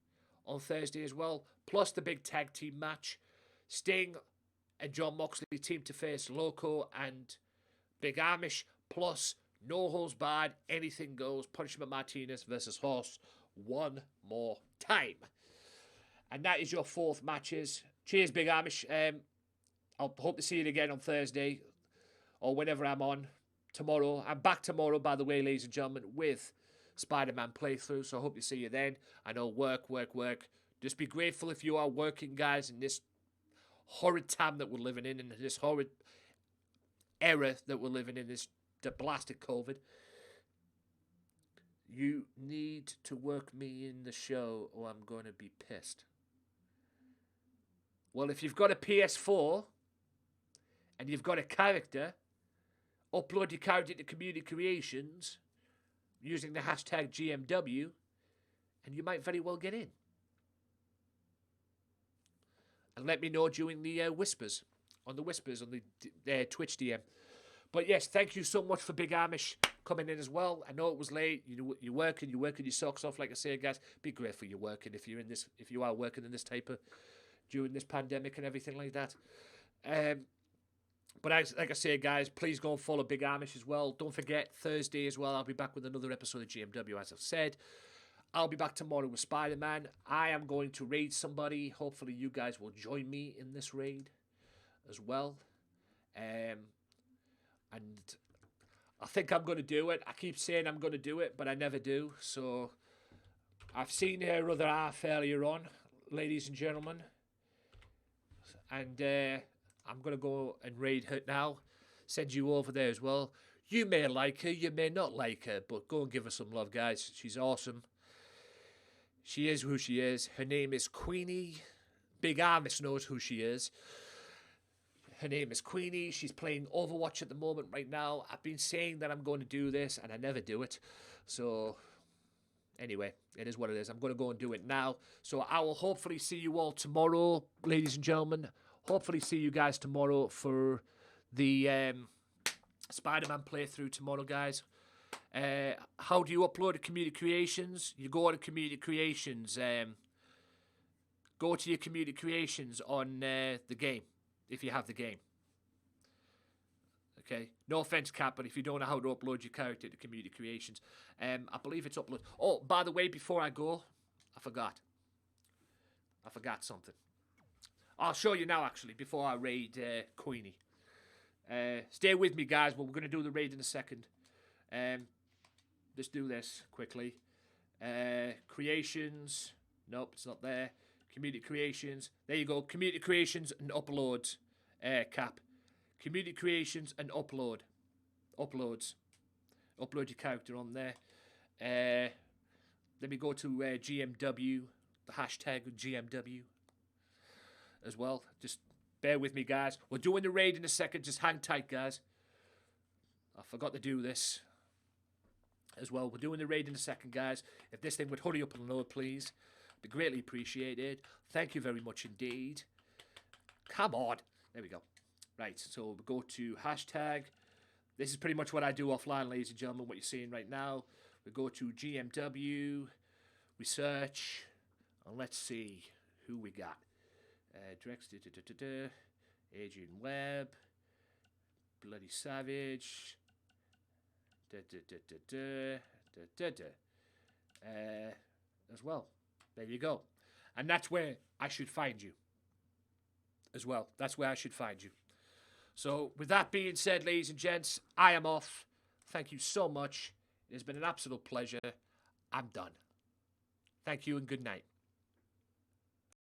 on Thursday as well. Plus the big tag team match. Sting and Jon Moxley team to face Loco and Big Amish. Plus, no holds barred, anything goes. Punishment Martinez versus Horse one more time. And that is your fourth matches. Cheers, Big Amish. I'll hope to see you again on Thursday. Or whenever I'm on tomorrow. I'm back tomorrow, by the way, ladies and gentlemen, with Spider-Man playthrough. So I hope to see you then. I know work. Just be grateful if you are working, guys, in this horrid time that we're living in this horrid era that we're living in, this blasted COVID. You need to work me in the show or I'm going to be pissed. Well, if you've got a PS4, and you've got a character, upload your character to community creations using the hashtag GMW, and you might very well get in. And let me know during the whispers on the Twitch DM. But yes, thank you so much for Big Amish coming in as well. I know it was late. You're working your socks off, like I say, guys. Be grateful you're working if you are working in this type of during this pandemic and everything like that. But like I say, guys, please go and follow Big Amish as well. Don't forget, Thursday as well, I'll be back with another episode of GMW, as I've said. I'll be back tomorrow with Spider-Man. I am going to raid somebody. Hopefully you guys will join me in this raid as well. And I think I'm going to do it. I keep saying I'm going to do it, but I never do. So I've seen her other half earlier on, ladies and gentlemen. And I'm going to go and raid her now. Send you over there as well. You may like her, you may not like her, but go and give her some love, guys. She's awesome. She is who she is. Her name is Queenie. Big Amish knows who she is. Her name is Queenie. She's playing Overwatch at the moment right now. I've been saying that I'm going to do this, and I never do it. So, anyway, it is what it is. I'm going to go and do it now. So, I will hopefully see you all tomorrow, ladies and gentlemen. Hopefully see you guys tomorrow for the Spider-Man playthrough tomorrow, guys. How do you upload to Community Creations? You go to Community Creations. Go to your Community Creations on the game, if you have the game. Okay? No offense, Cap, but if you don't know how to upload your character to Community Creations, I believe it's upload. Oh, by the way, before I go, I forgot something. I'll show you now, actually, before I raid Queenie. Stay with me, guys, but we're going to do the raid in a second. Let's do this quickly. Creations. Nope, it's not there. Community Creations. There you go. Community Creations and uploads. Cap. Community Creations and upload. Uploads. Upload your character on there. Let me go to GMW. The hashtag GMW. As well. Just bear with me, guys. We're doing the raid in a second. Just hang tight, guys. I forgot to do this as well. We're doing the raid in a second, guys. If this thing would hurry up and load, please. Be greatly appreciated. Thank you very much indeed. Come on. There we go. Right, so we go to hashtag. This is pretty much what I do offline, ladies and gentlemen, what you're seeing right now. We go to GMW. We search. And let's see who we got. Drex, Adrian Webb, Bloody Savage, as well. There you go. And that's where I should find you as well. That's where I should find you. So with that being said, ladies and gents, I am off. Thank you so much. It has been an absolute pleasure. I'm done. Thank you and good night.